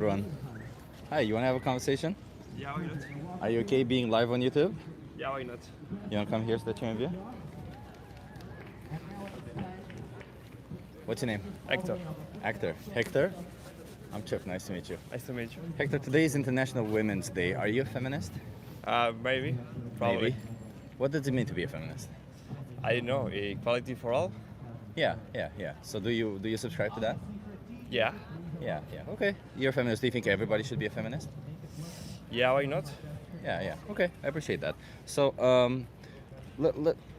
Everyone. Hi, you want to have a conversation? Yeah, why not? Are you okay being live on YouTube? Yeah, why not? You want to come here so that you can view? What's your name? Hector. Actor. Hector? I'm Chip. Nice to meet you. Nice to meet you. Hector, today is International Women's Day. Are you a feminist? Maybe. Probably. Maybe. What does it mean to be a feminist? I don't know. Equality for all? Yeah. So do you subscribe to that? Yeah. Yeah. Okay. You're a feminist. Do you think everybody should be a feminist? Yeah, why not? Yeah. Okay, I appreciate that. So,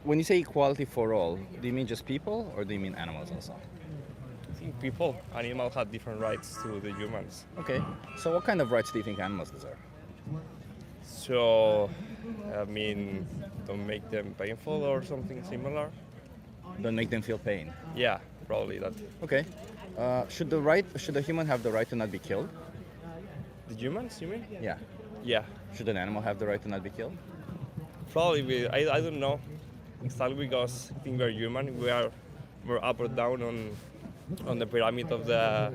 when you say equality for all, do you mean just people or do you mean animals also? I think people, animals have different rights to the humans. Okay. So, what kind of rights do you think animals deserve? So, don't make them painful or something similar. Don't make them feel pain. Yeah, probably that. Okay. Should the human have the right to not be killed? The humans, you mean? Yeah. Yeah. Should an animal have the right to not be killed? Probably. I don't know. Exactly because I think we're human. We are more up or down on the pyramid of the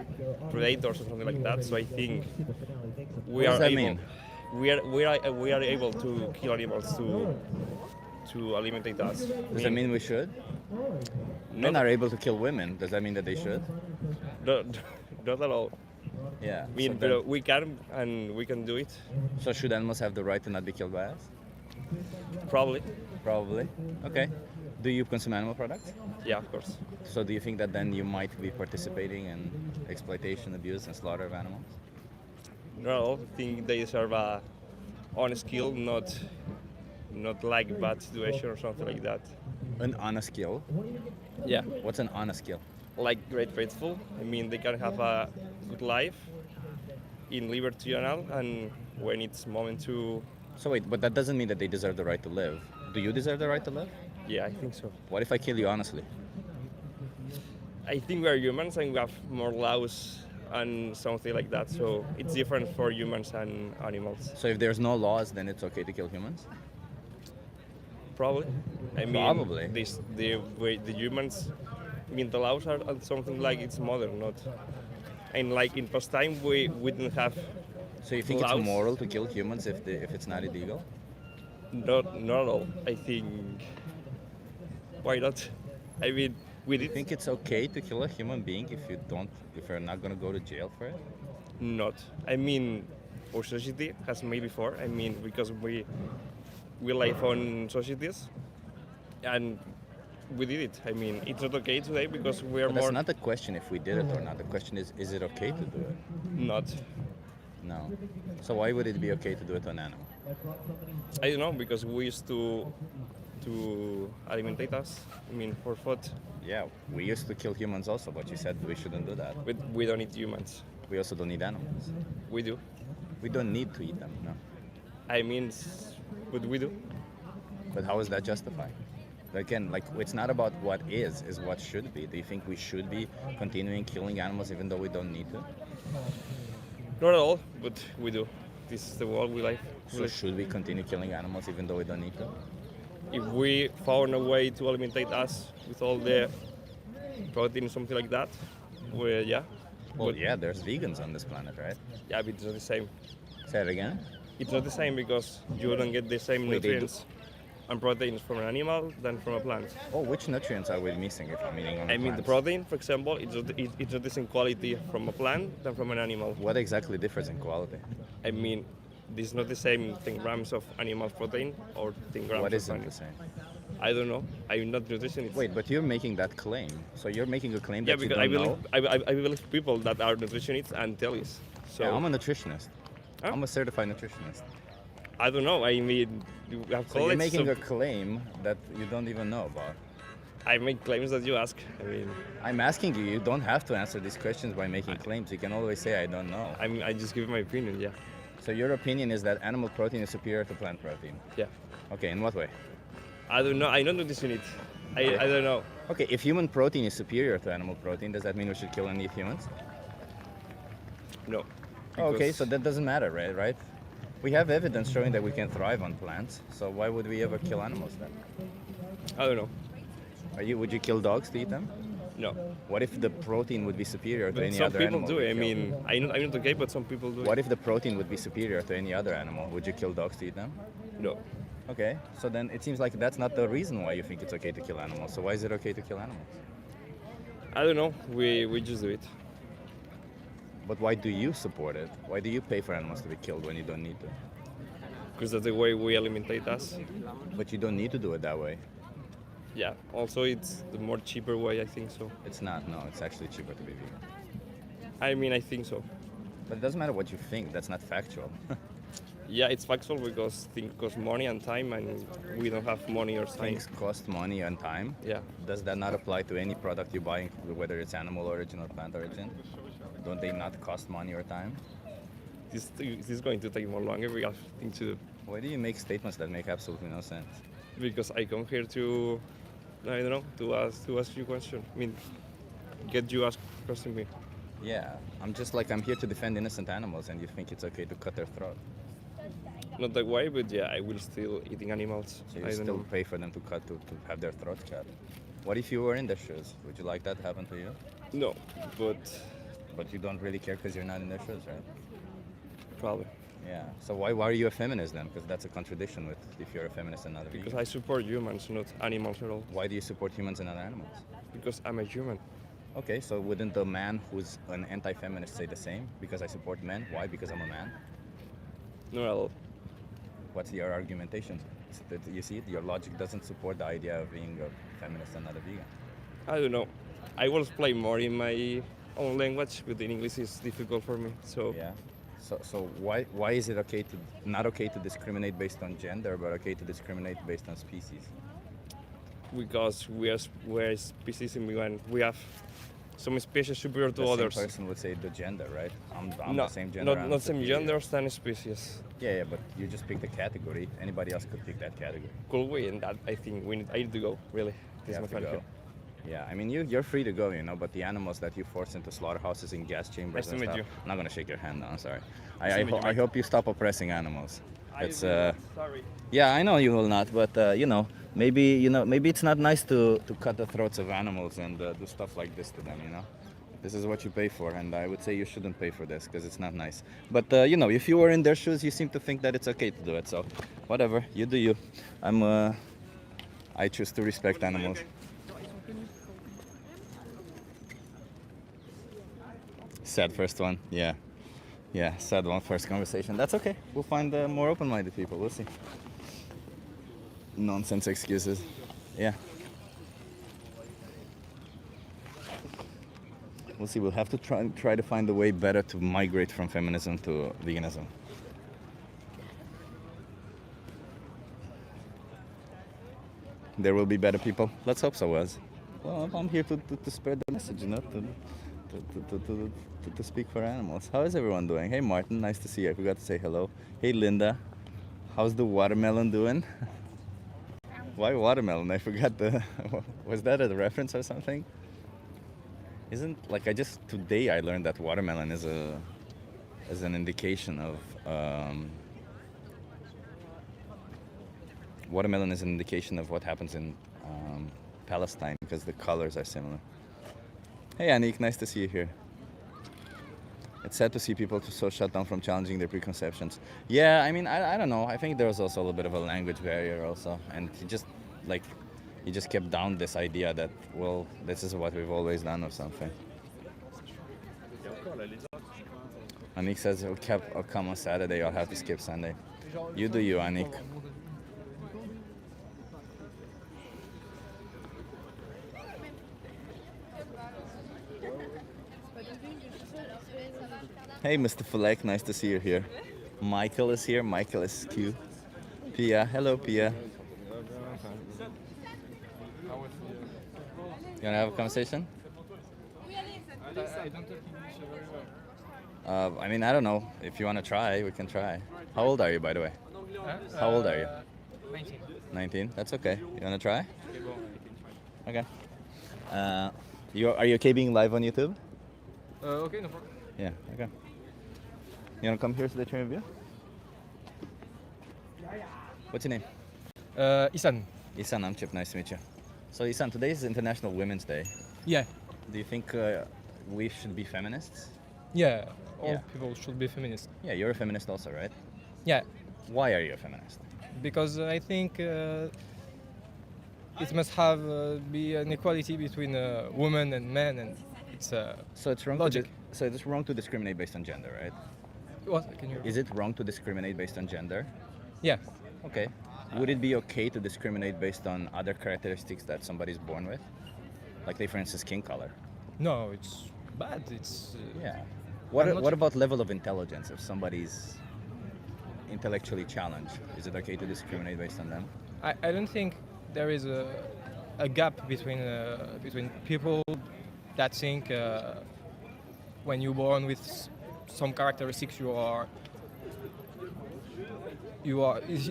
predators or something like that. So I think we What does are that able. mean? We are able to kill animals to alimentate us. Does that mean we should? Men are able to kill women. Does that mean that they should? Not at all. Yeah. I mean, but we can and we can do it. So should animals have the right to not be killed by us? Probably. Probably. Okay. Do you consume animal products? Yeah, of course. So do you think that then you might be participating in exploitation, abuse, and slaughter of animals? Not at all. I think they deserve a honest skill, not like bad situation or something like that. An honest skill? Yeah. What's an honest skill? Like great faithful. I mean, they can have a good life in liberty and all, and when it's moment to. So wait, but that doesn't mean that they deserve the right to live. Do you deserve the right to live? Yeah, I think so. What if I kill you honestly? I think we are humans and we have more laws and something like that, so it's different for humans and animals. So if there's no laws, then it's okay to kill humans? Probably. I mean, Probably. The humans. I mean, the laws are something like it's modern, not. And like in past time, we didn't have. So you think laws. it's moral to kill humans if it's not illegal? Not at all. I think. Why not? I mean, we Do you did think it's okay to kill a human being if you're not gonna go to jail for it? not. I mean, our society has made before. I mean, because we live on societies, and we did it. I mean, it's not okay today because we are But more that's not the question if we did it or not. The question is it okay to do it? not. No. So why would it be okay to do it to an animal? I don't know because we used to alimentate us. I mean, for food. Yeah, we used to kill humans also, but you said we shouldn't do that. We don't eat humans. We also don't eat animals. We do. We don't need to eat them, no. I mean, but we do. But how is that justified? Again, like it's not about what is what should be. Do you think we should be continuing killing animals even though we don't need to? Not at all, but we do. This is the world we live. So should we continue killing animals even though we don't need to? If we found a way to alimentate us with all the protein, something like that, yeah. Well, But yeah, there's vegans on this planet, right? yeah, but it's not the same. Say it again. It's not the same because you don't get the same Wait, they do- nutrients and proteins from an animal than from a plant. Oh, which nutrients are we missing if I'm eating on I mean, the plants? protein, for example, it's not the same quality from a plant than from an animal. What exactly differs in quality? I mean, this is not the same 10 grams of animal protein or 10 grams What of isn't animal. the same? I don't know. I'm not nutritionist. Wait, but you're making that claim. So you're making a claim Yeah, that you because don't know? I believe people that are nutritionists and tell us. So Yeah, I'm a nutritionist. Huh? I'm a certified nutritionist. I don't know. I mean, you have So you're colleagues, making so a claim that you don't even know about. I make claims that you ask. I mean, I'm asking you. You don't have to answer these questions by making claims. You can always say, I don't know. I just give my opinion. Yeah, So your opinion is that animal protein is superior to plant protein. yeah. Okay, in what way? I don't know. I don't nutrition it. I don't know. Okay, if human protein is superior to animal protein, does that mean we should kill and eat humans? No. Okay, Because- so that doesn't matter, right? We have evidence showing that we can thrive on plants, so why would we ever kill animals then? I don't know. Would you kill dogs to eat them? No. What if the protein would be superior to But any some other people animal? do. we I kill? mean, I'm not okay, but some people do. What if the protein would be superior to any other animal? Would you kill dogs to eat them? No. Okay, so then it seems like that's not the reason why you think it's okay to kill animals. So why is it okay to kill animals? I don't know. We just do it. But why do you support it? Why do you pay for animals to be killed when you don't need to? Because that's the way we alimentate us. But you don't need to do it that way. Yeah. Also, it's the more cheaper way, I think so. It's not, no, it's actually cheaper to be vegan. I mean, I think so. But it doesn't matter what you think, that's not factual. Yeah, it's factual because things cost money and time, and we don't have money or time. Things cost money and time. Yeah. Does that not apply to any product you buy, whether it's animal origin or plant origin? Don't they not cost money or time? This is going to take more longer. We have things to do. Why do you make statements that make absolutely no sense? Because I come here to, I don't know, to ask you a question. I mean, get you ask question me. Yeah, I'm here to defend innocent animals and you think it's okay to cut their throat. Not that way, but yeah, I will still eating animals. So I you don't still know. pay for them to have their throats cut. What if you were in their shoes? Would you like that to happen to you? No, but But you don't really care because you're not in their shoes, right? probably. Yeah. So why are you a feminist then? Because that's a contradiction with if you're a feminist and not a Because vegan. I support humans, not animals at all. Why do you support humans and not animals? Because I'm a human. Okay, so wouldn't the man who's an anti-feminist say the same? Because I support men. Why? Because I'm a man. Not at all. What's your argumentation? You see it? Your logic doesn't support the idea of being a feminist and not a vegan. I don't know. I will explain more in my own language, but in English is difficult for me. So Yeah. So why is it not okay to discriminate based on gender, but okay to discriminate based on species? because we're a species and we have some species superior to The others. same person would say the gender, right? I'm No, the same gender. I'm not same superior. genders than species. Yeah, but you just picked a category. Anybody else could pick that category. Cool way, and that I think I need to go. Really, You this is my have to final go. Yeah, I mean you're free to go, but the animals that you force into slaughterhouses and gas chambers Nice to and meet stuff. you. I'm not gonna shake your hand now. I'm sorry. Nice to meet you, I Mike. hope you stop oppressing animals. It's Sorry. Yeah, I know you will not, but maybe it's not nice to cut the throats of animals and do stuff like this to them. This is what you pay for, and I would say you shouldn't pay for this because it's not nice. But if you were in their shoes, you seem to think that it's okay to do it. So, whatever, you do you. I choose to respect animals. Sad first one, yeah. Yeah, sad one, first conversation. That's okay. We'll find more open-minded people. We'll see. Nonsense excuses. Yeah. We'll see. We'll have to try to find a way better to migrate from feminism to veganism. There will be better people. Let's hope so, Wes. Well, I'm here to spread the message, to speak for animals. How is everyone doing? Hey, Martin, nice to see you. I forgot to say hello. Hey, Linda, how's the watermelon doing? Why watermelon? I forgot was that a reference or something? Today I learned that watermelon is an indication of watermelon is an indication of what happens in Palestine because the colors are similar. Hey Anik, nice to see you here. It's sad to see people so shut down from challenging their preconceptions. Yeah, I mean, I don't know. I think there was also a little bit of a language barrier also. And he just kept down this idea that, well, this is what we've always done or something. Anik says, I'll come on Saturday, I'll have to skip Sunday. You do you, Anik. Hey, Mr. Fulek, nice to see you here. Michael is here. Michael is cute. Pia, hello, Pia. You wanna have a conversation? I mean, I don't know. If you wanna try, we can try. How old are you, by the way? How old are you? 19. 19. That's okay. You wanna try? Okay. Are you okay being live on YouTube? Okay, no problem. Yeah. Okay. You wanna come here to the train view? What's your name? Isan. Isan, I'm Chip. Nice to meet you. So Isan, today is International Women's Day. Yeah. Do you think we should be feminists? Yeah, all Yeah. people should be feminist. Yeah, you're a feminist also, right? Yeah, Why are you a feminist? because I think it must have be an equality between women and men, and it's So it's wrong. Logic. So it's wrong to discriminate based on gender, right? what can you? Is it wrong to discriminate based on gender? Yeah, Okay. Would it be okay to discriminate based on other characteristics that somebody's born with? Like, say, for instance, skin color. no, it's bad. It's Yeah. I'm not What sure. about level of intelligence? If somebody's intellectually challenged, is it okay to discriminate based on them? I don't think there is a gap between people that think when you're born with some characteristics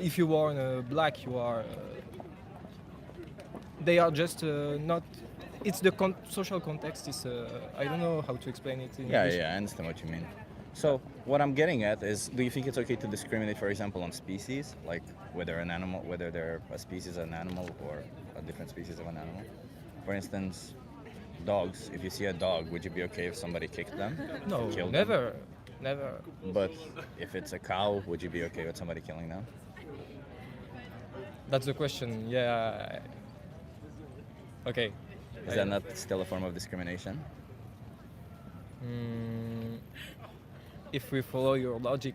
if you're born black you are they are just not it's the social context is I don't know how to explain it in Yeah, English. yeah, I understand what you mean. So what I'm getting at is, do you think it's okay to discriminate, for example, on species, like whether they're a species of an animal or a different species of an animal? For instance, dogs. If you see a dog, would you be okay if somebody kicked them? No, Killed never. But if it's a cow, would you be okay with somebody killing them? That's the question. Yeah. Okay. Is that not still a form of discrimination? If we follow your logic,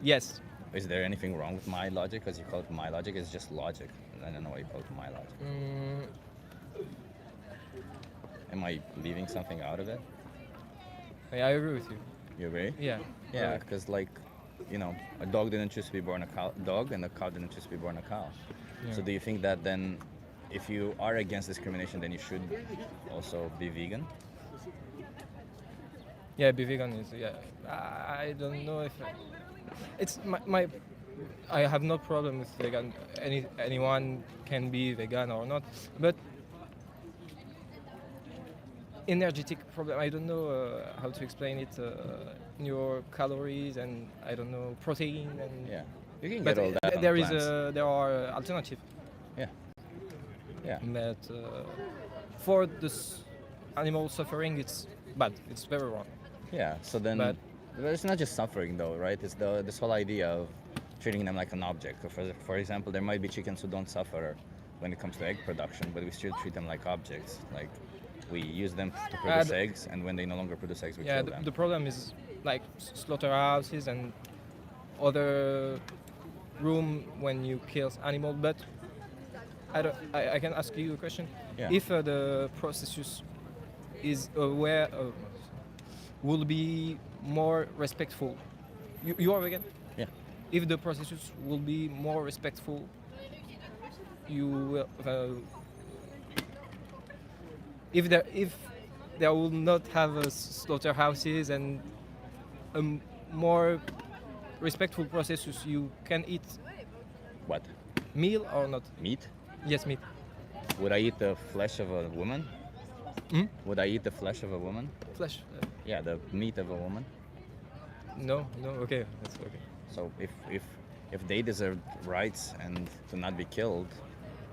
yes. Is there anything wrong with my logic? Because you call it my logic, it's just logic. I don't know why you call it my logic. Am I leaving something out of it? I agree with you. You agree? Yeah. Yeah, because a dog didn't choose to be born a dog, and a cow didn't choose to be born a cow. Yeah. So do you think that then, if you are against discrimination, then you should also be vegan? Yeah, be vegan is yeah. I don't know if it's my I have no problem with vegan. Anyone can be vegan or not, but energetic problem. I don't know how to explain it. Your calories and I don't know protein and Yeah, you can but get all that on there plants. there are alternatives. Yeah, yeah. But for this animal suffering, it's bad. It's very wrong. Yeah, so then But- it's not just suffering though, right? It's this whole idea of treating them like an object. So for example, there might be chickens who don't suffer when it comes to egg production, but we still treat them like objects. Like we use them to produce eggs, and when they no longer produce eggs, we Yeah, kill them. the problem is like slaughterhouses and other room when you kill animal. But I can ask you a question. Yeah. If the processus is aware of, will be more respectful. You are vegan? Yeah. If the processus will be more respectful, you will. If there will not have slaughterhouses and a more respectful processus, you can eat What? meal or not? Meat? Yes, meat. Would I eat the flesh of a woman? Would I eat the flesh of a woman? Flesh. Yeah, the meat of a woman. No. Okay, that's okay. So if they deserve rights and to not be killed,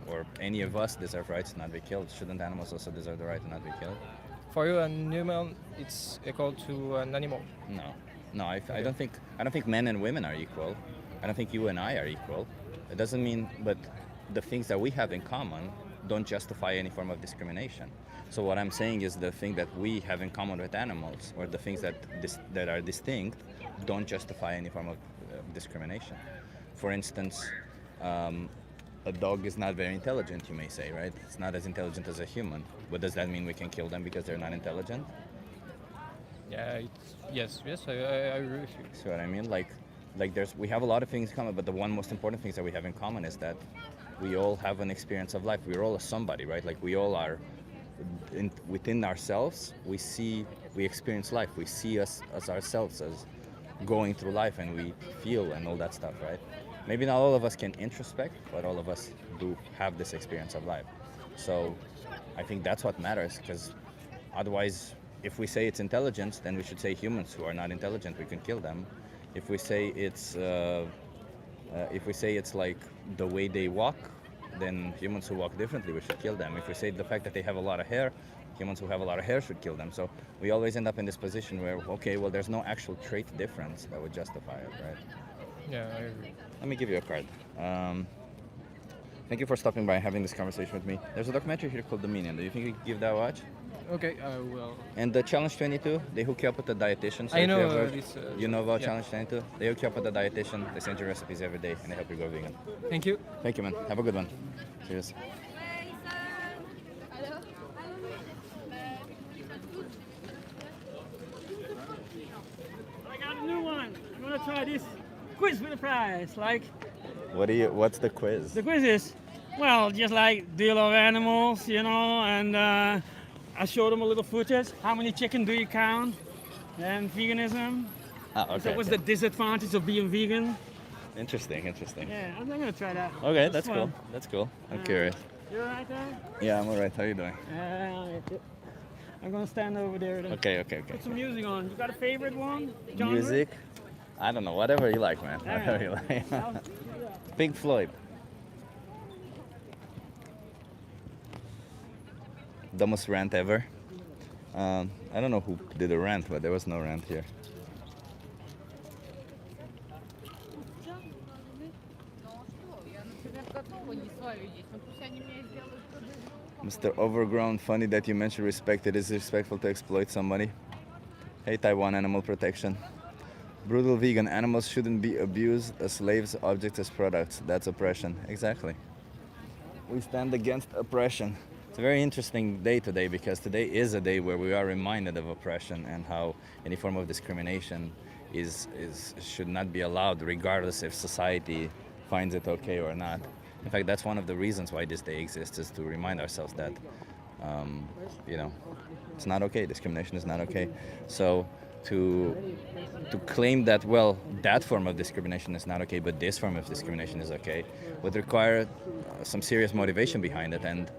or any of us deserve rights to not be killed, shouldn't animals also deserve the right to not be killed? For you, an human, it's equal to an animal. No. I don't think men and women are equal. I don't think you and I are equal. It doesn't mean, but the things that we have in common don't justify any form of discrimination. So what I'm saying is the thing that we have in common with animals, or the things that are distinct, don't justify any form of discrimination. For instance, a dog is not very intelligent, you may say, right? It's not as intelligent as a human. But does that mean we can kill them because they're not intelligent? Yeah, yes, I agree with you. See what I mean? Like we have a lot of things in common, but the one most important things that we have in common is that we all have an experience of life. We're all a somebody, right? Like we all are within ourselves. We experience life. We see us as ourselves, as going through life, and we feel and all that stuff, right? Maybe not all of us can introspect, but all of us do have this experience of life. So I think that's what matters, because otherwise, if we say it's intelligence, then we should say humans who are not intelligent, we can kill them. If we say it's like the way they walk, then humans who walk differently, we should kill them. If we say the fact that they have a lot of hair, humans who have a lot of hair should kill them. So we always end up in this position where, okay, well, there's no actual trait difference that would justify it, right? Yeah, I agree. Let me give you a card. Thank you for stopping by and having this conversation with me. There's a documentary here called Dominion. Do you think you could give that a watch? Okay, I will. And the Challenge 22, they hook you up with a dietitian. So I if know you ever, this. you know about yeah. Challenge 22? They hook you up with a dietitian. They send you recipes every day and they help you go vegan. Thank you. Thank you, man. Have a good one. Cheers. I got a new one. I'm gonna try this quiz with a prize. Like What's the quiz? the quiz is, well, just like do you love animals, you know? And I showed them a little footage. How many chicken do you count? And veganism. Ah, okay. So what's the disadvantage of being vegan? Interesting. Yeah, I'm gonna try that. Okay, It's that's fun. cool. That's cool. I'm curious. You alright there? Yeah, I'm alright. How are you doing? I'm gonna stand over there. Then. Okay. Put some music on. You got a favorite one? Genre? Music? I don't know. Whatever you like, man. Alright. Whatever you like. I'll- Pink Floyd. Dumbest rant ever. I don't know who did a rant, but there was no rant here. Mr. Overgrown, funny that you mentioned respect. It is disrespectful to exploit somebody. Hey, Taiwan Animal Protection. Brutal vegan. Animals shouldn't be abused as slaves, objects as products. That's oppression. Exactly. We stand against oppression. It's a very interesting day today because today is a day where we are reminded of oppression and how any form of discrimination should not be allowed, regardless if society finds it okay or not. In fact, that's one of the reasons why this day exists, is to remind ourselves that, it's not okay. Discrimination is not okay. So to claim that, well, that form of discrimination is not okay, but this form of discrimination is okay, would require some serious motivation behind it, and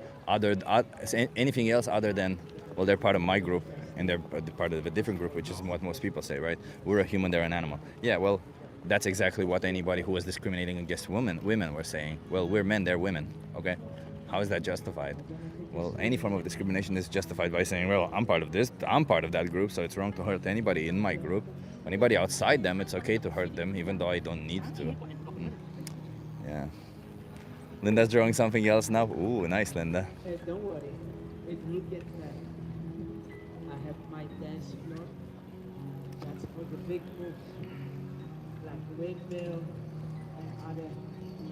anything else other than, well, they're part of my group and they're part of a different group, which is what most people say, right? We're a human, they're an animal. Yeah, well, that's exactly what anybody who was discriminating against women were saying. Well, we're men, they're women, okay? How is that justified? Well, any form of discrimination is justified by saying, well, I'm part of this, I'm part of that group, so it's wrong to hurt anybody in my group. Anybody outside them, it's okay to hurt them, even though I don't need to. Yeah. Linda's drawing something else now. Ooh, nice, Linda. Hey, don't worry, it will get better. I have my dance floor. That's for the big moves, like windmill and other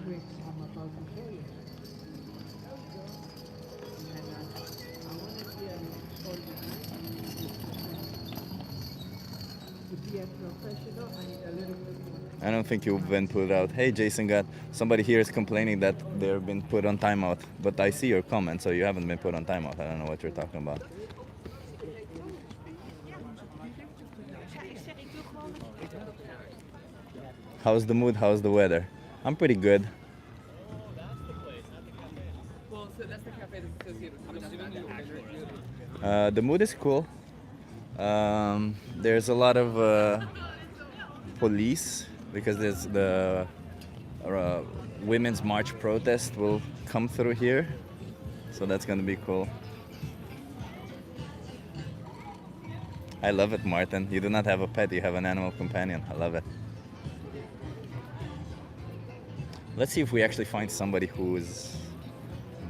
tricks I'm about to show you. And I want to see all the to be a professional, I need a little bit more. I don't think you've been put out. Hey, Jason God, somebody here is complaining that they've been put on timeout, but I see your comment, so you haven't been put on timeout. I don't know what you're talking about. How's the mood? How's the weather? I'm pretty good. The mood is cool. There's a lot of police because there's the Women's March protest will come through here, so that's gonna be cool. I love it, Martin. You do not have a pet, you have an animal companion. I love it. Let's see if we actually find somebody who is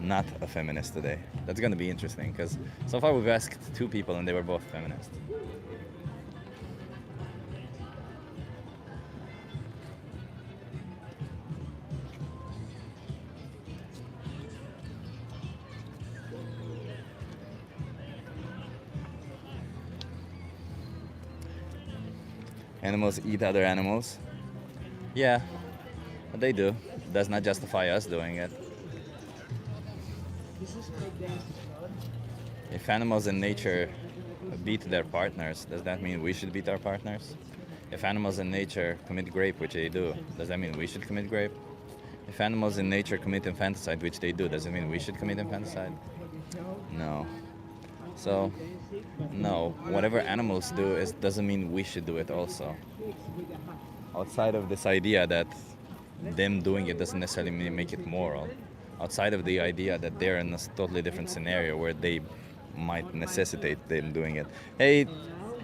not a feminist today. That's gonna be interesting, because so far we've asked 2 people and they were both feminists. Animals eat other animals. Yeah, they do. Does not justify us doing it. This is my dance floor. If animals in nature beat their partners, does that mean we should beat our partners? If animals in nature commit rape, which they do, does that mean we should commit rape? If animals in nature commit infanticide, which they do, does it mean we should commit infanticide? No. So, no. Whatever animals do doesn't mean we should do it also. Outside of this idea that them doing it doesn't necessarily make it moral, outside of the idea that they're in a totally different scenario where they might necessitate them doing it. Hey,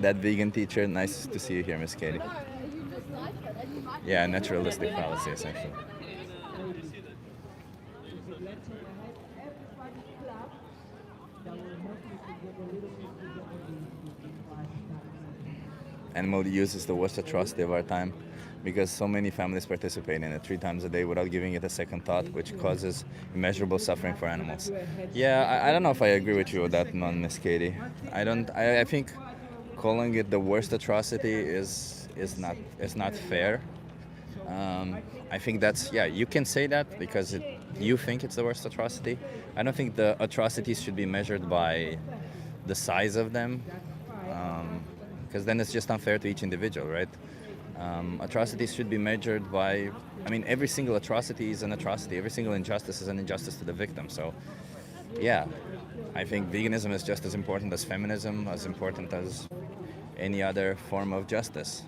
that vegan teacher, nice to see you here, Miss Katie. Yeah, naturalistic fallacy, essentially. Animal use is the worst atrocity of our time because so many families participate in it 3 times a day without giving it a second thought, which causes immeasurable suffering for animals. Yeah, I don't know if I agree with you with that, Miss Katie. I think calling it the worst atrocity is not fair. I think that's, yeah, you can say that because you think it's the worst atrocity. I don't think the atrocities should be measured by the size of them, because then it's just unfair to each individual, right? Atrocities should be measured by, I mean, every single atrocity is an atrocity. Every single injustice is an injustice to the victim. So, yeah, I think veganism is just as important as feminism, as important as any other form of justice.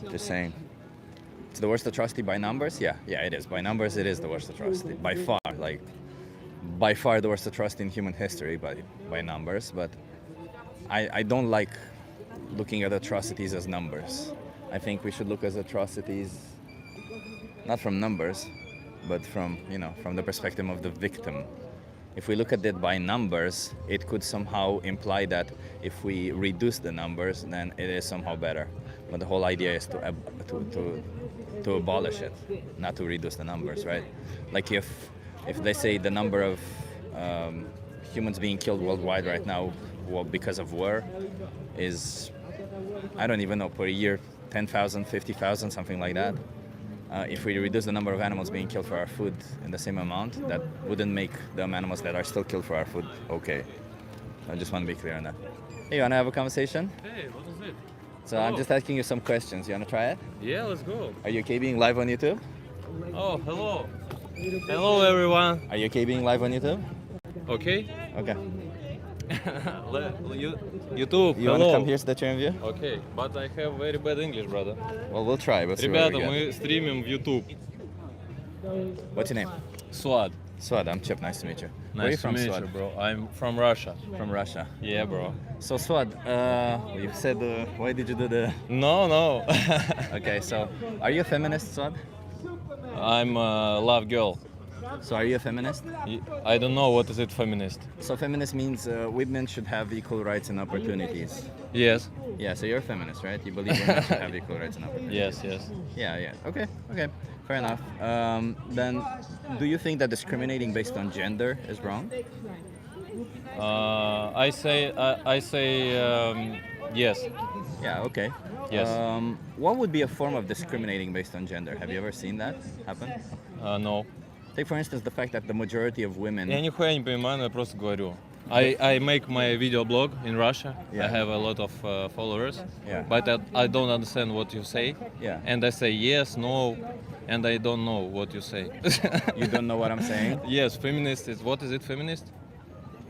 Just saying. It's the worst atrocity by numbers? Yeah, it is. By numbers, it is the worst atrocity. By far the worst atrocity in human history by numbers. But I don't like looking at atrocities as numbers. I think we should look at atrocities not from numbers, but from the perspective of the victim. If we look at it by numbers, it could somehow imply that if we reduce the numbers, then it is somehow better. But the whole idea is to abolish it, not to reduce the numbers, right? Like if they say the number of humans being killed worldwide right now because of war is, I don't even know, per year, 10,000, 50,000, something like that. If we reduce the number of animals being killed for our food in the same amount, that wouldn't make the animals that are still killed for our food okay. I just want to be clear on that. Hey, you want to have a conversation? Hey, what is it? So I'm just asking you some questions. You want to try it? Yeah, let's go. Are you okay being live on YouTube? Oh, hello. Hello, everyone. Are you okay being live on YouTube? Okay. Okay. YouTube, You want to come here so that you view? Okay, but I have very bad English, brother. Well, we'll try. We'll see what Ребята, we get. мы стримим в YouTube. What's your name? Swad. Swad, I'm Chip. Nice to meet you. Where are you Nice to from, meet Swad? you, bro. I'm from Russia. From Russia. Yeah, bro. So, Swad, you said, why did you do the... No. Okay, so, are you a feminist, Swad? I'm a love girl. So, are you a feminist? I don't know what is it feminist. So, feminist means women should have equal rights and opportunities. Yes. Yeah, so you're a feminist, right? You believe women should have equal rights and opportunities. Yes. Yeah. Okay. Fair enough. Then, do you think that discriminating based on gender is wrong? I say yes. Yeah, okay. Yes. What would be a form of discriminating based on gender? Have you ever seen that happen? No. Take, for instance, the fact that the majority of women... Я нихуя не понимаю, но я просто говорю. I make my video blog in Russia. Yeah. I have a lot of followers. Yeah. But I don't understand what you say. Yeah. And I say yes, no, and I don't know what you say. You don't know what I'm saying? Yes, feminist is, what is it, feminist?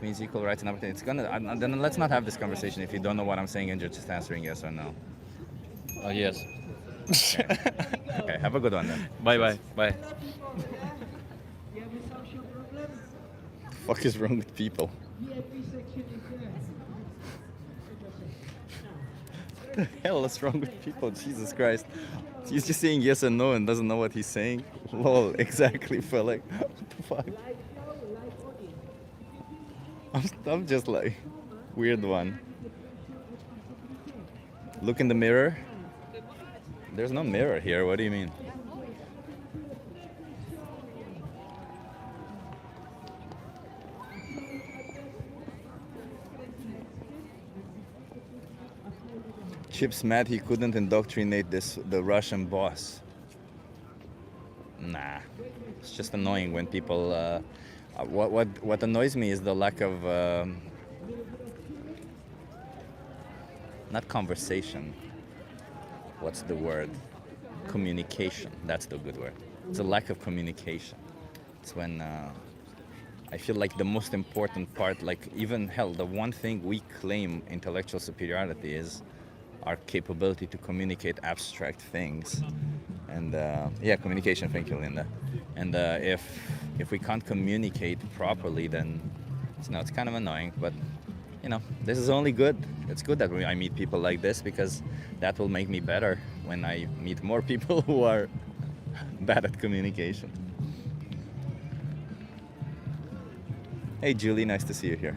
Means equal rights and opportunities. Then let's not have this conversation if you don't know what I'm saying and you're just answering yes or no. Yes. Okay, have a good one then. Bye. What the fuck is wrong with people? What the hell is wrong with people? Jesus Christ. He's just saying yes and no and doesn't know what he's saying. Lol, exactly, for like, what the fuck? I'm just like, weird one. Look in the mirror. There's no mirror here, what do you mean? Chip's mad he couldn't indoctrinate the Russian boss. Nah, it's just annoying when people. What annoys me is the lack of not conversation. What's the word? Communication. That's the good word. It's a lack of communication. It's when I feel like the most important part, like even hell, the one thing we claim intellectual superiority is our capability to communicate abstract things. And yeah, communication. Thank you, Linda. And if we can't communicate properly, then it's kind of annoying. But this is only good. It's good that I meet people like this, because that will make me better when I meet more people who are bad at communication. Hey, Julie, nice to see you here.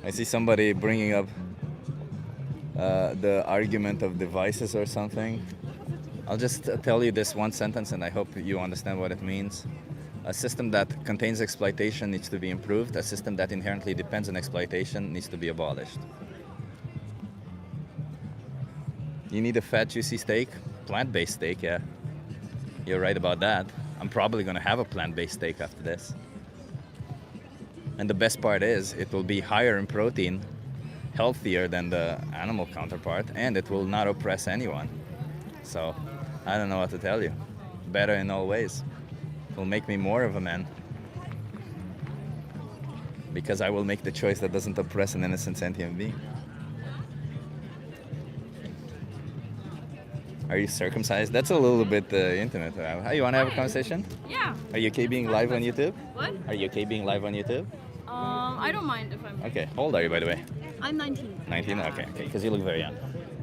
I see somebody bringing up the argument of devices or something. I'll just tell you this one sentence, and I hope you understand what it means. A system that contains exploitation needs to be improved. A system that inherently depends on exploitation needs to be abolished. You need a fat, juicy steak? Plant-based steak, yeah. You're right about that. I'm probably gonna have a plant-based steak after this. And the best part is, it will be higher in protein, healthier than the animal counterpart, and it will not oppress anyone. So, I don't know what to tell you. Better in all ways. It will make me more of a man. Because I will make the choice that doesn't oppress an innocent sentient being. Are you circumcised? That's a little bit intimate. Hey, you want to have a conversation? Yeah. Are you okay being live on YouTube? What? Are you okay being live on YouTube? I don't mind if I'm. Okay. How old are you, by the way? I'm 19. 19? Okay, because you look very young.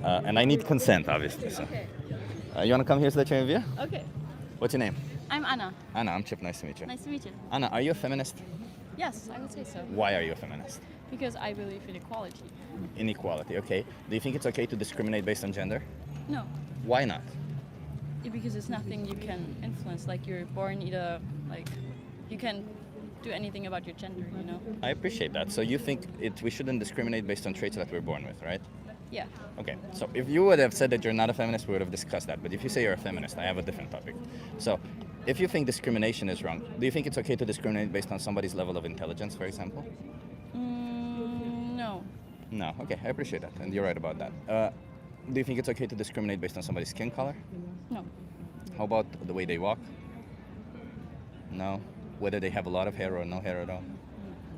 And I need consent, obviously. So. Okay. You want to come here so that you interview? Okay. What's your name? I'm Anna. Anna, I'm Chip. Nice to meet you. Nice to meet you. Anna, are you a feminist? Yes, I would say so. Why are you a feminist? Because I believe in equality. Inequality, okay. Do you think it's okay to discriminate based on gender? No. Why not? Because it's nothing you can influence. Like you're born either, like, you can do anything about your gender, you know? I appreciate that. So you think we shouldn't discriminate based on traits that we're born with, right? Yeah. Okay, so if you would have said that you're not a feminist, we would have discussed that. But if you say you're a feminist, I have a different topic. So if you think discrimination is wrong, do you think it's okay to discriminate based on somebody's level of intelligence, for example? No. No, okay, I appreciate that. And you're right about that. Do you think it's okay to discriminate based on somebody's skin color? No. How about the way they walk? No. Whether they have a lot of hair or no hair at all?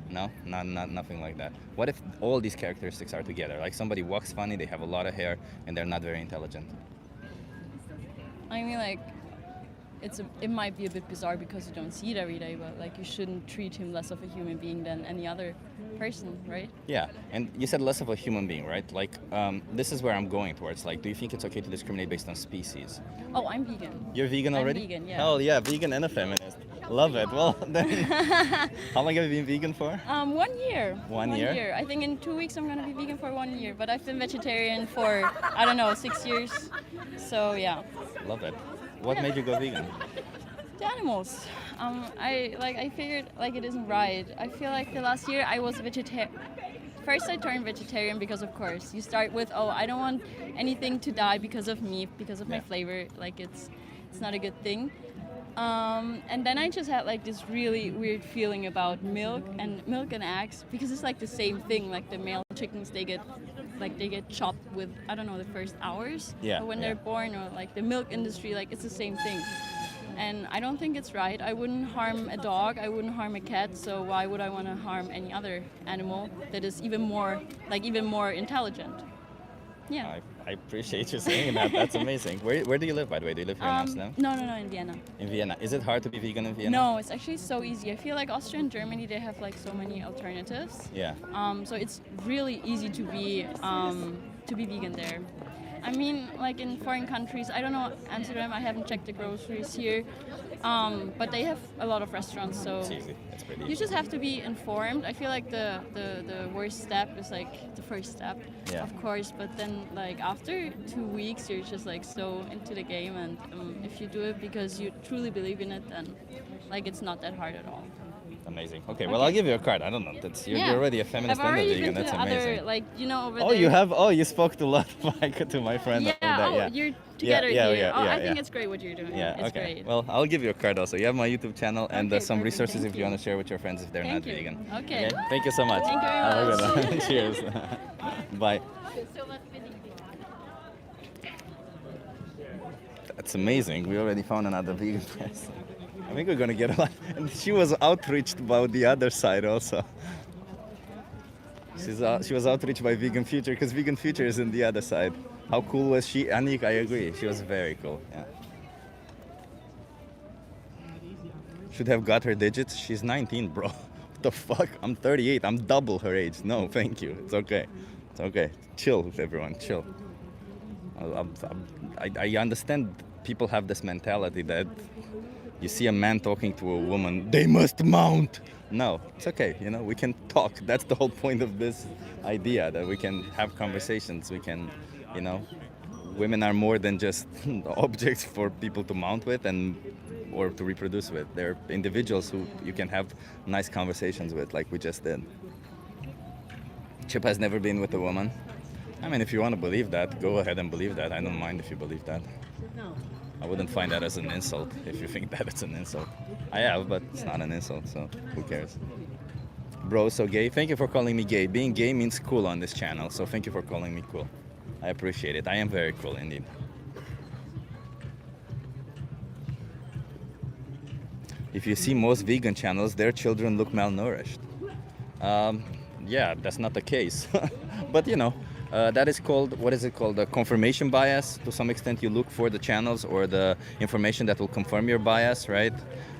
No, nothing like that. What if all these characteristics are together? Like somebody walks funny, they have a lot of hair, and they're not very intelligent. I mean, like, it might be a bit bizarre because you don't see it every day, but like you shouldn't treat him less of a human being than any other person, right? Yeah, and you said less of a human being, right? Like, this is where I'm going towards. Like, do you think it's okay to discriminate based on species? Oh, I'm vegan. You're vegan already? I'm vegan, yeah. Hell yeah, vegan and a feminist. Love it. Well, then, how long have you been vegan for? 1 year. 1 year? I think in 2 weeks I'm gonna be vegan for 1 year, but I've been vegetarian for, I don't know, 6 years. So yeah. Love it. What made you go vegan? The animals. I figured like it isn't right. I feel like the last year I was vegetarian. First I turned vegetarian because of course you start with, oh, I don't want anything to die because of me, because of my flavor. Like it's not a good thing. And then I just had like this really weird feeling about milk and eggs, because it's like the same thing. Like the male chickens, they get chopped with, I don't know, the first hours when they're born, or like the milk industry, like it's the same thing. And I don't think it's right. I wouldn't harm a dog, I wouldn't harm a cat, so why would I want to harm any other animal that is even more intelligent? Yeah. I appreciate you saying that. That's amazing. Where do you live, by the way? Do you live here in Amsterdam? No, in Vienna. In Vienna. Is it hard to be vegan in Vienna? No, it's actually so easy. I feel like Austria and Germany, they have like so many alternatives. Yeah. So it's really easy to be vegan there. I mean, like in foreign countries, I don't know Amsterdam, I haven't checked the groceries here, but they have a lot of restaurants, so it's easy. It's pretty easy. You just have to be informed. I feel like the worst step is like the first step, of course, but then like after 2 weeks, you're just like so into the game, and if you do it because you truly believe in it, then like it's not that hard at all. Amazing. Okay, well, I'll give you a card. I don't know. You're already a feminist and a vegan. That's amazing. Other, like, you know, over there. you have. Oh, you spoke to my friend. Yeah. You're together here. I think it's great what you're doing. Yeah. It's okay. great. Well, I'll give you a card also. You have my YouTube channel and some resources if you want to share with your friends if they're not vegan. Okay. Thank you so much. Thank you very much. Have a good one. Cheers. Bye. That's amazing. We already found another vegan person. I think we're gonna get a lot. And she was outreached by the other side also. She was outreached by Vegan Future because Vegan Future is in the other side. How cool was she? Anik, I agree. She was very cool. Yeah. Should have got her digits. She's 19, bro. What the fuck? I'm 38. I'm double her age. No, thank you. It's okay. It's okay. Chill, everyone. Chill. I understand people have this mentality that you see a man talking to a woman, they must mount. No, it's okay. You know, we can talk. That's the whole point of this idea, that we can have conversations. We can, you know, women are more than just objects for people to mount with or to reproduce with. They're individuals who you can have nice conversations with, like we just did. Chip has never been with a woman. I mean, if you want to believe that, go ahead and believe that. I don't mind if you believe that. I wouldn't find that as an insult if you think that it's an insult. I have, but it's not an insult, so who cares? Bro, so gay? Thank you for calling me gay. Being gay means cool on this channel, so thank you for calling me cool. I appreciate it. I am very cool indeed. If you see most vegan channels, their children look malnourished. Yeah, that's not the case. But you know, that is called, what is it called? A confirmation bias. To some extent, you look for the channels or the information that will confirm your bias, right?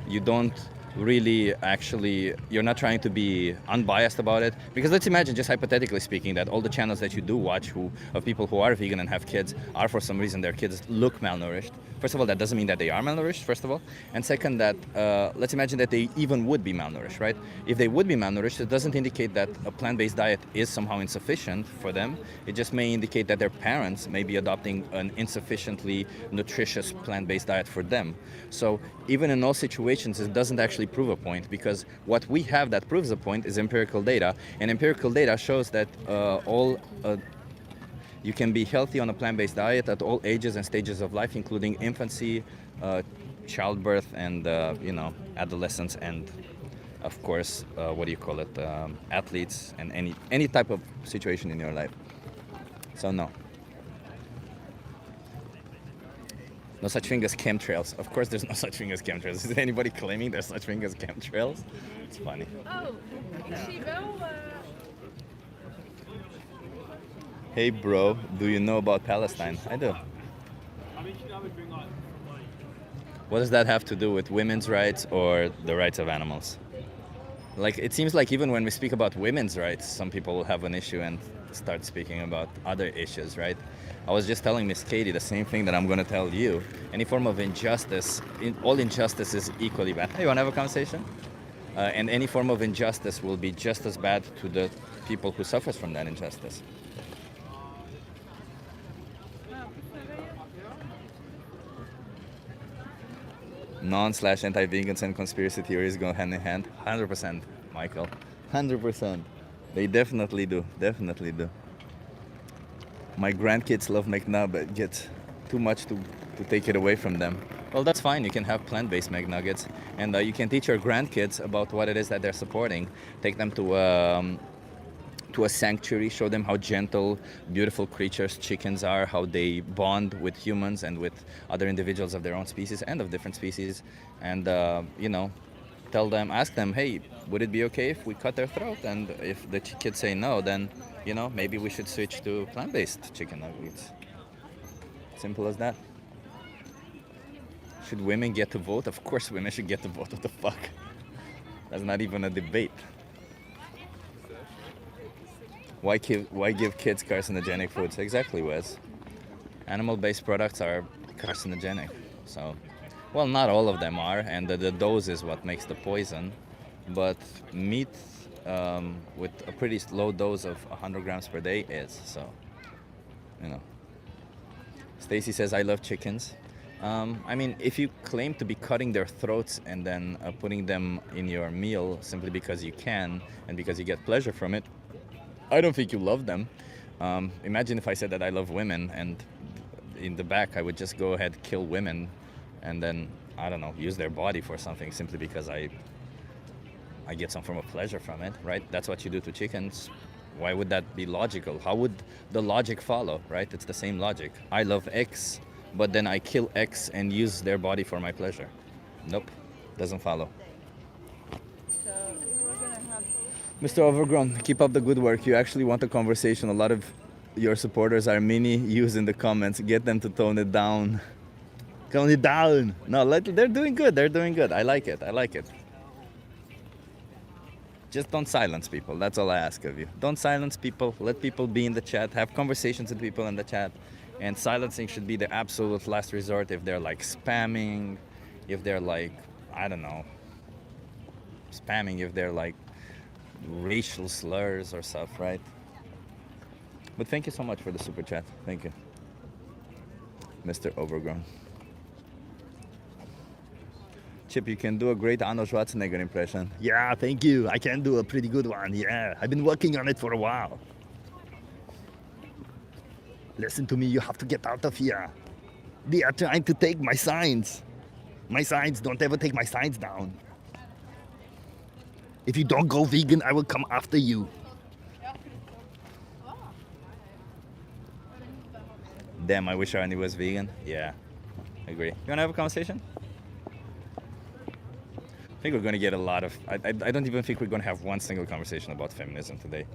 You don't really actually, you're not trying to be unbiased about it. Because let's imagine, just hypothetically speaking, that all the channels that you do watch of people who are vegan and have kids are, for some reason, their kids look malnourished. First of all, that doesn't mean that they are malnourished, first of all. And second, that let's imagine that they even would be malnourished, right? If they would be malnourished, it doesn't indicate that a plant-based diet is somehow insufficient for them. It just may indicate that their parents may be adopting an insufficiently nutritious plant-based diet for them. So even in those situations, it doesn't actually prove a point, because what we have that proves a point is empirical data. And empirical data shows that you can be healthy on a plant-based diet at all ages and stages of life, including infancy, childbirth, and you know, adolescence, and of course, athletes, and any type of situation in your life. So no. No such thing as chemtrails. Of course there's no such thing as chemtrails. Is anybody claiming there's such thing as chemtrails? It's funny. Oh, ik zie wel... Hey bro, do you know about Palestine? I do. What does that have to do with women's rights or the rights of animals? Like, it seems like even when we speak about women's rights, some people will have an issue and start speaking about other issues, right? I was just telling Miss Katie the same thing that I'm going to tell you. Any form of injustice, all injustice is equally bad. Hey, you want to have a conversation? And any form of injustice will be just as bad to the people who suffers from that injustice. Non/anti-vegans and conspiracy theories go hand in hand. 100%, Michael. 100%. They definitely do. Definitely do. My grandkids love McNuggets. Get too much to take it away from them. Well, that's fine. You can have plant-based McNuggets, and you can teach your grandkids about what it is that they're supporting. Take them to a sanctuary, show them how gentle, beautiful creatures chickens are, how they bond with humans and with other individuals of their own species and of different species, and you know, ask them, hey, would it be okay if we cut their throat? And if the kids say no, then, you know, maybe we should switch to plant-based chicken nuggets. Simple as that. Should women get to vote? Of course women should get to vote. What the fuck? That's not even a debate. Why give kids carcinogenic foods? Exactly, Wes. Animal-based products are carcinogenic. So, well, not all of them are, and the dose is what makes the poison. But meat with a pretty low dose of 100 grams per day is. So, you know. Stacy says, I love chickens. I mean, if you claim to be cutting their throats and then putting them in your meal simply because you can and because you get pleasure from it, I don't think you love them. Imagine if I said that I love women, and in the back I would just go ahead, kill women, and then, I don't know, use their body for something simply because I get some form of pleasure from it, right? That's what you do to chickens. Why would that be logical? How would the logic follow, right? It's the same logic. I love X, but then I kill X and use their body for my pleasure. Nope. Doesn't follow. So we're gonna have. Mr. Overgrown, keep up the good work. You actually want a conversation. A lot of your supporters are mini yous in the comments. Get them to tone it down. Tone it down. No, they're doing good. They're doing good. I like it. I like it. Just don't silence people. That's all I ask of you. Don't silence people. Let people be in the chat. Have conversations with people in the chat. And silencing should be the absolute last resort if they're like spamming, if they're like, I don't know, spamming, if they're like racial slurs or stuff, right? But thank you so much for the super chat. Thank you. Mr. Overgrown. Chip, you can do a great Arnold Schwarzenegger impression. Yeah, thank you. I can do a pretty good one. Yeah, I've been working on it for a while. Listen to me, you have to get out of here. They are trying to take my signs. My signs, don't ever take my signs down. If you don't go vegan, I will come after you. Damn, I wish Arnie was vegan. Yeah, I agree. You wanna have a conversation? I think we're gonna get a lot of, I don't even think we're gonna have one single conversation about feminism today.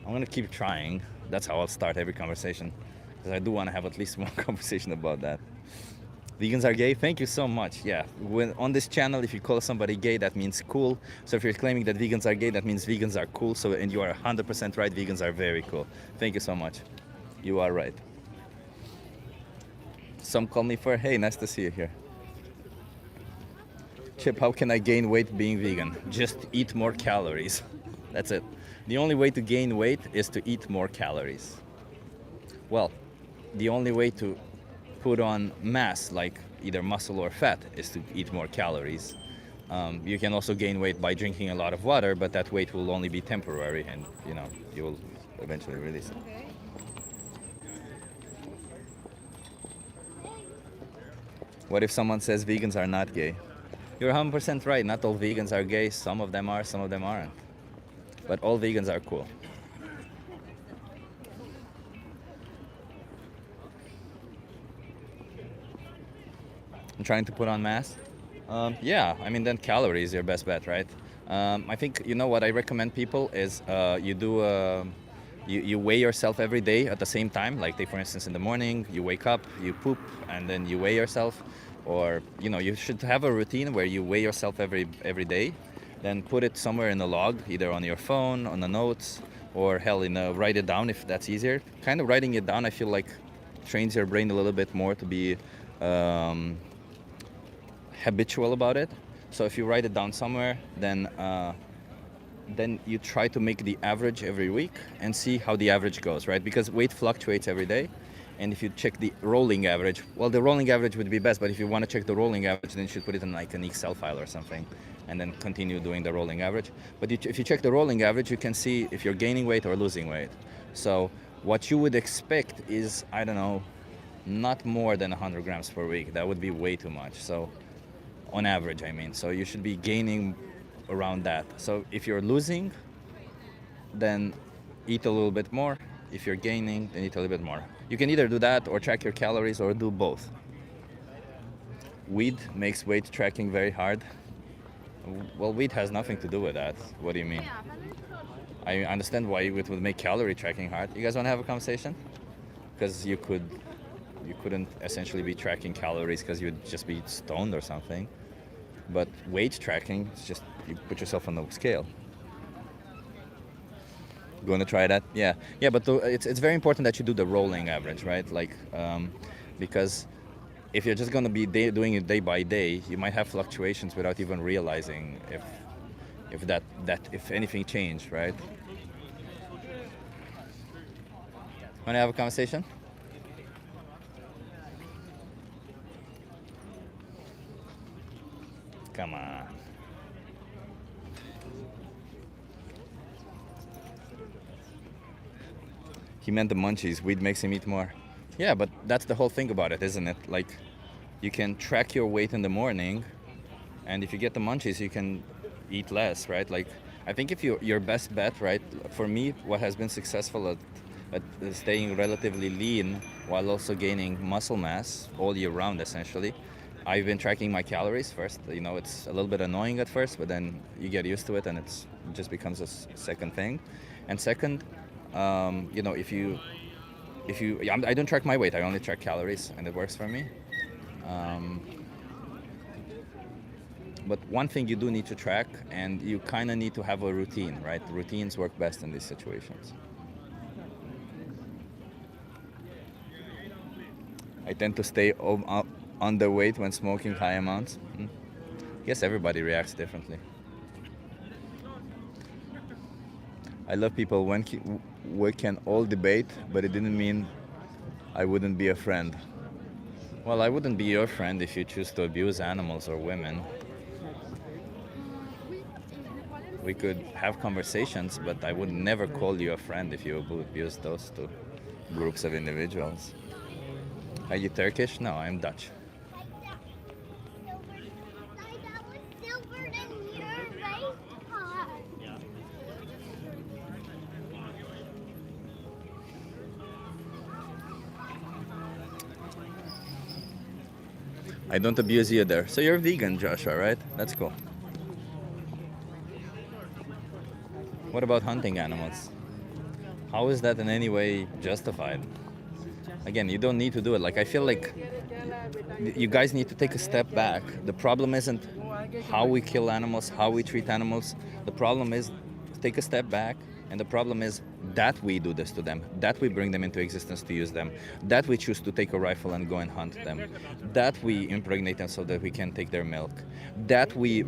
I'm gonna keep trying. That's how I'll start every conversation. Because I do wanna have at least one conversation about that. Vegans are gay? Thank you so much. Yeah, when on this channel, if you call somebody gay, that means cool. So if you're claiming that vegans are gay, that means vegans are cool. So, and you are 100% right, vegans are very cool. Thank you so much. You are right. Some call me for, hey, nice to see you here. Chip, how can I gain weight being vegan? Just eat more calories. That's it. The only way to gain weight is to eat more calories. Well, the only way to put on mass, like either muscle or fat, is to eat more calories. You can also gain weight by drinking a lot of water, but that weight will only be temporary, and you will eventually release it. What if someone says vegans are not gay? You're 100% right. Not all vegans are gay. Some of them are, some of them aren't. But all vegans are cool. I'm trying to put on mass? Yeah, I mean, then calories your best bet, right? I think, what I recommend people is you weigh yourself every day at the same time. Like, for instance, in the morning, you wake up, you poop, and then you weigh yourself. Or, you should have a routine where you weigh yourself every day. Then put it somewhere in a log, either on your phone, on the notes, or hell, write it down if that's easier. Kind of writing it down, I feel like, trains your brain a little bit more to be habitual about it. So if you write it down somewhere, then you try to make the average every week and see how the average goes, right? Because weight fluctuates every day. And if you check the rolling average, well, the rolling average would be best, but if you want to check the rolling average, then you should put it in like an Excel file or something, and then continue doing the rolling average. But if you check the rolling average, you can see if you're gaining weight or losing weight. So what you would expect is, I don't know, not more than 100 grams per week. That would be way too much. So on average, I mean. So you should be gaining around that. So if you're losing, then eat a little bit more. If you're gaining, then eat a little bit more. You can either do that or track your calories or do both. Weed makes weight tracking very hard. Well, weed has nothing to do with that. What do you mean? I understand why it would make calorie tracking hard. You guys want to have a conversation? Because you couldn't essentially be tracking calories because you'd just be stoned or something. But weight tracking is just you put yourself on the scale. Going to try that? Yeah, but it's very important that you do the rolling average, right? Like, because if you're just going to be doing it day by day, you might have fluctuations without even realizing if anything changed, right? Want to have a conversation? Come on. He meant the munchies. Weed makes him eat more. Yeah, but that's the whole thing about it, isn't it? Like, you can track your weight in the morning, and if you get the munchies, you can eat less, right? Like, I think if your best bet, right? For me, what has been successful at staying relatively lean while also gaining muscle mass all year round, essentially, I've been tracking my calories first. You know, it's a little bit annoying at first, but then you get used to it, and it just becomes a second thing. And second, you know, if you, I don't track my weight. I only track calories, and it works for me. But one thing you do need to track, and you kind of need to have a routine, right? Routines work best in these situations. I tend to stay underweight when smoking high amounts. I guess everybody reacts differently. I love people when we can all debate, but it didn't mean I wouldn't be a friend. Well, I wouldn't be your friend if you choose to abuse animals or women. We could have conversations, but I would never call you a friend if you abuse those two groups of individuals. Are you Turkish? No, I'm Dutch. I don't abuse you there. So you're vegan, Joshua, right? That's cool. What about hunting animals? How is that in any way justified? Again, you don't need to do it. Like, I feel like you guys need to take a step back. The problem isn't how we kill animals, how we treat animals. The problem is take a step back, and the problem is that we do this to them, that we bring them into existence to use them, that we choose to take a rifle and go and hunt them, that we impregnate them so that we can take their milk, that we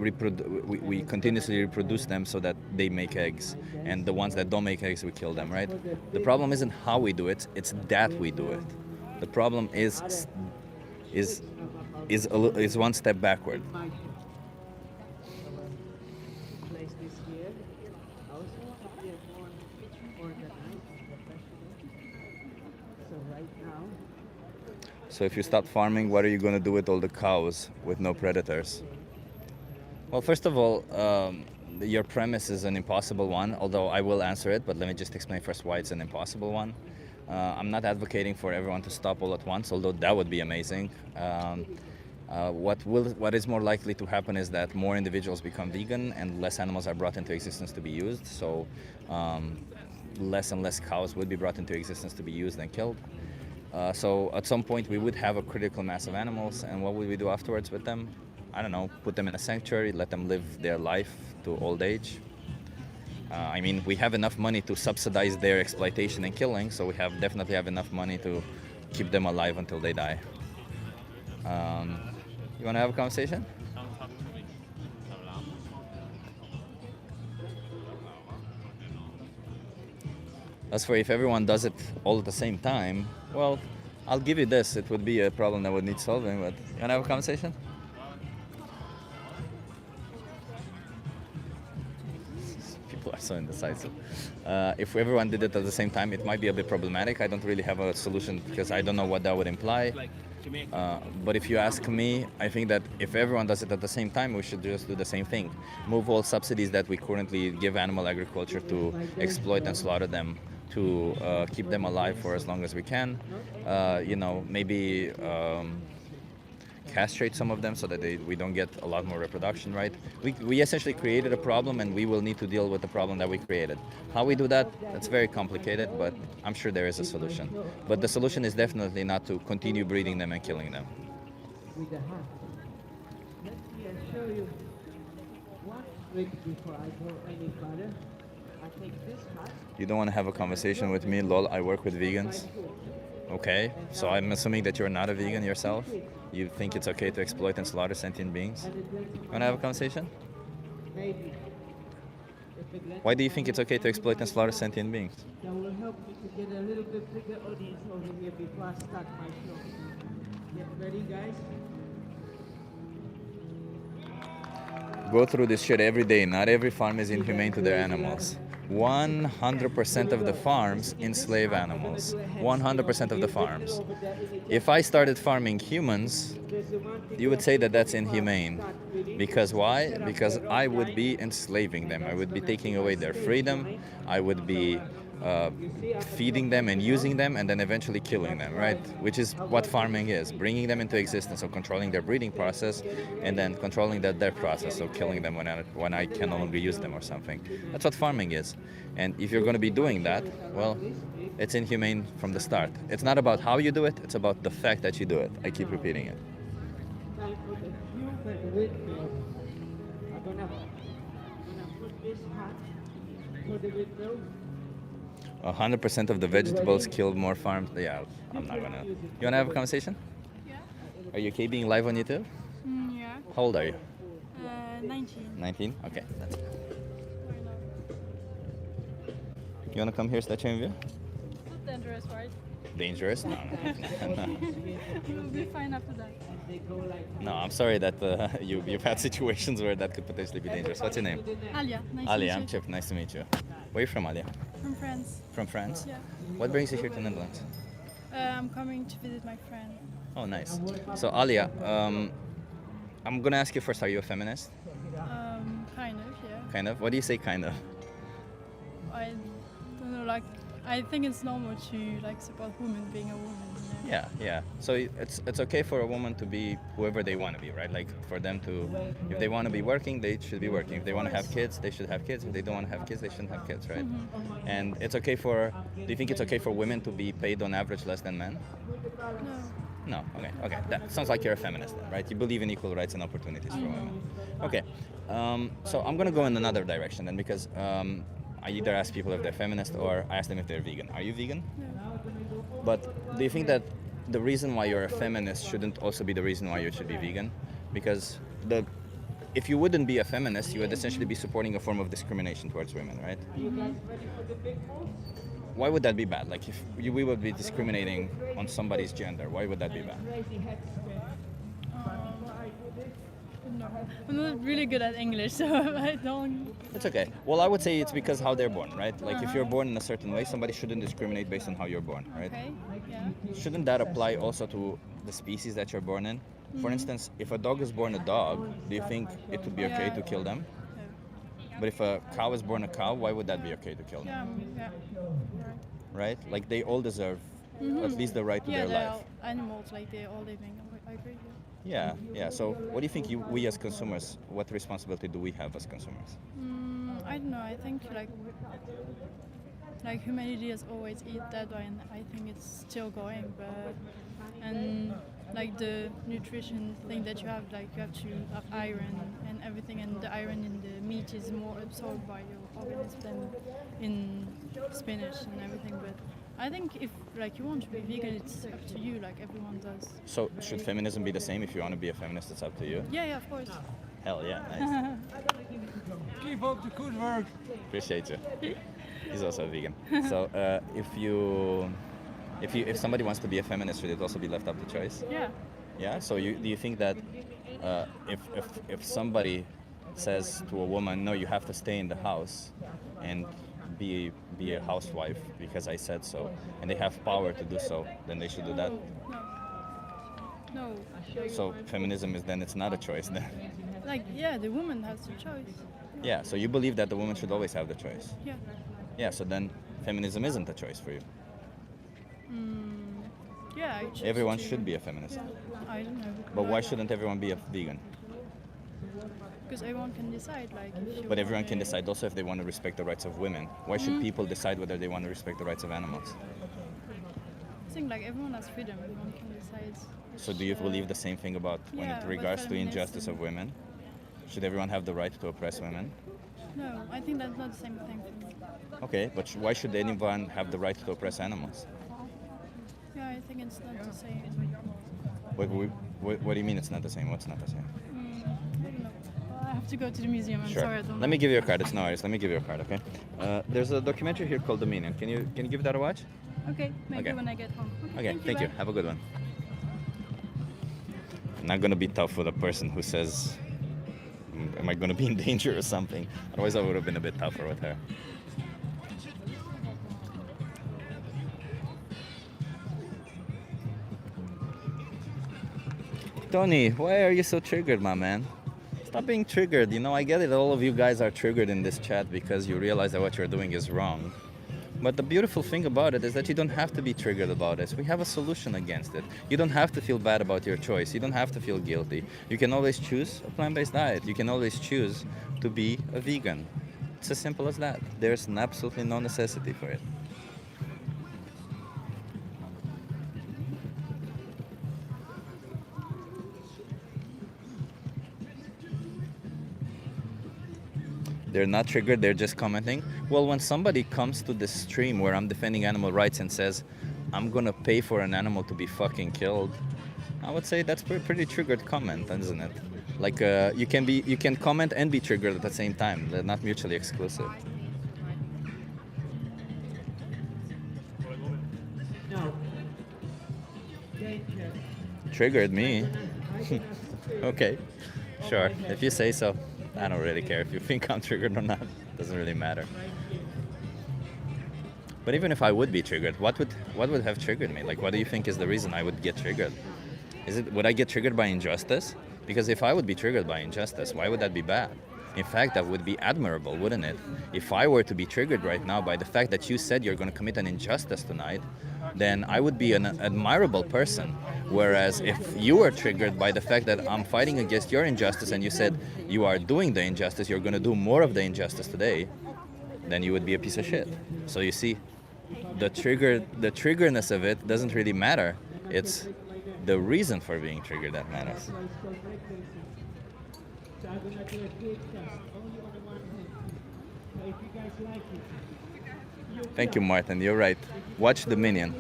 continuously reproduce them so that they make eggs, and the ones that don't make eggs, we kill them, right? The problem isn't how we do it, it's that we do it. The problem is one step backward. So if you start farming, what are you going to do with all the cows with no predators? Well, first of all, your premise is an impossible one, although I will answer it, but let me just explain first why it's an impossible one. I'm not advocating for everyone to stop all at once, although that would be amazing. What is more likely to happen is that more individuals become vegan and less animals are brought into existence to be used. So less and less cows would be brought into existence to be used and killed. So at some point we would have a critical mass of animals, and what would we do afterwards with them? I don't know, put them in a sanctuary, let them live their life to old age. I mean, we have enough money to subsidize their exploitation and killing, so we definitely have enough money to keep them alive until they die. You want to have a conversation? As for if everyone does it all at the same time, well, I'll give you this. It would be a problem that would need solving, but you want to have a conversation? People are so indecisive. If everyone did it at the same time, it might be a bit problematic. I don't really have a solution because I don't know what that would imply. But if you ask me, I think that if everyone does it at the same time, we should just do the same thing. Move all subsidies that we currently give animal agriculture to exploit and slaughter them, to keep them alive for as long as we can. Maybe castrate some of them so that we don't get a lot more reproduction, right? We essentially created a problem, and we will need to deal with the problem that we created. How we do that, that's very complicated, but I'm sure there is a solution. But the solution is definitely not to continue breeding them and killing them. With the hat. Let me show you one trick before I go any further. I take this hat. You don't want to have a conversation with me? Lol, I work with vegans. Okay, so I'm assuming that you're not a vegan yourself? You think it's okay to exploit and slaughter sentient beings? You want to have a conversation? Maybe. Why do you think it's okay to exploit and slaughter sentient beings? That will help me to get a little bit bigger audience over here before I start my show. Get ready, guys? Go through this shit every day. Not every farm is inhumane to their animals. 100% of the farms enslave animals. 100% of the farms. If I started farming humans, you would say that that's inhumane. Because why? Because I would be enslaving them. I would be taking away their freedom. I would be feeding them and using them and then eventually killing them, right? Which is what farming is, bringing them into existence, so controlling their breeding process and then controlling their process, so killing them when I can no longer use them or something. That's what farming is. And if you're going to be doing that, well, it's inhumane from the start. It's not about how you do it, it's about the fact that you do it. I keep repeating it. Time for the human windmill. I'm gonna put this hat for the windmill. 100% of the vegetables killed more farmed. Yeah, I'm not gonna. You wanna have a conversation? Yeah. Are you okay being live on YouTube? Yeah. How old are you? 19. 19? Okay, that's good. You wanna come here, statue in view? Not dangerous, right? Dangerous? No, no. We'll be fine after that. No, I'm sorry that you've had situations where that could potentially be dangerous. What's your name? Alia, nice Alia, to I'm meet you. Chip. Nice to meet you. Where are you from, Alia? From France. From France? Yeah. What brings you here to Netherlands? I'm coming to visit my friend. Oh, nice. So, Alia, I'm gonna ask you first, are you a feminist? Kind of, yeah. Kind of? What do you say kind of? I don't know, like, I think it's normal to, like, support women being a woman, you know? Yeah. So it's okay for a woman to be whoever they want to be, right? Like for them to, if they want to be working, they should be working. If they want to have kids, they should have kids. If they don't want to have kids, they shouldn't have kids, right? And it's okay for, do you think it's okay for women to be paid on average less than men? No. No, okay. That sounds like you're a feminist then, right? You believe in equal rights and opportunities for women. Okay, so I'm gonna go in another direction then because I either ask people if they're feminist or I ask them if they're vegan. Are you vegan? Yeah. But do you think that the reason why you're a feminist shouldn't also be the reason why you should be vegan? Because if you wouldn't be a feminist, you would essentially be supporting a form of discrimination towards women, right? Why would that be bad? Like if we would be discriminating on somebody's gender, why would that be bad? No. I'm not really good at English, so I don't... It's okay. Well, I would say it's because how they're born, right? Like if you're born in a certain way, somebody shouldn't discriminate based on how you're born, right? Okay, yeah. Shouldn't that apply also to the species that you're born in? For instance, if a dog is born a dog, do you think it would be okay to kill them? No. But if a cow is born a cow, why would that be okay to kill them? Yeah. Right? Like they all deserve at least the right to their they're life. all animals, like they're all living. I agree. Yeah. So what do you think we as consumers, what responsibility do we have as consumers? I don't know. I think like humanity has always eat that way, and I think it's still going. And like the nutrition thing that you have, like you have to have iron and everything, and the iron in the meat is more absorbed by your organism than in spinach and everything. But I think if like you want to be vegan, it's up to you, like everyone does. So should feminism be the same? If you want to be a feminist, it's up to you? Yeah, of course. Hell yeah, nice. Keep up the good work. Appreciate you. He's also a vegan. So if somebody wants to be a feminist, should it also be left up to choice? Yeah. Yeah. So do you think that if somebody says to a woman, no, you have to stay in the house and be a housewife because I said so, and they have power to do so, then they should do that? No. So feminism is then it's not a choice then? Like yeah, the woman has the choice. Yeah. So you believe that the woman should always have the choice? Yeah. Yeah. So then feminism isn't a choice for you. Yeah. I choose Everyone to- should be a feminist. I don't know. But why shouldn't everyone be a vegan? Because everyone can decide, like. If you But everyone want can decide also if they want to respect the rights of women. Why should people decide whether they want to respect the rights of animals? I think like everyone has freedom. Everyone can decide. So do you believe the same thing about when Yeah, it but regards to feminism- injustice of women? Should everyone have the right to oppress women? No, I think that's not the same thing for me. Okay, but why should anyone have the right to oppress animals? Yeah, I think it's not the same. What do you mean it's not the same? What's not the same? I don't know. Well, I have to go to the museum. I'm Sure. sorry, I don't Let me give you a card. It's no worries. Let me give you a card, okay? There's a documentary here called Dominion. Can you give that a watch? Okay, maybe Okay. when I get home. Okay, thank you. bye. Have a good one. I'm not gonna be tough with a person who says, am I gonna be in danger or something? Otherwise I would have been a bit tougher with her. Tony, why are you so triggered, my man? Stop being triggered. You know, I get it. All of you guys are triggered in this chat because you realize that what you're doing is wrong. But the beautiful thing about it is that you don't have to be triggered about it. We have a solution against it. You don't have to feel bad about your choice. You don't have to feel guilty. You can always choose a plant-based diet. You can always choose to be a vegan. It's as simple as that. There's absolutely no necessity for it. They're not triggered, they're just commenting. Well, when somebody comes to this stream where I'm defending animal rights and says, I'm gonna pay for an animal to be fucking killed, I would say that's pretty triggered comment, isn't it? Like you can comment and be triggered at the same time. They're not mutually exclusive. Triggered me. Okay, sure. If you say so. I don't really care if you think I'm triggered or not. Doesn't really matter. But even if I would be triggered, what would have triggered me? Like, what do you think is the reason I would get triggered? Would I get triggered by injustice? Because if I would be triggered by injustice, why would that be bad? In fact, that would be admirable, wouldn't it? If I were to be triggered right now by the fact that you said you're going to commit an injustice tonight, then I would be an admirable person. Whereas if you were triggered by the fact that I'm fighting against your injustice and you said you are doing the injustice, you're going to do more of the injustice today, then you would be a piece of shit. So you see, the triggerness of it doesn't really matter. It's the reason for being triggered that matters. Thank you, Martin. You're right. Watch the minion.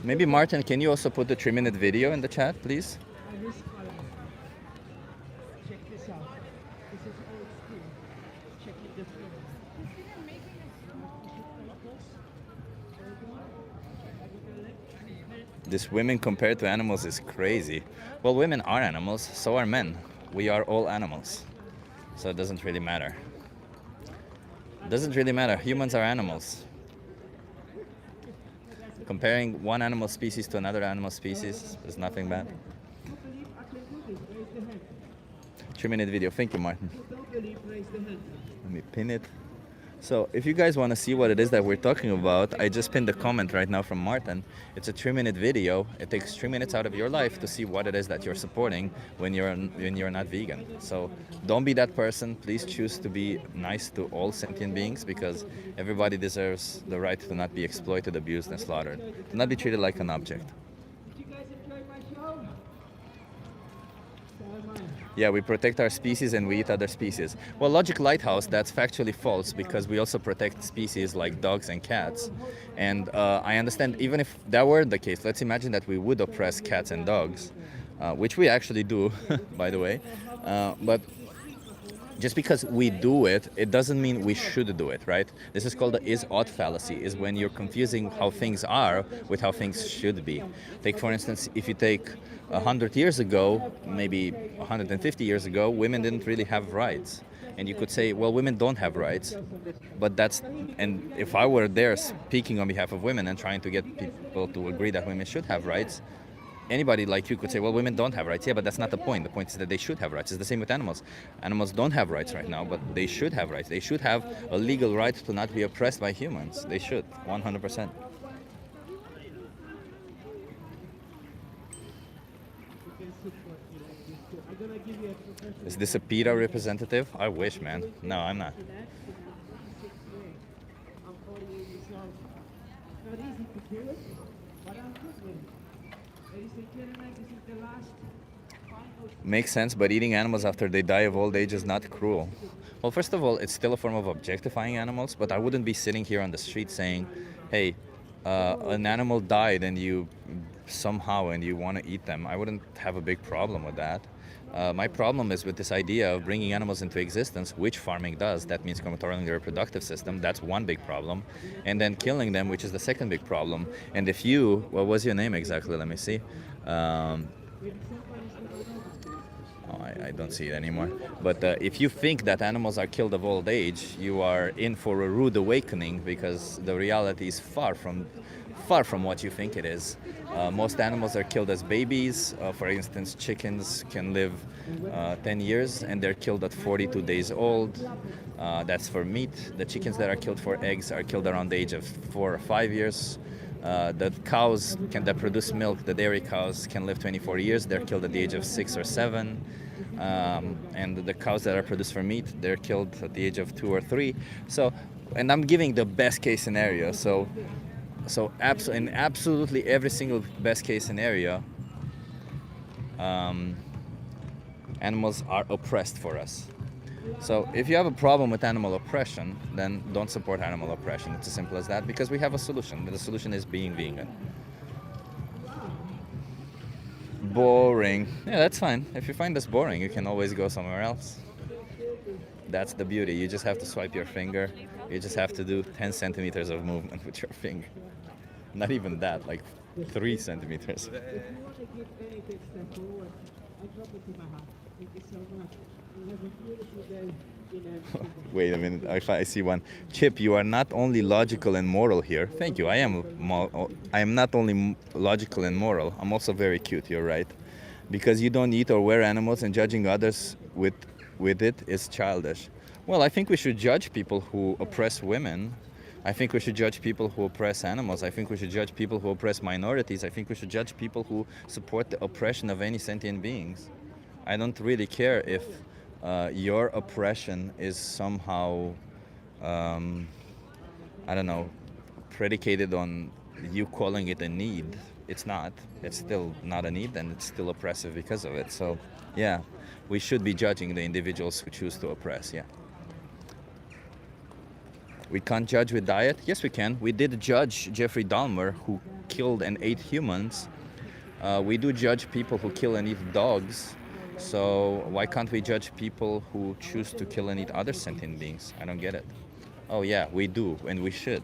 Maybe Martin, can you also put the 3-minute video in the chat, please? Check this out. This is old school. Check it this way. This women compared to animals is crazy. Well, women are animals, so are men. We are all animals. So it doesn't really matter. It doesn't really matter. Humans are animals. Comparing one animal species to another animal species is nothing bad. 3-minute video. Thank you, Martin. Let me pin it. So if you guys want to see what it is that we're talking about, I just pinned a comment right now from Martin. It's a 3-minute video. It takes 3 minutes out of your life to see what it is that you're supporting when you're not vegan. So don't be that person. Please choose to be nice to all sentient beings, because everybody deserves the right to not be exploited, abused, and slaughtered. To not be treated like an object. Did you guys enjoy my show? Yeah, we protect our species and we eat other species. Well, Logic Lighthouse, that's factually false, because we also protect species like dogs and cats. And I understand, even if that were the case, let's imagine that we would oppress cats and dogs, which we actually do, by the way. But just because we do it, it doesn't mean we should do it, right? This is called the is-ought fallacy, is when you're confusing how things are with how things should be. Take, for instance, if you take 100 years ago, maybe 150 years ago, women didn't really have rights. And you could say, well, women don't have rights, but and if I were there speaking on behalf of women and trying to get people to agree that women should have rights, anybody like you could say, well, women don't have rights. Yeah, but that's not the point. The point is that they should have rights. It's the same with animals. Animals don't have rights right now, but they should have rights. They should have a legal right to not be oppressed by humans. They should, 100%. Is this a PETA representative? I wish, man. No, I'm not. I'm 48 years old. Not easy to kill it, but I'm good with it. Ladies and gentlemen, this is the last final. Makes sense, but eating animals after they die of old age is not cruel. Well, first of all, it's still a form of objectifying animals, but I wouldn't be sitting here on the street saying, hey, an animal died and you want to eat them. I wouldn't have a big problem with that. My problem is with this idea of bringing animals into existence, which farming does. That means controlling the reproductive system. That's one big problem. And then killing them, which is the second big problem. And if you, what was your name exactly? Let me see. I don't see it anymore. But if you think that animals are killed of old age, you are in for a rude awakening, because the reality is far from far from what you think it is. Most animals are killed as babies. For instance, chickens can live 10 years and they're killed at 42 days old. That's for meat. The chickens that are killed for eggs are killed around the age of 4 or 5 years. The cows that produce milk, the dairy cows, can live 24 years. They're killed at the age of 6 or 7. And the cows that are produced for meat, they're killed at the age of 2 or 3. So, and I'm giving the best case scenario. So in absolutely every single best case scenario, animals are oppressed for us. So if you have a problem with animal oppression, then don't support animal oppression. It's as simple as that, because we have a solution. The solution is being vegan. Boring. Yeah, that's fine. If you find this boring, you can always go somewhere else. That's the beauty. You just have to swipe your finger. You just have to do 10 centimeters of movement with your finger. Not even that, like 3 centimeters. If you want to give anything step forward, I drop it to my heart. Thank you so much. You have a beautiful day. Wait a minute, I see one. Chip, you are not only logical and moral here. Thank you. I am not only logical and moral. I'm also very cute. You're right, because you don't eat or wear animals, and judging others with it is childish. Well, I think we should judge people who oppress women. I think we should judge people who oppress animals. I think we should judge people who oppress minorities. I think we should judge people who support the oppression of any sentient beings. I don't really care if your oppression is somehow, I don't know, predicated on you calling it a need. It's not. It's still not a need, and it's still oppressive because of it. So, yeah, we should be judging the individuals who choose to oppress, yeah. We can't judge with diet? Yes, we can. We did judge Jeffrey Dahmer, who killed and ate humans. We do judge people who kill and eat dogs. So why can't we judge people who choose to kill and eat other sentient beings? I don't get it. Oh yeah, we do, and we should.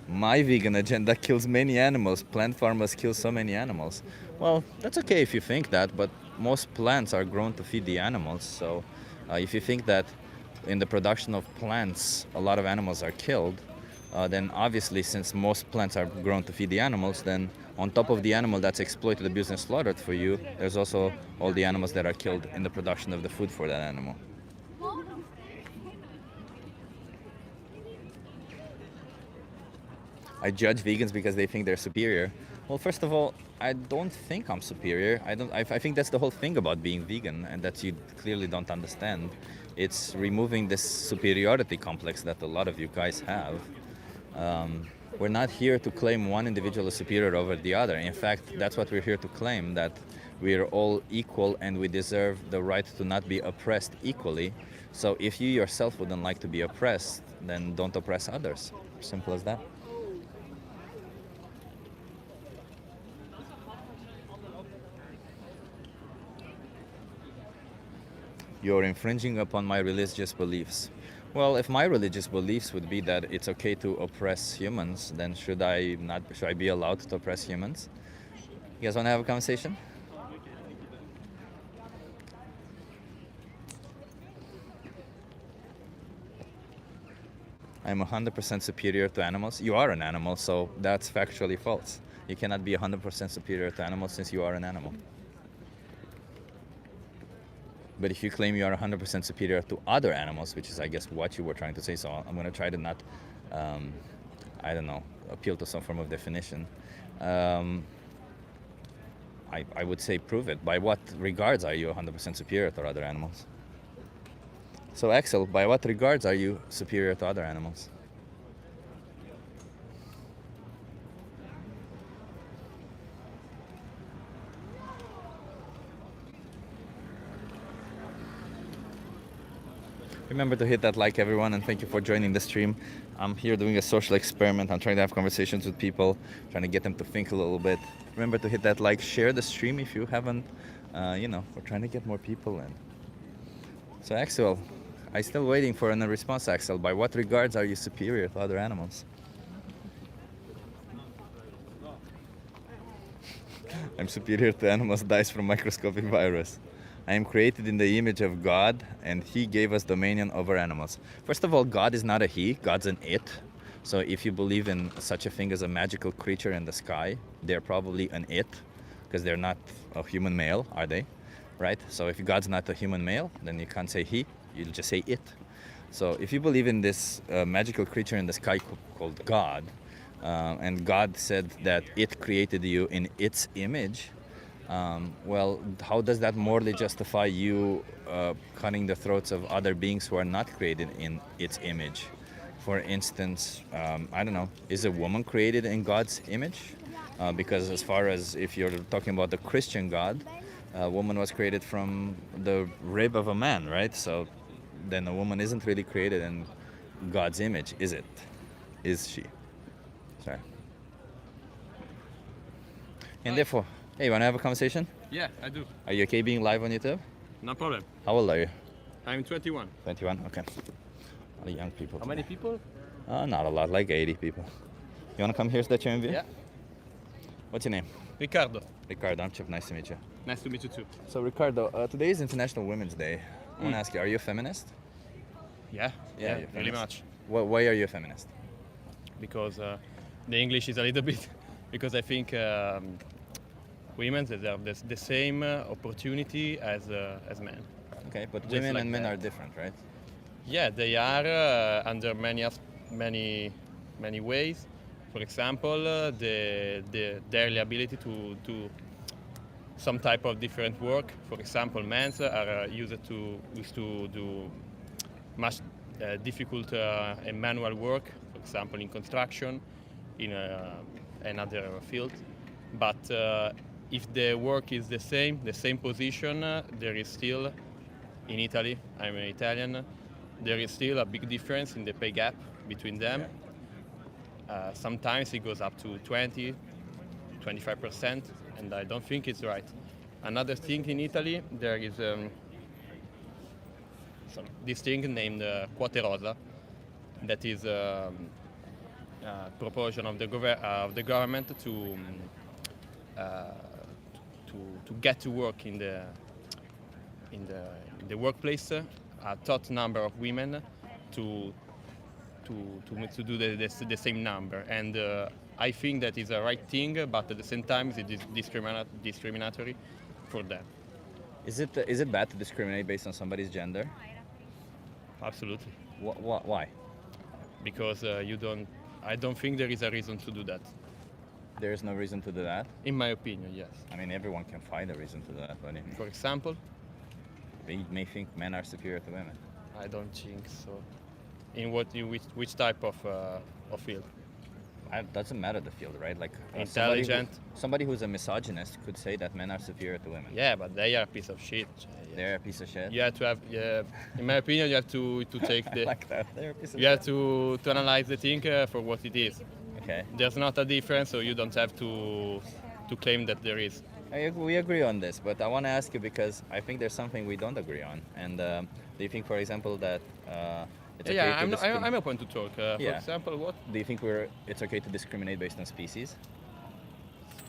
My vegan agenda kills many animals. Plant farmers kill so many animals. Well, that's okay if you think that, but most plants are grown to feed the animals. So if you think that in the production of plants a lot of animals are killed, then obviously, since most plants are grown to feed the animals, then on top of the animal that's exploited, abused, and slaughtered for you, there's also all the animals that are killed in the production of the food for that animal. I judge vegans because they think they're superior. Well, first of all, I don't think I'm superior. I think that's the whole thing about being vegan, and that you clearly don't understand. It's removing this superiority complex that a lot of you guys have. We're not here to claim one individual is superior over the other. In fact, that's what we're here to claim, that we're all equal and we deserve the right to not be oppressed equally. So if you yourself wouldn't like to be oppressed, then don't oppress others. Simple as that. You're infringing upon my religious beliefs. Well, if my religious beliefs would be that it's okay to oppress humans, then should I be allowed to oppress humans? You guys want to have a conversation? I'm 100% superior to animals. You are an animal, so that's factually false. You cannot be 100% superior to animals since you are an animal. But if you claim you are 100% superior to other animals, which is, I guess, what you were trying to say, so I'm going to try to not, I don't know, appeal to some form of definition. I would say prove it. By what regards are you 100% superior to other animals? So, Axel, by what regards are you superior to other animals? Remember to hit that like, everyone, and thank you for joining the stream. I'm here doing a social experiment. I'm trying to have conversations with people, trying to get them to think a little bit. Remember to hit that like, share the stream if you haven't. We're trying to get more people in. So, Axel, I'm still waiting for a response, Axel. By what regards are you superior to other animals? I'm superior to animals, dies from microscopic virus. I am created in the image of God, and He gave us dominion over animals. First of all, God is not a He, God's an It. So if you believe in such a thing as a magical creature in the sky, they're probably an it, because they're not a human male, are they? Right? So if God's not a human male, then you can't say he, you'll just say it. So if you believe in this magical creature in the sky called God, and God said that it created you in its image, well, how does that morally justify you cutting the throats of other beings who are not created in its image? For instance, I don't know, is a woman created in God's image? Because as far as if you're talking about the Christian God, a woman was created from the rib of a man, right? So then a woman isn't really created in God's image, is it? Is she? Sorry. And therefore, hey, you want to have a conversation? Yeah, I do. Are you okay being live on YouTube? No problem. How old are you? I'm 21. 21? Okay. A lot of young people. How many people? Not a lot, like 80 people. You want to come here so that you're in view? Yeah. What's your name? Ricardo. Ricardo, I'm Chip. Nice to meet you. Nice to meet you too. So, Ricardo, today is International Women's Day. I want to Mm. ask you, are you a feminist? Yeah, you're a really feminist. much. Why are you a feminist? Because the English is a little bit, because I think women deserve the same opportunity as men. Okay, but Just women like and men that. are different, right? Yeah, they are under many ways. For example, their ability to do some type of different work. For example, men are used to do much difficult and manual work. For example, in construction, in another field. But if the work is the same position, there is still, in Italy, I'm an Italian, there is still a big difference in the pay gap between them. Sometimes it goes up to 20, 25%, and I don't think it's right. Another thing in Italy, there is this thing named quote rosa, that is a proportion of the government to get to work in the workplace a tot number of women to do the same number, and I think that is a right thing, but at the same time it is discriminatory for them. Is it bad to discriminate based on somebody's gender? Absolutely. Why? Because I don't think there is a reason to do that. There is no reason to do that? In my opinion, yes. I mean, everyone can find a reason to do that. What do you mean? For example? They may think men are superior to women. I don't think so. In which type of field? It doesn't matter the field, right? Like Intelligent. Somebody who's a misogynist could say that men are superior to women. Yeah, but they are a piece of shit. They're a piece of shit. You have to have, in my opinion, you have to take the. I like that. They're a piece of you shit. have to analyze the thing for what it is. Okay. There's not a difference, so you don't have to claim that there is. We agree on this, but I want to ask you because I think there's something we don't agree on. And do you think, for example, that it's okay to I'm open to talk. For Yeah. example, what? Do you think it's okay to discriminate based on species?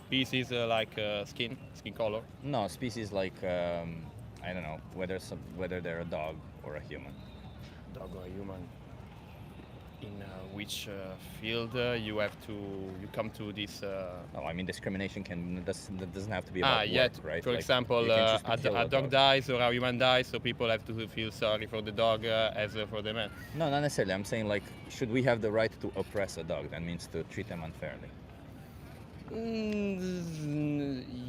Species like skin color? No, species like I don't know whether they're a dog or a human. Dog or human. In which field you come to this? No, I mean discrimination doesn't have to be about yeah. work, right? For Like, example, you can choose to kill a dog dies or a human dies, so people have to feel sorry for the dog as for the man. No, not necessarily. I'm saying like, should we have the right to oppress a dog? That means to treat them unfairly.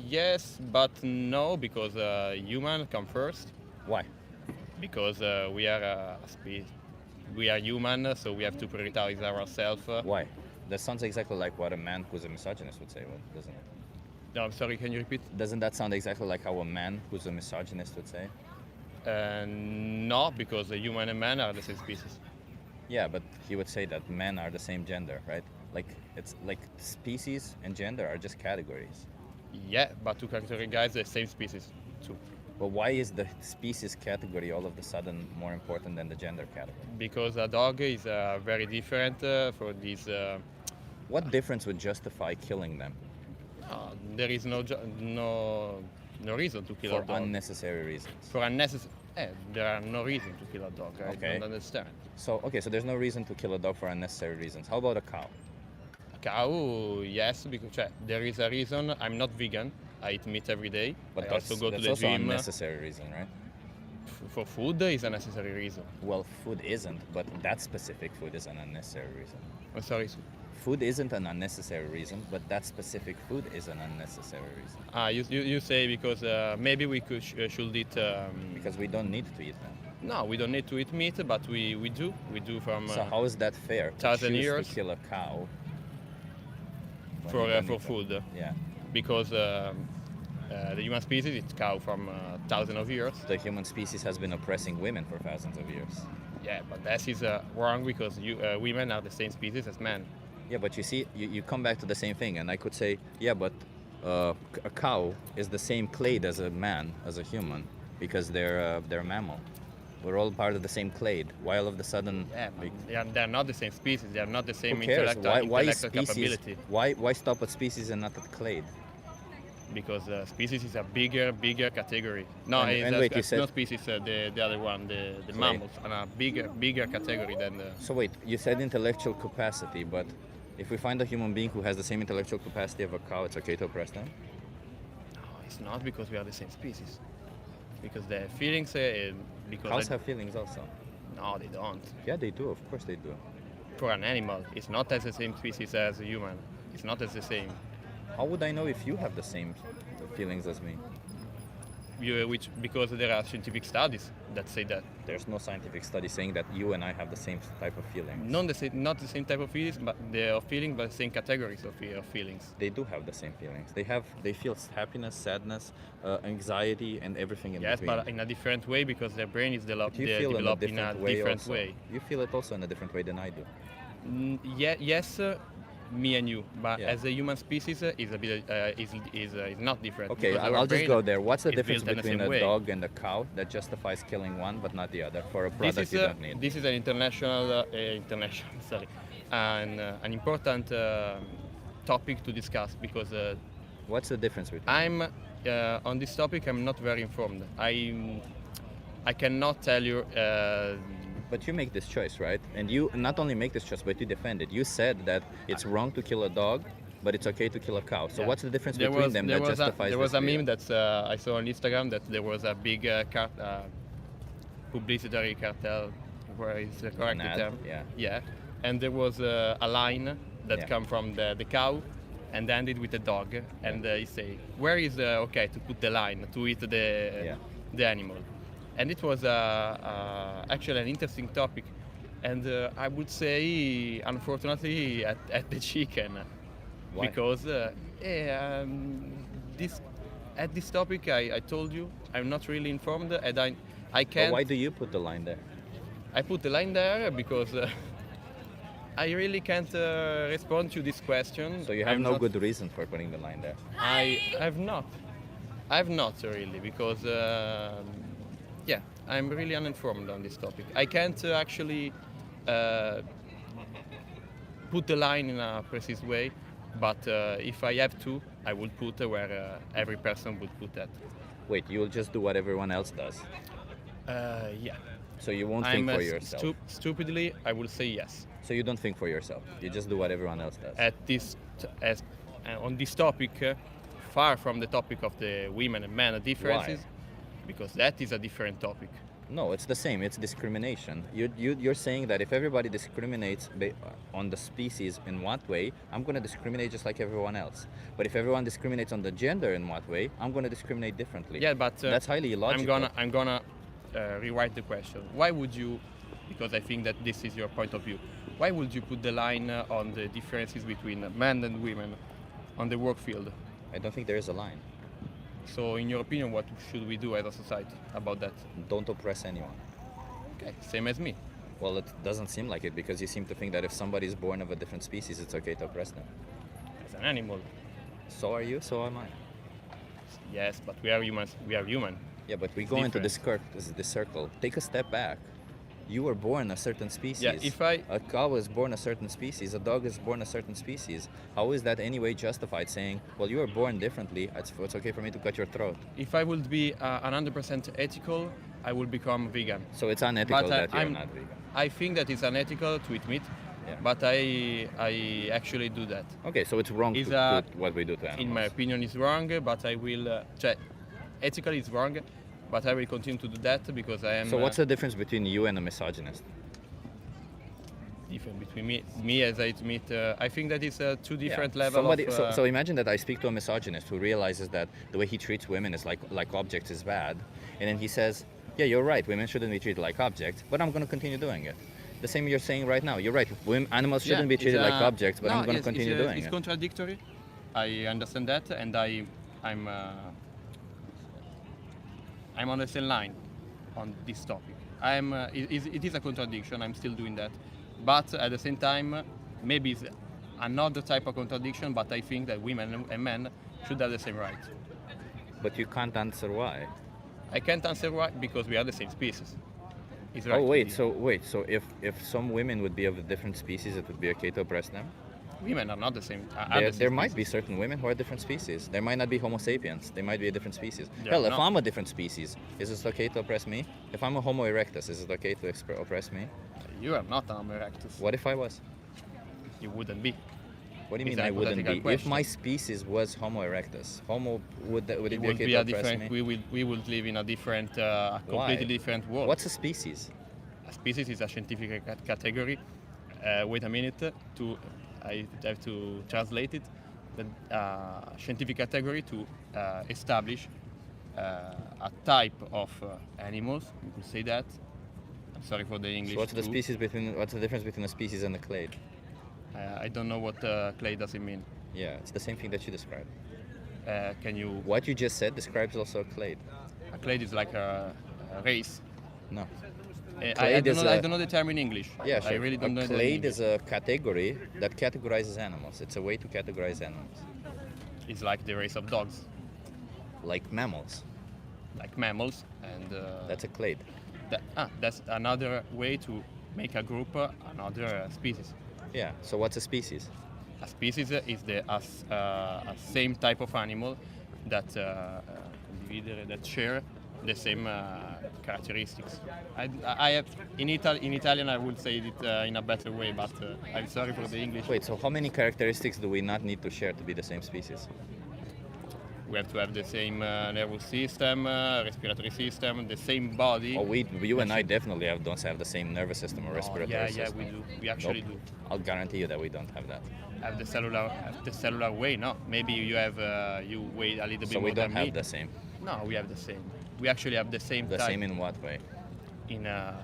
Yes, but no, because human come first. Why? Because we are a species. We are human, so we have to prioritize ourselves. Why? That sounds exactly like what a man who's a misogynist would say, doesn't it? No, I'm sorry, can you repeat? Doesn't that sound exactly like how a man who's a misogynist would say? No, because a human and man are the same species. Yeah, but he would say that men are the same gender, right? Like, it's like species and gender are just categories. Yeah, but to categorize the same species too. But why is the species category all of a sudden more important than the gender category? Because a dog is very different for this. What difference would justify killing them? There is no no reason to kill For a dog. unnecessary reasons. For unnecessary. There are no reason to kill a dog. I Okay. don't understand. So there's no reason to kill a dog for unnecessary reasons. How about a cow? A cow, yes, because there is a reason. I'm not vegan. I eat meat every day. But I that's also go to the also gym. unnecessary reason, right? For food is a necessary reason. Well, food isn't, but that specific food is an unnecessary reason. I'm sorry. Food isn't an unnecessary reason, but that specific food is an unnecessary reason. You say because maybe we should eat. Because we don't need to eat them. No, we don't need to eat meat, but we do. We do from. So how is that fair? To 1,000 choose years to kill a cow when for you don't for need to- food. Yeah. Because the human species it's cow from thousands of years. The human species has been oppressing women for thousands of years. Yeah, but that is wrong because women are the same species as men. Yeah, but you see, you come back to the same thing, and I could say, yeah, but a cow is the same clade as a man, as a human, because they're a mammal. We're all part of the same clade. Why all of a sudden? Yeah, but they're not the same species. They are not the same Who cares? intellectual Why intellectual species? capability. Why stop at species and not at clade? Because species is a bigger category. No, And wait, you it's said- not species. The other one, the mammals, are a bigger category than the. So wait, you said intellectual capacity, but if we find a human being who has the same intellectual capacity of a cow, it's okay to oppress them? No, it's not because we are the same species. Because the feelings. Because Cows have feelings also. No, they don't. Yeah, they do. Of course they do. For an animal, it's not as the same species as a human. It's not as the same. How would I know if you have the same feelings as me? Because there are scientific studies that say that. There's no scientific study saying that you and I have the same type of feelings. Not the same type of feelings, but they are feelings, but the same categories of feelings. They do have the same feelings. They feel happiness, sadness, anxiety, and everything in Yes, between. but in a different way because their brain is But you feel developed in a different, different way. way. Also. You feel it also in a different way than I do. Yes, me and you, but Yeah. as a human species, is a bit is not different. Okay, because our I'll just brain go there. What's the is difference built in the between same a way. dog and a cow that justifies killing one but not the other for a product you don't need? This is an international, sorry, an important topic to discuss because What's the difference between? I'm on this topic. I'm not very informed. I cannot tell you. But you make this choice, right? And you not only make this choice, but you defend it. You said that it's wrong to kill a dog, but it's okay to kill a cow. So Yeah. what's the difference between them that justifies There was this a for you? meme that I saw on Instagram that there was a big publicity cartel, where is the correct An ad, term? yeah. Yeah, and there was a line that Yeah. come from the cow and ended with the dog, and he say, where is okay to put the line to eat the animal? And it was actually an interesting topic, and I would say, unfortunately, at the chicken, Why? because this topic I told you I'm not really informed, and I But can't. why do you put the line there? I put the line there because I really can't respond to this question. So you have I'm no not- good reason for putting the line there. I've not really because yeah, I'm really uninformed on this topic. I can't actually put the line in a precise way, but if I have to, I would put where every person would put that. Wait, you will just do what everyone else does. Yeah. So you won't think I'm for yourself. Stupidly, I will say yes. So you don't think for yourself. You just do what everyone else does. On this topic, far from the topic of the women and men differences, because that is a different topic. No, it's the same. It's discrimination. You're saying that if everybody discriminates on the species in one way, I'm going to discriminate just like everyone else. But if everyone discriminates on the gender in one way, I'm going to discriminate differently. Yeah, but that's highly illogical. I'm gonna rewrite the question. Why would you? Because I think that this is your point of view. Why would you put the line on the differences between men and women on the work field? I don't think there is a line. So, in your opinion, what should we do as a society about that? Don't oppress anyone. Okay, same as me. Well, it doesn't seem like it because you seem to think that if somebody is born of a different species, it's okay to oppress them. As an animal. So are you, so am I. Yes, but we are humans. We are human. Yeah, but we go into this circle. Take a step back. You were born a certain species. Yeah, if I A cow is born a certain species, a dog is born a certain species. How is that any way justified saying, well, you were born differently, it's okay for me to cut your throat? if I would be 100% ethical, I would become vegan. So it's unethical But, that you're I'm- not vegan. I think that it's unethical to eat meat, Yeah. but I actually do that. Okay, so it's wrong Is, to what we do to animals. In my opinion, it's wrong, but I will. Ethically, it's wrong, but I will continue to do that because I am. So what's the difference between you and a misogynist? different between me as I admit? I think that it's two different levels. So imagine that I speak to a misogynist who realizes that the way he treats women is like objects is bad, and then he says, yeah, you're right, women shouldn't be treated like objects, but I'm going to continue doing it. The same you're saying right now. You're right. Animals shouldn't be treated like objects, but I'm going to continue doing it. It's contradictory. I understand that, and I'm on the same line on this topic. It is a contradiction. I'm still doing that, but at the same time, maybe it's another type of contradiction. But I think that women and men should have the same right. But you can't answer why. I can't answer why because we are the same species. It's right Oh to wait, be- so if some women would be of a different species, it would be okay to oppress them? women are not the same. There might be certain women who are different species. There might not be Homo sapiens. They might be a different species. They're Hell, if not. I'm a different species, is it okay to oppress me? If I'm a Homo erectus, is it okay to oppress me? You are not an Homo erectus. What if I was? You wouldn't be. What do you It's mean a I wouldn't be? hypothetical If my question. species was Homo erectus, would it It be would okay be to a oppress different. me? We would live in a different, completely different world. What's a species? A species is a scientific category. Wait a minute. I have to translate it. The scientific category to establish a type of animals. You could say that. I'm sorry for the English. So what's the too. What's the difference between a species and a clade? I don't know what clay does it mean. Yeah, it's the same thing that you described. Can you? What you just said describes also a clade. A clade is like a race. No. I Clade is don't know the term in English. Yeah, sure. I really don't know A the clade English. is a category that categorizes animals. It's a way to categorize animals. It's like the race of dogs, Like mammals. like mammals, and That's a clade. that's another way to make a group, another species. Yeah, so what's a species? A species is a same type of animal that that share the same characteristics. I have in Italian I would say it in a better way, but I'm sorry for the English. Wait, so how many characteristics do we not need to share to be the same species? We have to have the same nervous system, respiratory system, the same body. Oh, you and I definitely don't have the same nervous system or Oh, respiratory system. we do. We actually Nope. do. I'll guarantee you that we don't have that. Have the cellular way. No, maybe you have you weigh a little bit So more we don't than me. have the same. No, we have the same. We actually have the same. The type. same in what way? In a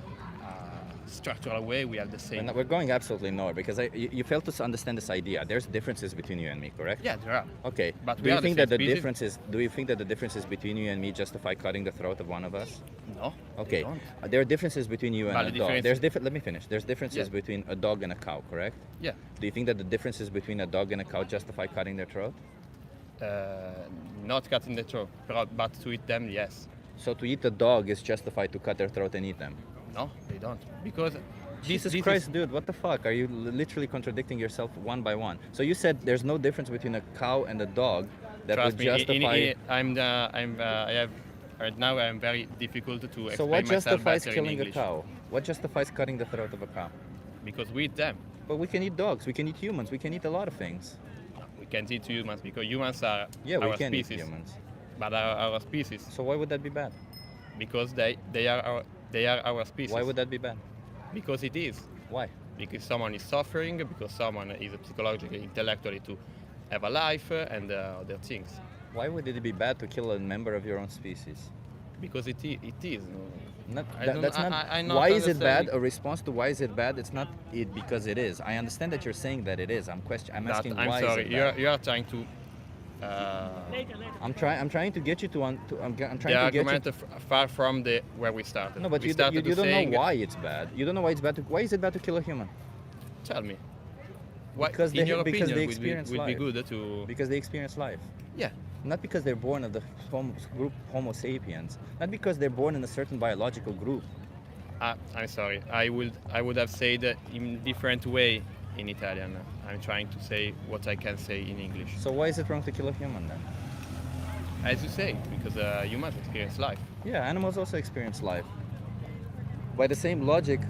structural way, we have the same. We're going absolutely nowhere because you fail to understand this idea. There's differences between you and me, correct? Yeah, there are. Okay. But do we you are the think same that the species. differences? Do you think that the differences between you and me justify cutting the throat of one of us? No. Okay. they don't. There are differences between you and But a the dog. difference- Let me finish. There's differences Yeah. between a dog and a cow, correct? Yeah. Do you think that the differences between a dog and a cow justify cutting their throat? Not cutting the throat, but to eat them, yes. So to eat a dog is justified to cut their throat and eat them? No, they don't. Because Jesus this Christ, dude, what the fuck? Are you literally contradicting yourself one by one? So you said there's no difference between a cow and a dog that Trust would me, justify... I have right now. I'm very difficult to explain So what myself justifies better in killing a English. cow? What justifies cutting the throat of a cow? Because we eat them. But we can eat dogs, we can eat humans, we can eat a lot of things. We can't eat humans because humans are Yeah, we our can species. eat humans. But our species, So why would that be bad? because they are our species. Why would that be bad? Because it is. Why? Because someone is suffering, because someone is psychologically, intellectually to have a life and other things. Why would it be bad to kill a member of your own species? Because it is. Not, I that- don't- that's not. I not Why is it bad? understanding. A response to why is it bad? It's not it because it is. I understand that you're saying that it is. I'm asking I'm why sorry, is it bad? you are trying to. I'm trying to get you to. I'm trying The to get you. argument far from the where we started. No, but we you started don't saying, know why it's bad. You don't know why it's bad. Why is it bad to kill a human? Tell me. Why, Because in they- your because opinion, they would experience be life. good to. Because they experience life. Yeah. Not because they're born of the group Homo sapiens. Not because they're born in a certain biological group. I'm sorry. I would have said in different way in Italian. I'm trying to say what I can say in English. So why is it wrong to kill a human then? As you say, because humans experience life. Yeah, animals also experience life. By the same logic,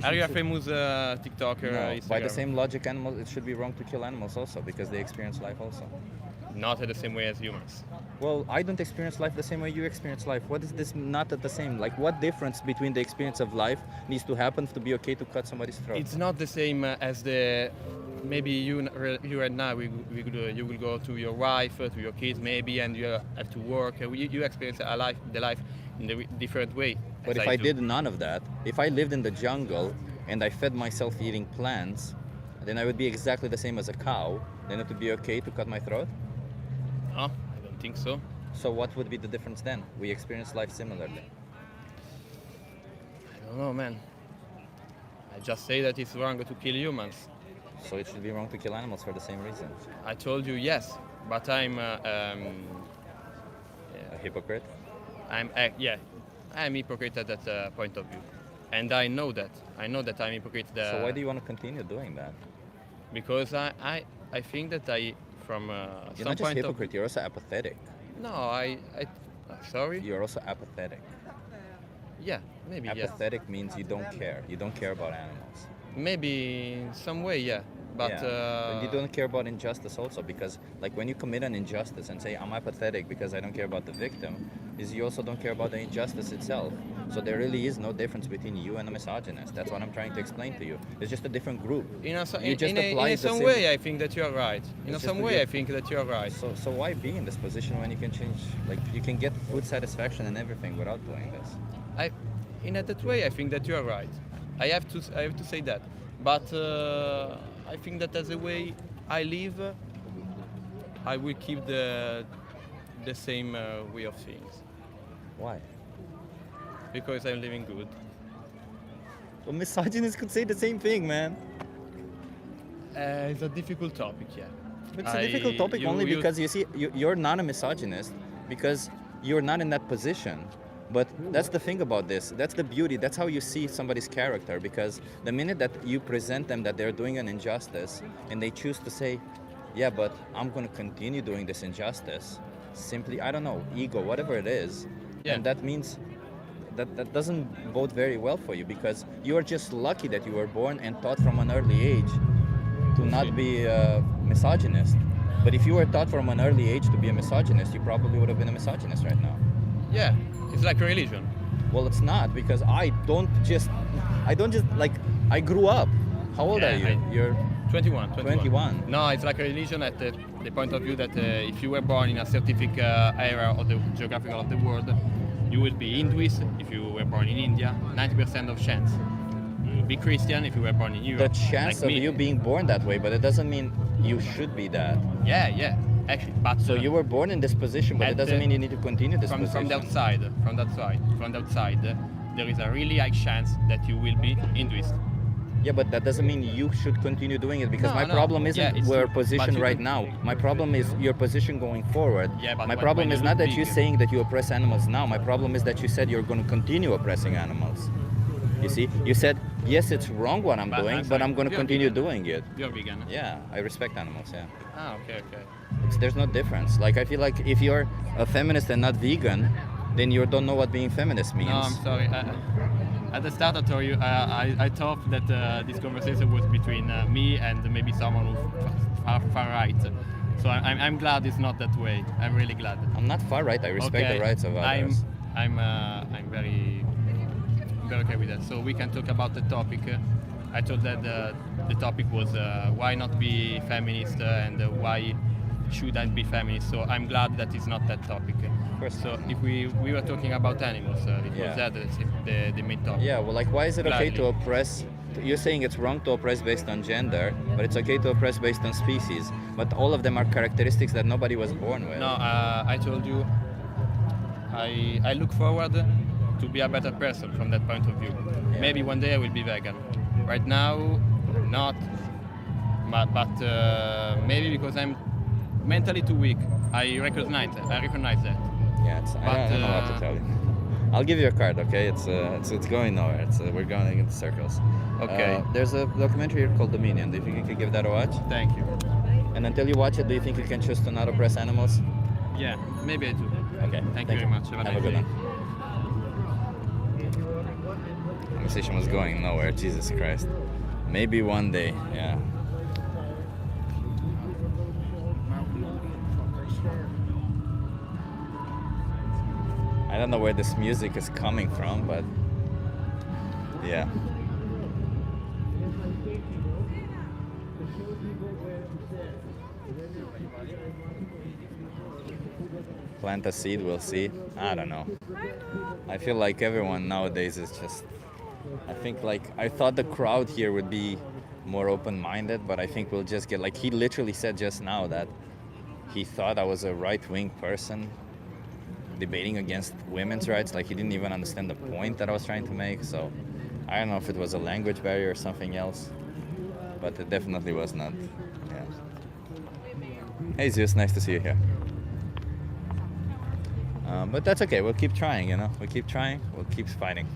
Are you a famous TikToker? No, by the Instagrammer? same logic, animals, it should be wrong to kill animals also because they experience life also. Not in the same way as humans. Well, I don't experience life the same way you experience life. What is this not at the same? Like, what difference between the experience of life needs to happen to be okay to cut somebody's throat? It's not the same as the. Maybe you and now you will go to your wife, to your kids, maybe, and you have to work. You experience the life in a different way. But if I did none of that, if I lived in the jungle and I fed myself eating plants, then I would be exactly the same as a cow. Then it would be okay to cut my throat? No, I don't think so. So what would be the difference then? We experience life similarly. I don't know, man. I just say that it's wrong to kill humans. So it should be wrong to kill animals for the same reason. I told you yes, but I'm A hypocrite? I'm hypocrite at that point of view, and I know that. I know that I'm hypocrite. So why do you want to continue doing that? Because I think that from You're some not just point hypocrite, you're also apathetic. of no, sorry. You're also apathetic. Yeah, maybe yes. Apathetic means you don't care. You don't care about animals. Maybe in some way, yeah. But yeah. You don't care about injustice also because, like, when you commit an injustice and say, I'm apathetic because I don't care about the victim, is you also don't care about the injustice itself. So there really is no difference between you and a misogynist. That's what I'm trying to explain to you. It's just a different group. in some way, I think that you are right. In some way, I think that you are right. So why be in this position when you can change, like, you can get food satisfaction and everything without doing this? In that way, I think that you are right. I have to say that. But I think that as a way I live, I will keep the same way of things. Why? Because I'm living good. Well, misogynists could say the same thing, man. It's a difficult topic, yeah. It's a difficult topic because you see, you're not a misogynist because you're not in that position. But that's the thing about this. That's the beauty. That's how you see somebody's character. Because the minute that you present them that they're doing an injustice and they choose to say, yeah, but I'm going to continue doing this injustice, simply, I don't know, ego, whatever it is. Yeah. And that means that doesn't bode very well for you because you are just lucky that you were born and taught from an early age to not be a misogynist. But if you were taught from an early age to be a misogynist, you probably would have been a misogynist right now. Yeah, it's like a religion. Well, it's not because I don't just like, I grew up. How old are you? You're 21. 21. No, it's like a religion at the point of view that if you were born in a specific area of the geographical of the world, you will be Hinduist if you were born in India, 90% of chance. You will be Christian if you were born in Europe. The chance like of me. you being born that way, but it doesnn mean you should be that. Yeah, actually. But So you were born in this position, but it doesn't mean you need to continue this from position. the outside, there is a really high chance that you will be Hinduist. Yeah, but that doesn't mean you should continue doing it because No, my problem isn't it's your true. position But you right can- now. My problem is your position going forward. Yeah, but my when problem you is not look that you're big- saying that you oppress animals now. My problem is that you said you're going to continue oppressing animals. You see, you said, yes, it's wrong what I'm But doing, I'm but sorry, I'm going to you're continue vegan. doing it. You're vegan. Yeah, I respect animals, yeah. Ah, okay. There's no difference. Like, I feel like if you're a feminist and not vegan, then you don't know what being feminist means. No, I'm sorry. At the start, I told you I thought that this conversation was between me and maybe someone who's far right. So I'm glad it's not that way. I'm really glad. I'm not far right. I respect the rights of others. I'm very okay with that. So we can talk about the topic. I thought that the topic was why not be feminist and why should I be feminist. So I'm glad that it's not that topic. So if we were talking about animals, it was that the main topic. Yeah, well, like, why is it okay Gladly. to oppress? You're saying it's wrong to oppress based on gender, but it's okay to oppress based on species. But all of them are characteristics that nobody was born with. No, I told you, I look forward to be a better person from that point of view. Yeah. Maybe one day I will be vegan. Right now, not. But maybe because I'm mentally too weak. I recognize that. Yeah, I don't know what to tell you. I'll give you a card, okay? It's going nowhere. We're going in circles. Okay. There's a documentary here called Dominion. Do you think you could give that a watch? Thank you. And until you watch it, do you think you can choose to not oppress animals? Yeah, maybe I do. Okay. Thank you very much. Have a nice good day. one. Conversation was going nowhere. Jesus Christ. Maybe one day. Yeah. I don't know where this music is coming from, but yeah. Plant a seed, we'll see. I don't know. I feel like everyone nowadays is just, I thought the crowd here would be more open-minded, but I think we'll just get, like, he literally said just now that he thought I was a right-wing person debating against women's rights. Like, he didn't even understand the point that I was trying to make. So I don't know if it was a language barrier or something else, but it definitely was not. Yeah. Hey Zeus, nice to see you here. But that's okay. We'll keep trying, you know. We'll keep trying. We'll keep fighting.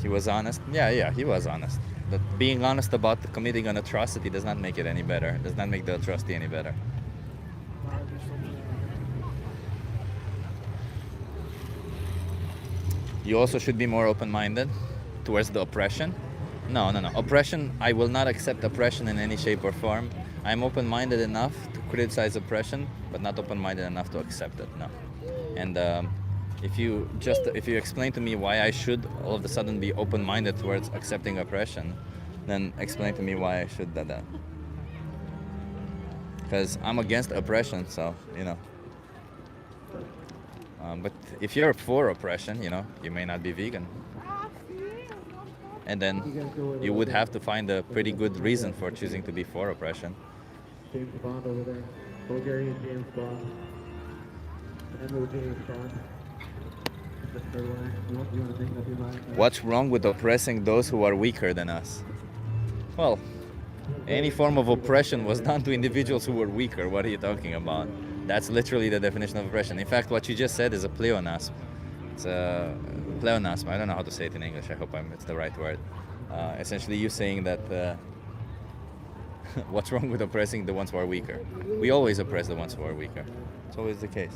He was honest. Yeah, he was honest. But being honest about committing an atrocity does not make it any better. Does not make the atrocity any better. You also should be more open-minded towards the oppression. No. Oppression, I will not accept oppression in any shape or form. I'm open-minded enough to criticize oppression, but not open-minded enough to accept it, no. And if you explain to me why I should all of a sudden be open-minded towards accepting oppression, then explain to me why I should do that. Because I'm against oppression, so, you know. But if you're for oppression, you know, you may not be vegan. And then you would have to find a pretty good reason for choosing to be for oppression. James Bond over there. Bulgarian James Bond. Emerald James Bond. The third one. You want to make up your mind? What's wrong with oppressing those who are weaker than us? Well, any form of oppression was done to individuals who were weaker. What are you talking about? That's literally the definition of oppression. In fact, what you just said is a pleonasm. It's a pleonasm. I don't know how to say it in English. I hope it's the right word. Essentially, you saying that what's wrong with oppressing the ones who are weaker? We always oppress the ones who are weaker. It's always the case.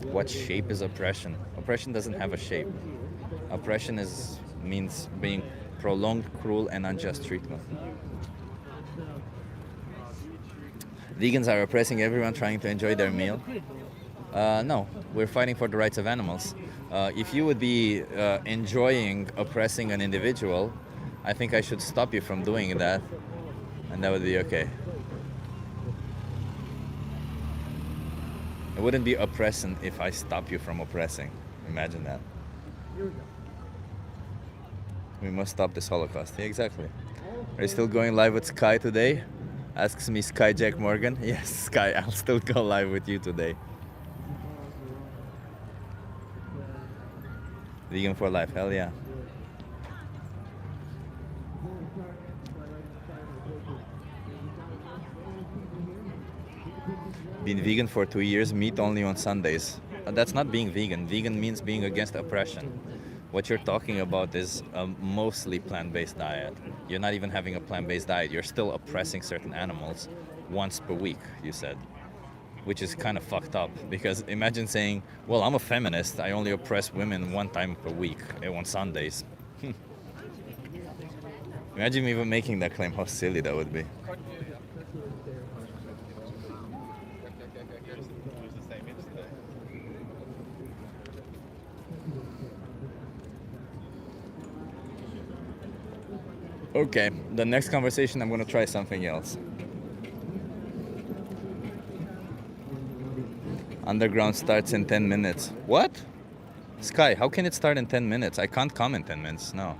What shape is oppression? Oppression doesn't have a shape. Oppression means being prolonged, cruel, and unjust treatment. Vegans are oppressing everyone trying to enjoy their meal. No, we're fighting for the rights of animals. If you would be enjoying oppressing an individual, I think I should stop you from doing that, and that would be okay. It wouldn't be oppressing if I stop you from oppressing. Imagine that. We must stop this Holocaust. Yeah, exactly. Are you still going live with Sky today? Asks me Sky Jack Morgan. Yes, Sky, I'll still go live with you today. Vegan for life, hell yeah. Been vegan for 2 years, meat only on Sundays. That's not being vegan. Vegan means being against oppression. What you're talking about is a mostly plant-based diet. You're not even having a plant-based diet. You're still oppressing certain animals once per week, you said. Which is kind of fucked up, because imagine saying, well, I'm a feminist, I only oppress women one time per week, on Sundays. Imagine even making that claim, how silly that would be. Okay, the next conversation I'm gonna try something else. Underground starts in 10 minutes. What? Sky, how can it start in 10 minutes? I can't come in 10 minutes, no.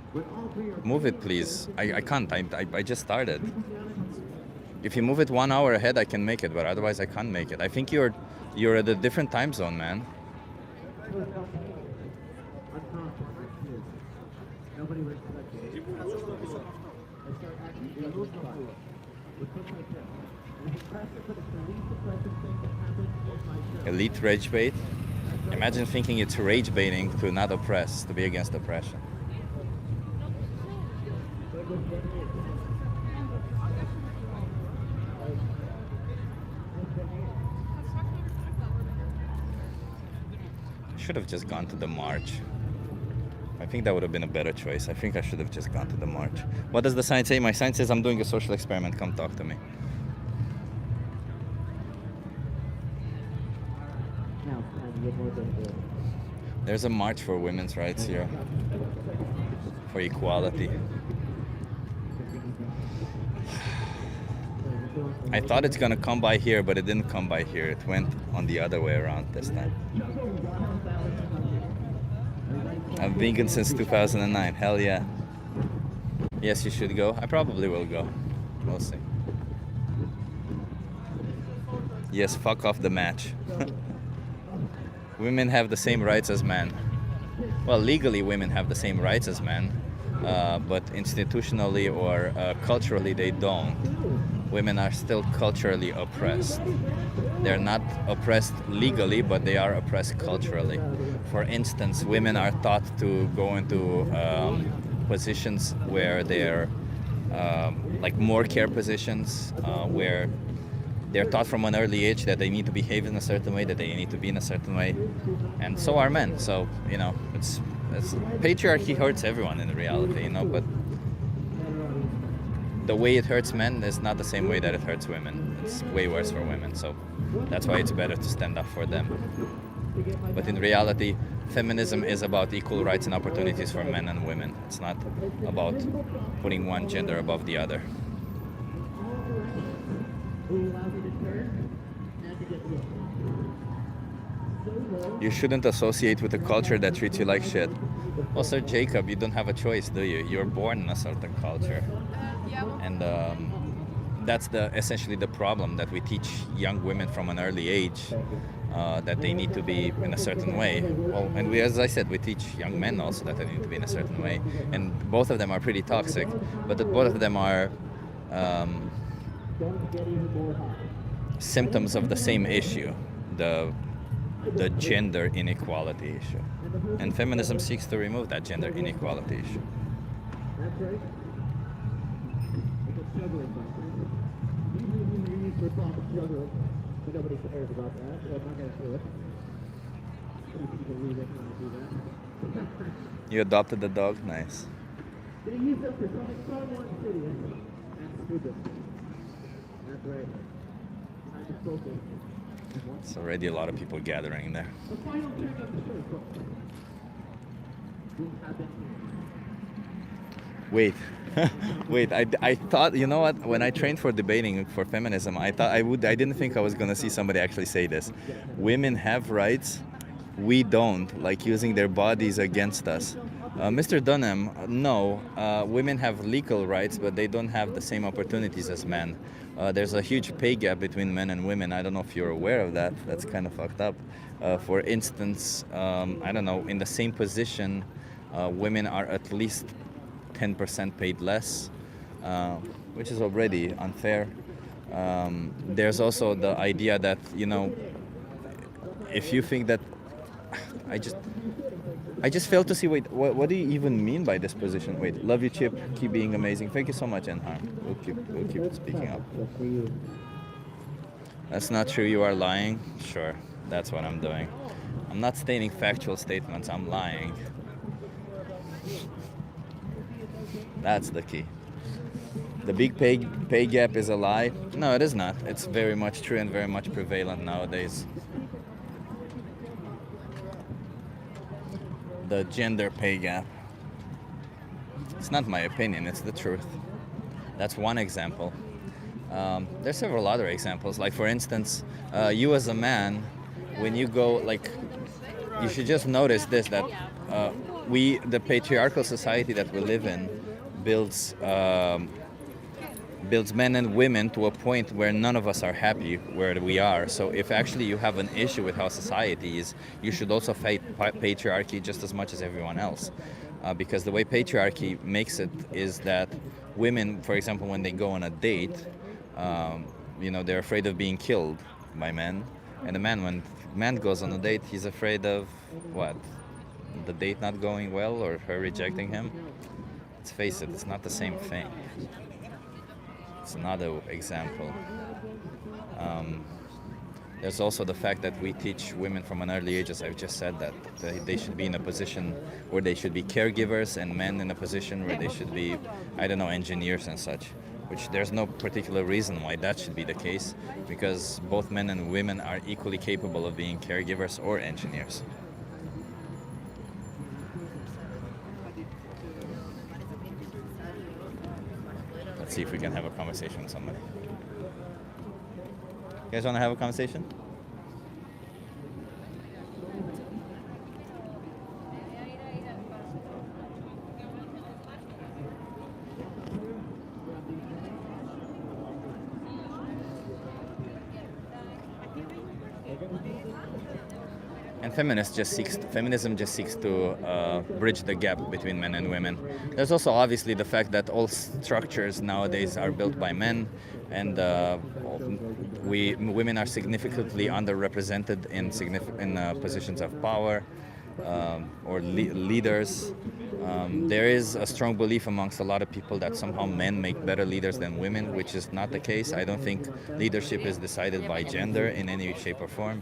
Move it, please. I can't, I just started. If you move it 1 hour ahead, I can make it, but otherwise I can't make it. I think you're at a different time zone, man. Elite rage bait. Imagine thinking it's rage baiting to not oppress, to be against oppression. I should have just gone to the march. I think that would have been a better choice. I think I should have just gone to the march. What does the sign say? My sign says I'm doing a social experiment. Come talk to me. There's a march for women's rights here. For equality. I thought it's gonna come by here, but it didn't come by here. It went on the other way around this time. I'm vegan since 2009. Hell yeah. Yes, you should go. I probably will go. We'll see. Yes, fuck off the match. Women have the same rights as men. Well, legally women have the same rights as men, but institutionally or culturally they don't. Women are still culturally oppressed. They're not oppressed legally, but they are oppressed culturally. For instance, women are taught to go into positions where they're like more care positions, where they're taught from an early age that they need to behave in a certain way, that they need to be in a certain way, and so are men. So, you know, it's patriarchy hurts everyone in reality, you know, but the way it hurts men is not the same way that it hurts women. It's way worse for women, so that's why it's better to stand up for them. But in reality, feminism is about equal rights and opportunities for men and women. It's not about putting one gender above the other. You shouldn't associate with a culture that treats you like shit. Well, Sir Jacob, you don't have a choice, do you? You're born in a certain culture. And that's essentially the problem, that we teach young women from an early age that they need to be in a certain way. Well, and we, as I said, we teach young men also that they need to be in a certain way. And both of them are pretty toxic, but both of them are symptoms of the same issue, the gender inequality issue. And feminism seeks to remove that gender inequality issue. That's right. It's a struggling question. Usually we use for thought struggle, but nobody cares about that, so I'm not going to do it. Some people leave it when I do that. You adopted the dog? Nice. Did he use them for something far more insidious and stupid? That's right. Time to focus. It's already a lot of people gathering there. The final turn of the show. What happened here? Wait, I thought, you know what, when I trained for debating for feminism, I didn't think I was going to see somebody actually say this. Women have rights, we don't, like using their bodies against us. Mr. Dunham, no, women have legal rights, but they don't have the same opportunities as men. There's a huge pay gap between men and women. I don't know if you're aware of that. That's kind of fucked up. For instance, I don't know, in the same position, women are at least 10% paid less, which is already unfair. There's also the idea that, you know, if you think that, I just failed to see, wait, what do you even mean by this position? Wait, love you, Chip, keep being amazing. Thank you so much, Enharm. We'll keep speaking up. That's not true, you are lying? Sure, that's what I'm doing. I'm not stating factual statements, I'm lying. That's the key. The big pay gap is a lie? No, it is not. It's very much true and very much prevalent nowadays. The gender pay gap. It's not my opinion, it's the truth. That's one example. There's several other examples. Like, for instance, you as a man, when you go, like, you should just notice this, that the patriarchal society that we live in builds men and women to a point where none of us are happy where we are. So if actually you have an issue with how society is, you should also fight patriarchy just as much as everyone else. Because the way patriarchy makes it is that women, for example, when they go on a date, they're afraid of being killed by men. And when man goes on a date, he's afraid of what? The date not going well or her rejecting him? Let's face it, it's not the same thing. It's another example. There's also the fact that we teach women from an early age, as I've just said, that they should be in a position where they should be caregivers, and men in a position where they should be, engineers and such. Which there's no particular reason why that should be the case, because both men and women are equally capable of being caregivers or engineers. Let's see if we can have a conversation with somebody. You guys want to have a conversation? And feminism just seeks to bridge the gap between men and women. There's also obviously the fact that all structures nowadays are built by men, and women are significantly underrepresented in positions of power or leaders. There is a strong belief amongst a lot of people that somehow men make better leaders than women, which is not the case. I don't think leadership is decided by gender in any shape or form.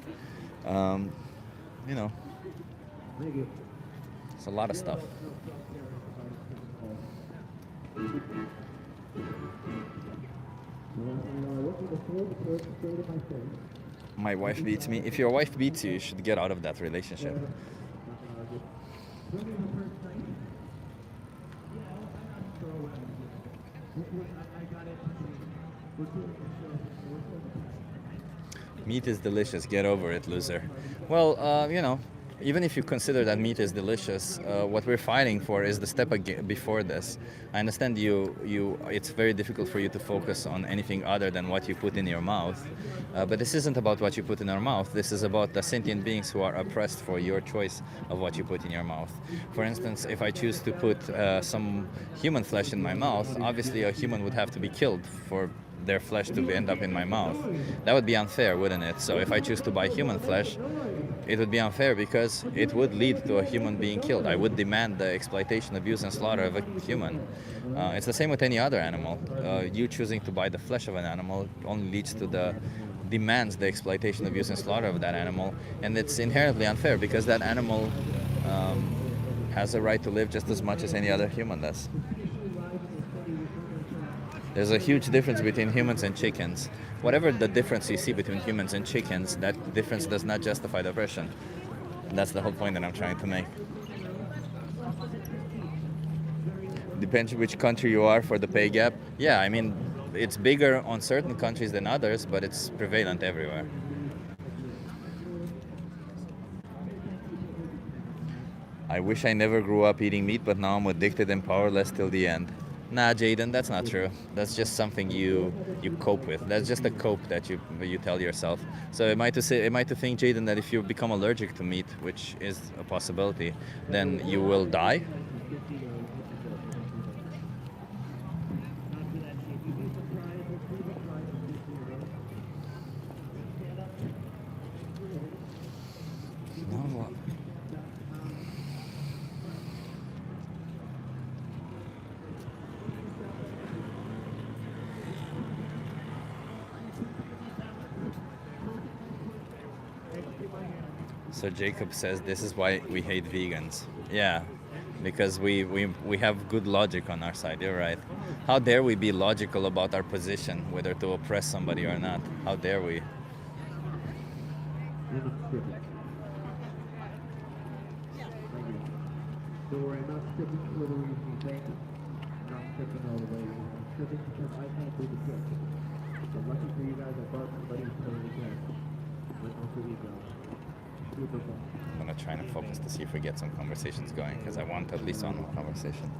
It's a lot of stuff. My wife beats me. If your wife beats you, you should get out of that relationship. Meat is delicious. Get over it, loser. Well, even if you consider that meat is delicious, what we're fighting for is the step before this. I understand it's very difficult for you to focus on anything other than what you put in your mouth. But this isn't about what you put in our mouth. This is about the sentient beings who are oppressed for your choice of what you put in your mouth. For instance, if I choose to put some human flesh in my mouth, obviously a human would have to be killed for their flesh to end up in my mouth. That would be unfair, wouldn't it? So if I choose to buy human flesh, it would be unfair because it would lead to a human being killed. I would demand the exploitation, abuse, and slaughter of a human. It's the same with any other animal. You choosing to buy the flesh of an animal only leads to demands the exploitation, abuse, and slaughter of that animal, and it's inherently unfair because that animal has a right to live just as much as any other human does. There's a huge difference between humans and chickens. Whatever the difference you see between humans and chickens, that difference does not justify the oppression. And that's the whole point that I'm trying to make. Depends which country you are for the pay gap. Yeah, I mean, it's bigger on certain countries than others, but it's prevalent everywhere. I wish I never grew up eating meat, but now I'm addicted and powerless till the end. Nah, Jaden, that's not true. That's just something you cope with. That's just a cope that you tell yourself. So am I to think, Jaden, that if you become allergic to meat, which is a possibility, then you will die? No. So Jacob says this is why we hate vegans. Yeah, because we have good logic on our side. You're right. How dare we be logical about our position, whether to oppress somebody or not? How dare we? So we're not stripping for the reason you think, not stripping all the way. I'm stripping because I can't do the trick. So lucky for you guys, I brought somebody who totally can. But also you go. I'm gonna try and focus to see if we get some conversations going, because I want at least one conversation.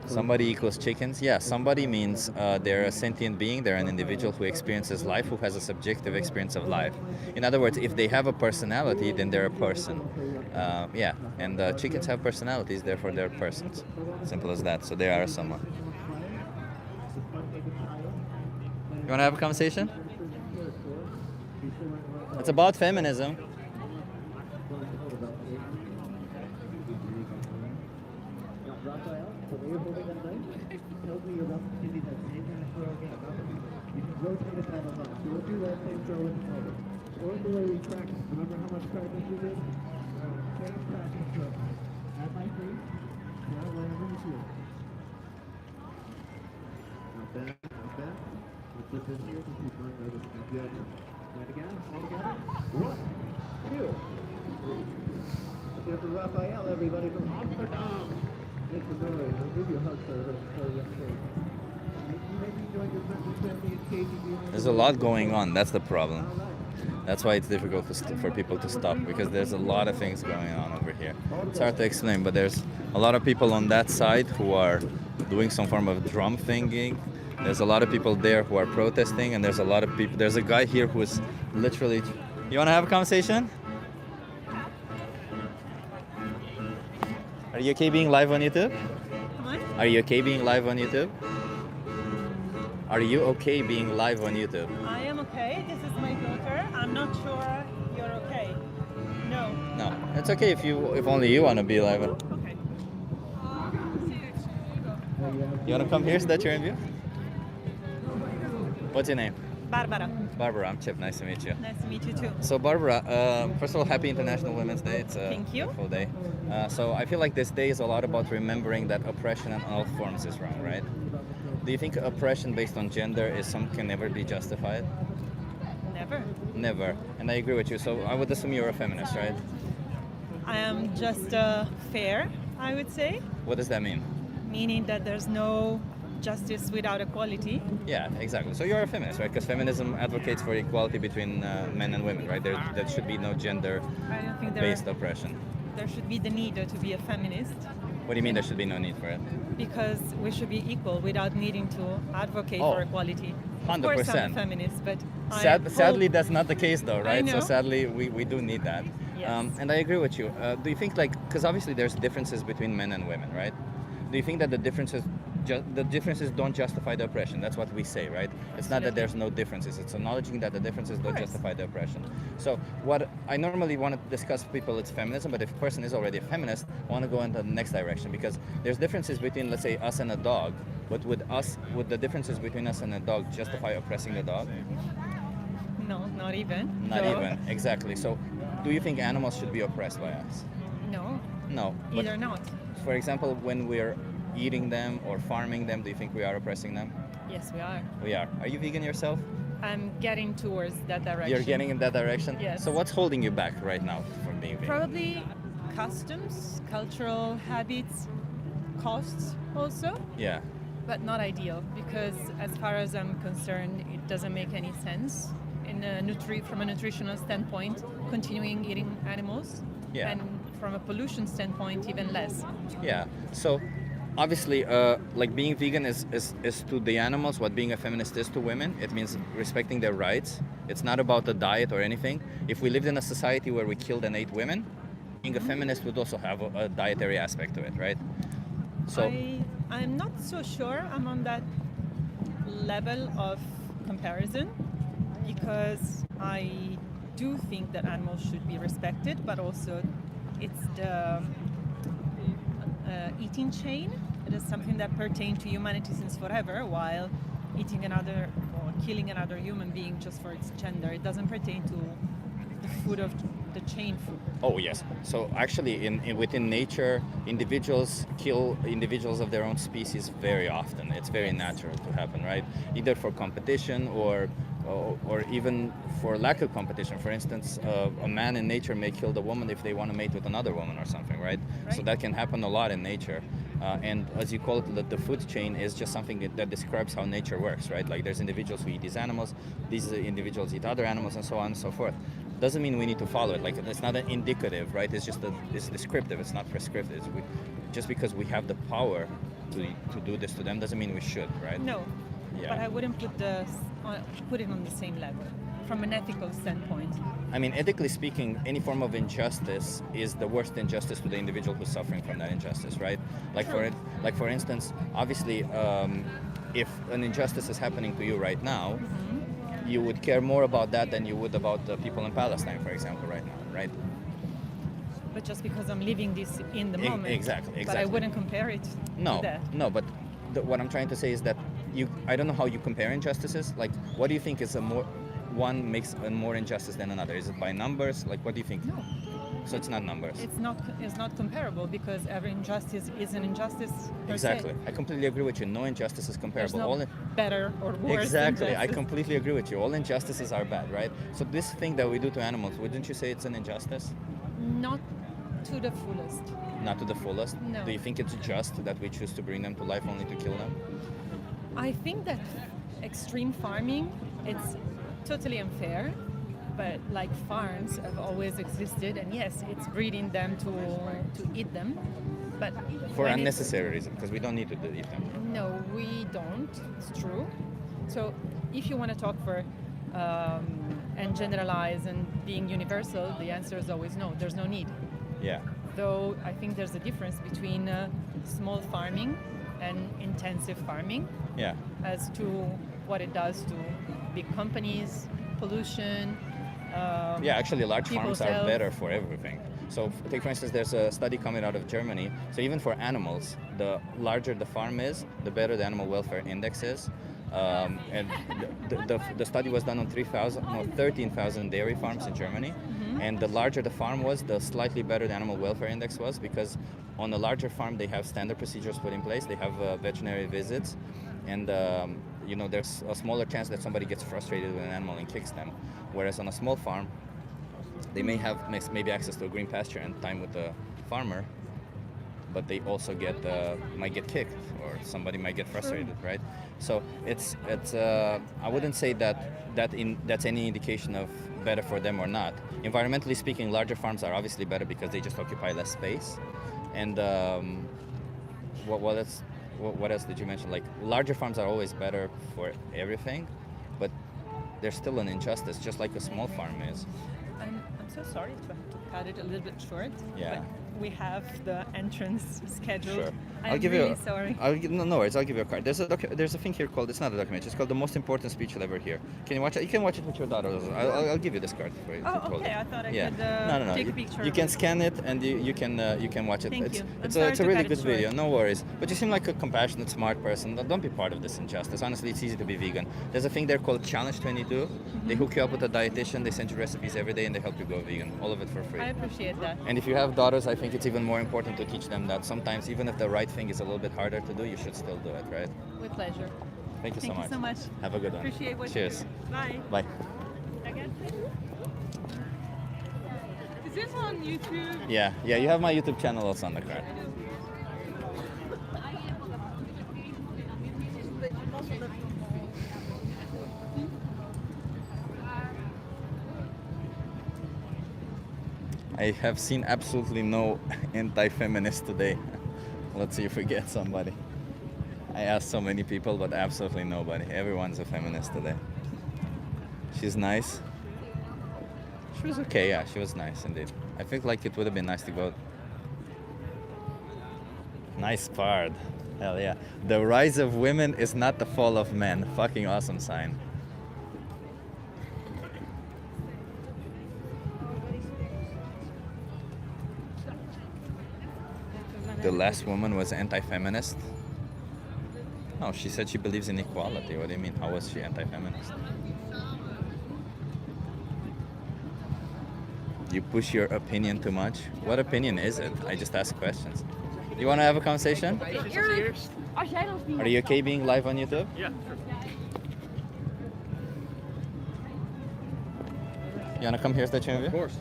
Somebody equals chickens? Yeah, somebody means they're a sentient being, they're an individual who experiences life, who has a subjective experience of life. In other words, if they have a personality, then they're a person. Yeah, and chickens have personalities, therefore they're persons. Simple as that, so they are someone. You want to have a conversation? It's about feminism. Raphael, the way you're holding that knife tells me you're about to do that same kind of throw again. You can rotate it down a lot. So we'll do that same throw with the elbow. Or the way we practice. Remember how much practice we did? Same practice throw. At my feet. Now wherever you feel. Not bad, not bad. Let's put this here to keep on noticing. Good. Right again, all together. 1, 2, 3. Let's give it to Raphael, everybody from Amsterdam. Make some noise. I'll give you a hug, sir. There's a lot going on. That's the problem. That's why it's difficult for people to stop, because there's a lot of things going on over here. It's hard to explain, but there's a lot of people on that side who are doing some form of drum thinking. There's a lot of people there who are protesting, and there's a lot of people. There's a guy here who is literally. You want to have a conversation? Are you okay being live on YouTube? What? Are you okay being live on YouTube? Are you okay being live on YouTube? I am okay. This is my daughter. I'm not sure you're okay. No. No, it's okay if only you want to be live. Okay. You want to come here so that you're in view? What's your name? Barbara. Barbara, I'm Chip. Nice to meet you. Nice to meet you too. So Barbara, first of all, happy International Women's Day. It's a Thank you. full day. So I feel like this day is a lot about remembering that oppression in all forms is wrong, right? Do you think oppression based on gender can never be justified? Never. Never. And I agree with you. So I would assume you're a feminist, right? I am just fair, I would say, What does that mean? meaning that there's no justice without equality. Yeah, exactly. So you're a feminist, right? Because feminism advocates for equality between men and women, right? There should be no I don't think gender-based oppression. there should be the need to be a feminist, What do you mean there should be no need for it? because we should be equal without needing to advocate for equality. Of course, I'm a 100%. feminist, but Sadly, that's not the case, though, right? So know. sadly, we do need that. Yes. And I agree with you. Do you think, because obviously there's differences between men and women, right? Do you think that the differences don't justify the oppression? That's what we say, right? It's not that there's no differences. It's acknowledging that the differences don't justify the oppression. So what I normally want to discuss with people, it's feminism, but if a person is already a feminist, I want to go into the next direction, because there's differences between, let's say, us and a dog, but would the differences between us and a dog justify oppressing the dog? No, not even. Not No. even, exactly. So do you think animals should be oppressed by us? No, No. But either not. for example, when we're eating them or farming them, do you think we are oppressing them? Yes, we are. We are. Are you vegan yourself? I'm getting towards that direction. You're getting in that direction? Yes. So what's holding you back right now from being vegan? Probably customs, cultural habits, costs also, Yeah. but not ideal, because as far as I'm concerned, it doesn't make any sense from a nutritional standpoint, continuing eating animals. Yeah. And from a pollution standpoint, even less. Yeah. So obviously, like being vegan is to the animals what being a feminist is to women. It means respecting their rights. It's not about the diet or anything. If we lived in a society where we killed and ate women, being a feminist would also have a dietary aspect to it, right? So I'm not so sure I'm on that level of comparison, because I do think that animals should be respected, but also it's the eating chain. It is something that pertains to humanity since forever, while eating another or killing another human being just for its gender, it doesn't pertain to the food of the chain food. Oh yes. So actually, within nature, individuals kill individuals of their own species very often. It's very natural to happen, right? Either for competition or even for lack of competition. For instance, a man in nature may kill the woman if they want to mate with another woman or something, right? So that can happen a lot in nature. And as you call it, the food chain is just something that describes how nature works, right? Like there's individuals who eat these animals, these individuals eat other animals, and so on and so forth. Doesn't mean we need to follow it. Like it's not an indicative, right? It's just it's descriptive. It's not prescriptive. Just because we have the power to do this to them doesn't mean we should, right? No, Yeah. but I wouldn't put it on the same level from an ethical standpoint. I mean, ethically speaking, any form of injustice is the worst injustice to the individual who's suffering from that injustice, right? Like for instance, obviously, if an injustice is happening to you right now, you would care more about that than you would about the people in Palestine, for example, right now, right? But just because I'm living this in the moment. Exactly. But I wouldn't compare it to that. No, but what I'm trying to say is that I don't know how you compare injustices. Like, what do you think is one makes a more injustice than another? Is it by numbers? Like, what do you think? No. So it's not numbers. It's not comparable because every injustice is an injustice per Exactly. se. I completely agree with you. No injustice is comparable. There's no better or worse Exactly. I injustice. completely agree with you. All injustices are bad, right? So this thing that we do to animals, wouldn't you say it's an injustice? Not to the fullest. Not to the fullest? No. Do you think it's just that we choose to bring them to life only to kill them? I think that extreme farming, it's totally unfair, but like farms have always existed, and yes, it's breeding them to eat them, but For when unnecessary reason, because we don't need to eat them. no, we don't. It's true. So if you want to talk for and generalize and being universal, the answer is always no. There's no need. Yeah. Though I think there's a difference between small farming and intensive farming. Yeah. As to what it does to big companies, pollution. Yeah, actually large people's farms are health. better for everything. So take for instance, there's a study coming out of Germany. So even for animals, the larger the farm is, the better the animal welfare index is. And the study was done on 13,000 dairy farms in Germany. And the larger the farm was, the slightly better the animal welfare index was, because on a larger farm they have standard procedures put in place. They have veterinary visits, and there's a smaller chance that somebody gets frustrated with an animal and kicks them. Whereas on a small farm, they may have maybe access to a green pasture and time with the farmer, but they also might get kicked, or somebody might get frustrated, right? So it's I wouldn't say that's any indication of better for them or not. Environmentally speaking, larger farms are obviously better because they just occupy less space. And what else did you mention? Like, larger farms are always better for everything, but there's still an injustice, just like a small farm is. I'm so sorry to have to cut it a little bit short. Yeah. But we have the entrance scheduled. Sure. I'm really sorry. No worries. I'll give you a card. There's a thing here called, it's not a documentary, it's called The Most Important Speech You'll Ever Hear. Can you watch it? You can watch it with your daughter. I'll give you this card for you. Oh, to hold okay. it. I thought I Yeah. could No. take a picture. You of can it. scan it and you can watch it. Thank it's you. it's I'm a sorry really to cut good it short. video. No worries. But you seem like a compassionate, smart person. Don't be part of this injustice. Honestly, it's easy to be vegan. There's a thing there called Challenge 22. They hook you up with a dietitian. They send you recipes every day and they help you go vegan. All of it for free. I appreciate that. And if you have daughters, I think it's even more important to teach them that sometimes, even if the right thing is a little bit harder to do, you should still do it, right? With pleasure. Thank you so much. Thank you so much. Have a good one. Appreciate what Cheers. you do. Bye. Bye. Is this on YouTube? Yeah, you have my YouTube channel also on the card. I have seen absolutely no anti-feminist today. Let's see if we get somebody. I asked so many people, but absolutely nobody. Everyone's a feminist today. She's nice. She was okay, yeah, she was nice indeed. I think like it would have been nice to go. Nice card. Hell yeah. The rise of women is not the fall of men. Fucking awesome sign. The last woman was anti-feminist. No, she said she believes in equality. What do you mean? How was she anti-feminist? You push your opinion too much? What opinion is it? I just ask questions. You want to have a conversation? Are you okay being live on YouTube? Yeah, sure. You want to come here, state your interview? Of course.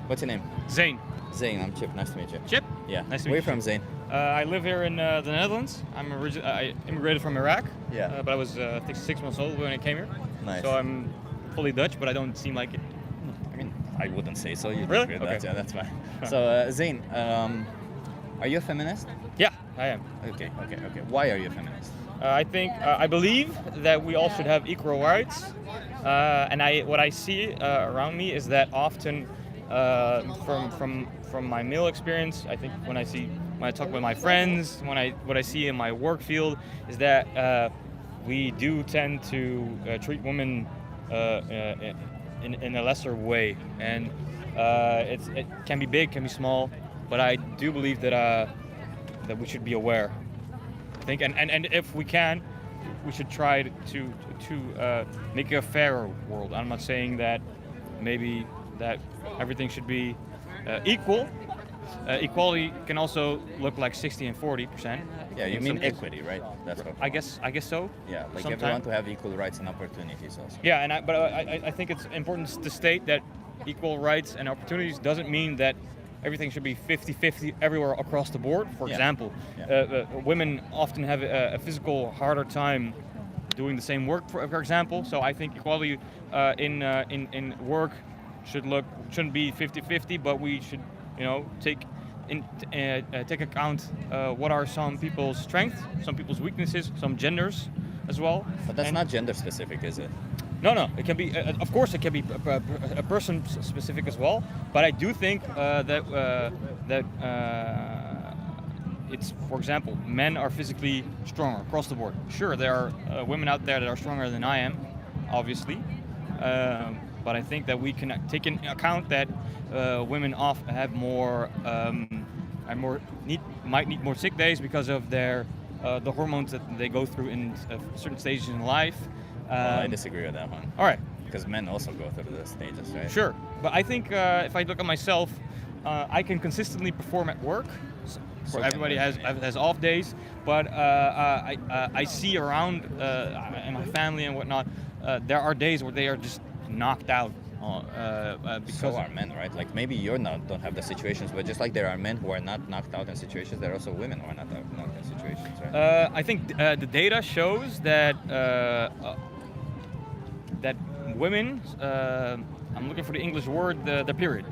What's your name? Zane. Zane, I'm Chip. Nice to meet you. Chip? Yeah. Nice to meet Where you. you from, Zane? I live here in the Netherlands. I immigrated from Iraq. Yeah. But I was I think 6 months old when I came here. Nice. So I'm fully Dutch, but I don't seem like it. I mean, I wouldn't say so. You Really? agree with Okay. that. Yeah, that's fine. So, Zane, are you a feminist? Yeah, I am. Okay. Why are you a feminist? I believe that we all should have equal rights. And what I see around me is that often, from my male experience, I think when I talk with my friends, what I see in my work field is that we do tend to treat women in a lesser way, and it can be big, can be small, but I do believe that we should be aware. I think, and if we can, we should try to make a fairer world. I'm not saying that maybe that everything should be equal. Equality can also look like 60 and 40%. Yeah, you mean equity, right? That's what. I guess so. Yeah, like Sometime. everyone to have equal rights and opportunities also. Yeah, but I think it's important to state that equal rights and opportunities doesn't mean that everything should be 50-50 everywhere across the board. For example, women often have a physical harder time doing the same work, for example. So I think equality in work shouldn't be 50-50, but we should take account what are some people's strengths, some people's weaknesses, some genders as well. But that's not gender specific, is it? No. It can be, of course, it can be a person specific as well. But I do think that it's, for example, men are physically stronger across the board. Sure, there are women out there that are stronger than I am, obviously. But I think that we can take into account that women often have might need more sick days because of their the hormones that they go through in certain stages in life. I disagree with that one. All right. Because men also go through the stages, right? Sure, but I think if I look at myself, I can consistently perform at work. So everybody has off days, but I see around in my family and whatnot, there are days where they are just knocked out. Because so are men, right? Like maybe don't have the situations, but just like there are men who are not knocked out in situations, there are also women who are not knocked in situations, right? I think the data shows that that women, I'm looking for the English word, the period.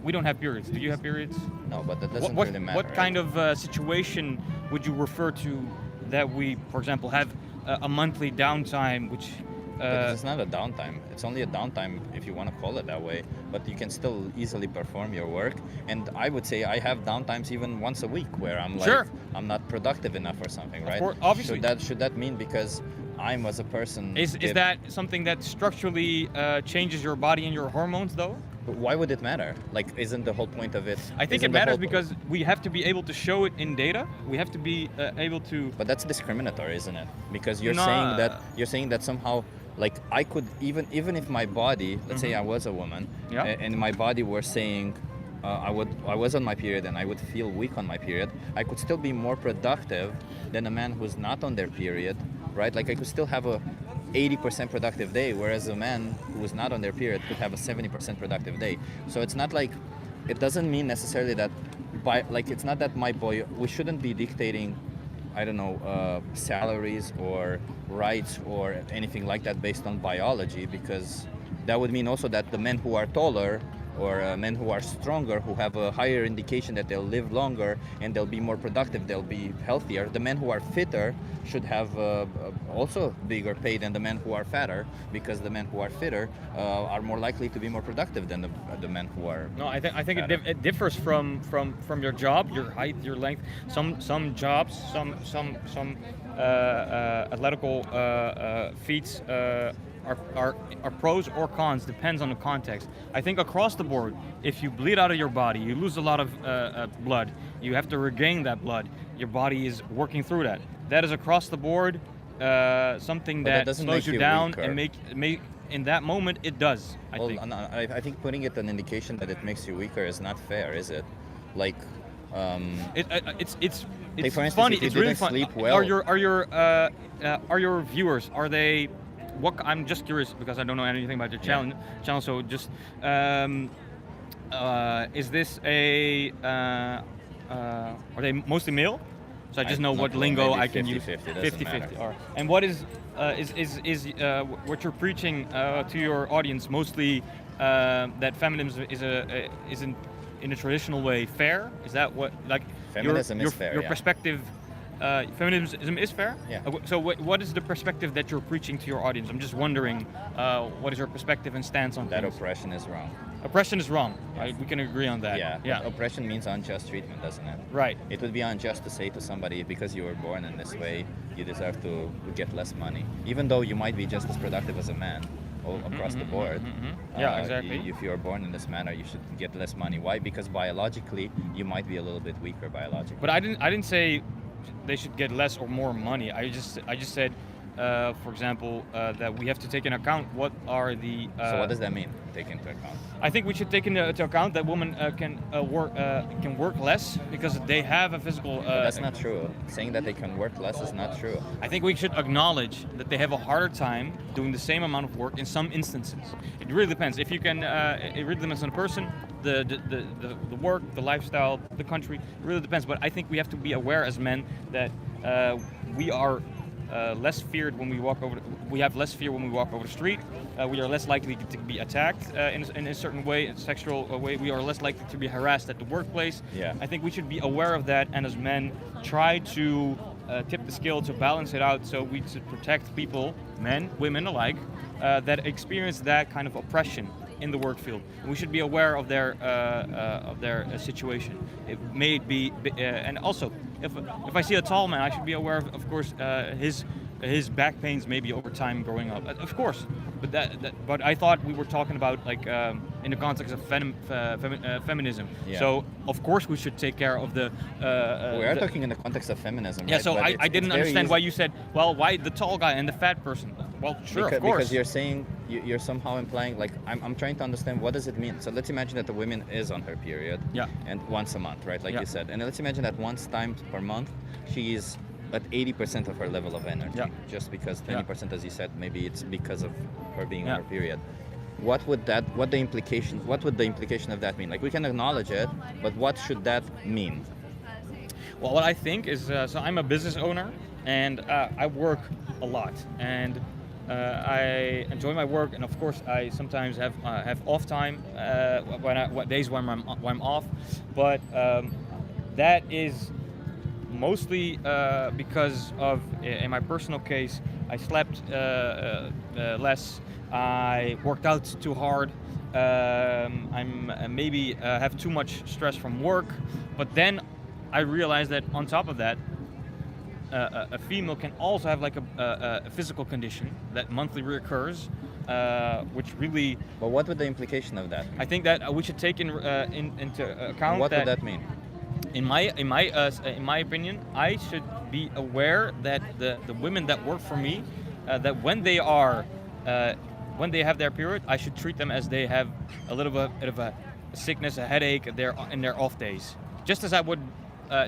We don't have periods. Do you have periods? No, but that doesn't really matter. What kind of situation would you refer to that we, for example, have a monthly downtime, which... Because it's not a downtime. It's only a downtime if you want to call it that way. But you can still easily perform your work. And I would say I have downtimes even once a week where I'm like, I'm not productive enough or something, right? Of course, obviously. Should that mean because I'm as a person... Is that something that structurally changes your body and your hormones, though? But why would it matter? Like, isn't the whole point of it... I think it matters because we have to be able to show it in data. We have to be able to... But that's discriminatory, isn't it? Because you're saying that somehow... Like I could even if my body, let's say I was a woman, and my body were saying I was on my period and I would feel weak on my period, I could still be more productive than a man who's not on their period, right? Like I could still have a 80% productive day, whereas a man who is not on their period could have a 70% productive day. So it's not like, it doesn't mean necessarily that it's not that we shouldn't be dictating, I don't know, salaries or rights or anything like that based on biology, because that would mean also that the men who are taller or men who are stronger, who have a higher indication that they'll live longer and they'll be more productive, they'll be healthier. The men who are fitter should have also bigger pay than the men who are fatter, because the men who are fitter are more likely to be more productive than the men who are. No, I think it differs from your job, your height, your length. Some jobs, some athletical feats are pros or cons, depends on the context. I think across the board, if you bleed out of your body, you lose a lot of blood, you have to regain that blood. Your body is working through that. That is across the board something that slows you down and make in that moment it does. I think putting it an indication that it makes you weaker is not fair, is it? Like it's like for instance, funny. If you it's really didn't fun. sleep well. Are your viewers, are they? I'm just curious because I don't know anything about your channel. So just is this are they mostly male? So I just know what lingo I can use. 50-50. All right. And what is what you're preaching to your audience mostly that feminism is in a traditional way fair? Is that what, like, feminism your is fair? Your perspective feminism is fair? Yeah. So what is the perspective that you're preaching to your audience? I'm just wondering, what is your perspective and stance on That things? oppression is wrong. Oppression is wrong. Right? We can agree on that. Yeah. Oppression means unjust treatment, doesn't it? Right. It would be unjust to say to somebody, because you were born in this way, you deserve to get less money, even though you might be just as productive as a man across the board. Yeah, exactly. If you are born in this manner, you should get less money. Why? Because biologically, you might be a little bit weaker biologically. But I didn't say they should get less or more money. I just said, for example, that we have to take into account what are the. So what does that mean? Take into account. I think we should take into account that women can work less because they have a physical. But that's not true. Saying that they can work less is not true. I think we should acknowledge that they have a harder time doing the same amount of work in some instances. It really depends. If you can, it really depends on the person, the work, the lifestyle, the country. It really depends. But I think we have to be aware as men that we are. Less feared when we walk over. We have less fear when we walk over the street. We are less likely to be attacked in a certain way, a sexual way. We are less likely to be harassed at the workplace. Yeah. I think we should be aware of that, and as men, try to tip the scale to balance it out, so we should protect people, men, women alike, that experience that kind of oppression in the work field. And we should be aware of their situation. It may be, and also. If I see a tall man, I should be aware of course, his back pains maybe over time growing up. Of course, but I thought we were talking about like in the context of feminism. Yeah. So of course we should take care of the. We are talking in the context of feminism. Yeah. Right? So But I didn't understand why you said, well, why the tall guy and the fat person? Well, sure, of course. Because you're saying you're somehow implying like I'm trying to understand what does it mean. So let's imagine that the woman is on her period. Yeah. And once a month, right? Like Yeah. you said. And let's imagine that once times per month, she is at 80% of her level of energy. Yeah. Just because 20%, as you said, maybe it's because of her being Yeah. on her period. What would the implication of that mean? Like we can acknowledge it, but what should that mean? Well, what I think is, so I'm a business owner, and I work a lot, and I enjoy my work, and of course I sometimes have off time days when I'm off, but that is mostly because of, in my personal case, I slept less, I worked out too hard, I'm maybe have too much stress from work, but then I realized that on top of that, a female can also have like a physical condition that monthly reoccurs, which really. But what would the implication of that mean? I think that we should take into account. And what would that mean? In my opinion, I should be aware that the women that work for me, that when they have their period, I should treat them as they have a little bit of a sickness, a headache, in their off days. Just as I would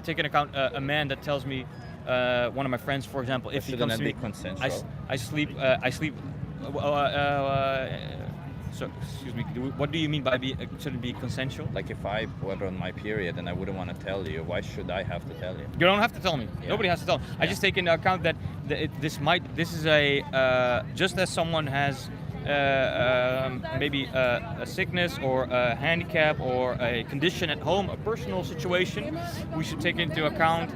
take into account a man that tells me, one of my friends, for example, if he comes to me, consensual? I sleep. So, excuse me. What do you mean by should it be consensual? Like if I were on my period and I wouldn't want to tell you, why should I have to tell you? You don't have to tell me. Yeah. Nobody has to tell me. I just take into account that this is a just as someone has maybe a sickness or a handicap or a condition at home, a personal situation, we should take into account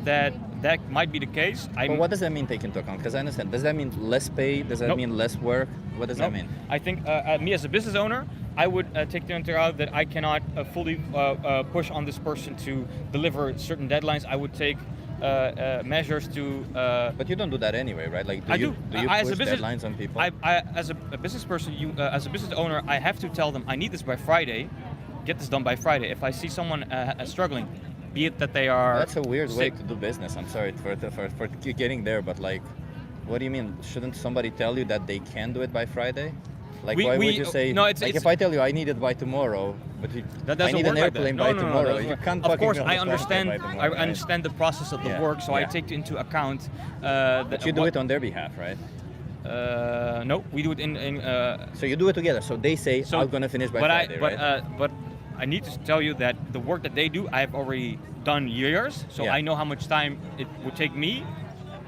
that might be the case. But what does that mean, take into account? Because I understand. Does that mean less pay? Does that mean less work? What does that mean? I think me as a business owner, I would take into account that I cannot fully push on this person to deliver certain deadlines. I would take measures to. But you don't do that anyway, right? Like, do you push deadlines on people? As a business person, as a business owner, I have to tell them I need this by Friday. Get this done by Friday. If I see someone struggling, be it that they are. That's a weird way sick. to do business. I'm sorry for getting there, but like, what do you mean? Shouldn't somebody tell you that they can do it by Friday? Like, why would you say? No, if I tell you I need it by tomorrow, but I need an airplane by tomorrow, you can't. Of course, I understand. understand the process of the work, so I take into account. But you do it on their behalf, right? No, we do it in. So you do it together. So they say, I'm gonna finish by Friday, right? But I need to tell you that the work that they do, I've already done years, so I know how much time it would take me.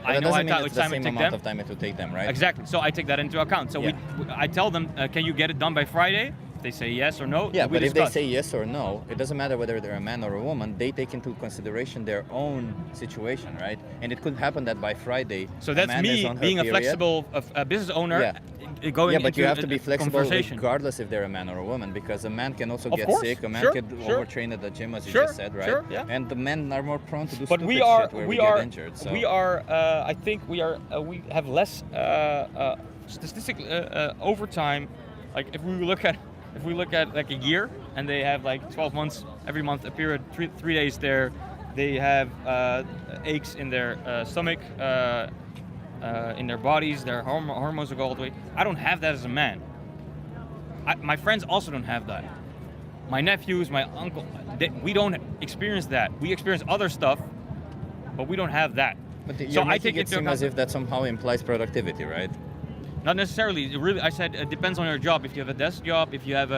But I know how much time it it take amount them. of time it would take them, right? Exactly. So I take that into account. So I tell them, can you get it done by Friday? If they say yes or no, Yeah, then we but if they discuss. say yes or no, it doesn't matter whether they're a man or a woman. They take into consideration their own situation, right? And it could happen that by Friday, So a that's man is me on her being a period. flexible business owner. Yeah. Going Yeah, but you into have to be a flexible conversation. regardless if they're a man or a woman, because a man can also Of get course, sick. A man sure, could sure. overtrain at the gym, as you Sure, just said, right? sure, yeah. And the men are more prone to do But stupid we are, shit where we get are, injured. So. we are. I think we are. We have less statistically over time. Like if we look at like a year, and they have like 12 months, every month a period, 3 days there, they have aches in their stomach, in their bodies, their hormones go all the way. I don't have that as a man. My friends also don't have that. My nephews, my uncle, we don't experience that. We experience other stuff, but we don't have that. But you're so I making take it into seem account. as if that somehow implies productivity, right? Not necessarily. It really, I said it depends on your job. If you have a desk job, if you have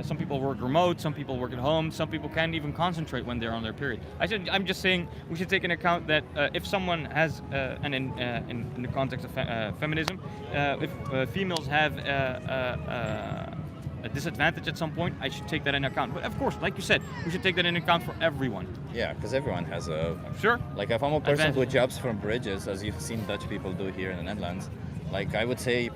some people work remote, some people work at home, some people can't even concentrate when they're on their period. I'm just saying we should take into account that if someone has, and in the context of feminism, if females have a disadvantage at some point, I should take that into account. But of course, like you said, we should take that into account for everyone. Yeah, because everyone has a... Sure. Like if I'm a person who Advantage. jumps from bridges, as you've seen Dutch people do here in the Netherlands, like I would say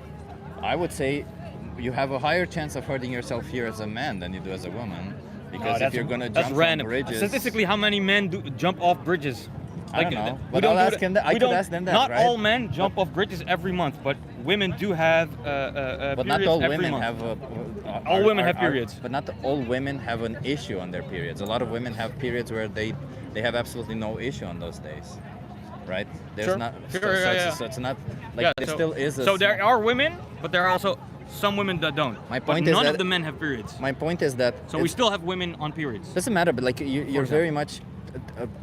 you have a higher chance of hurting yourself here as a man than you do as a woman. Because if you're going to jump from random. bridges... Statistically, how many men do jump off bridges? I don't know, we but don't I'll do ask him that. I we could don't- ask them that, Not right? all men jump off bridges every month, but women do have But not periods all every women month. have All women have periods. But not all women have an issue on their periods. A lot of women have periods where they have absolutely no issue on those days, right? There's Sure. not. Sure, so, yeah. so it's not like Yeah, there so, still is. So there are women, but there are also some women that don't. My But point is none that of the men have periods. My point is that. So we still have women on periods. Doesn't matter, but like you're very much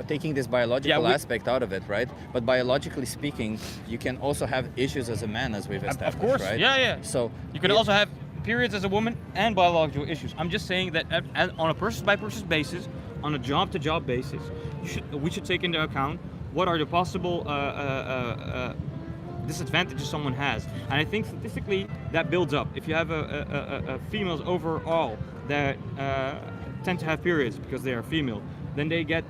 taking this biological aspect out of it, right? But biologically speaking, you can also have issues as a man, as we've established, Of course, right? yeah. So you can also have periods as a woman and biological issues. I'm just saying that on a person-by-person basis, on a job-to-job basis, we should take into account what are the possible disadvantages someone has. And I think statistically that builds up. If you have females overall that tend to have periods because they are female, then they get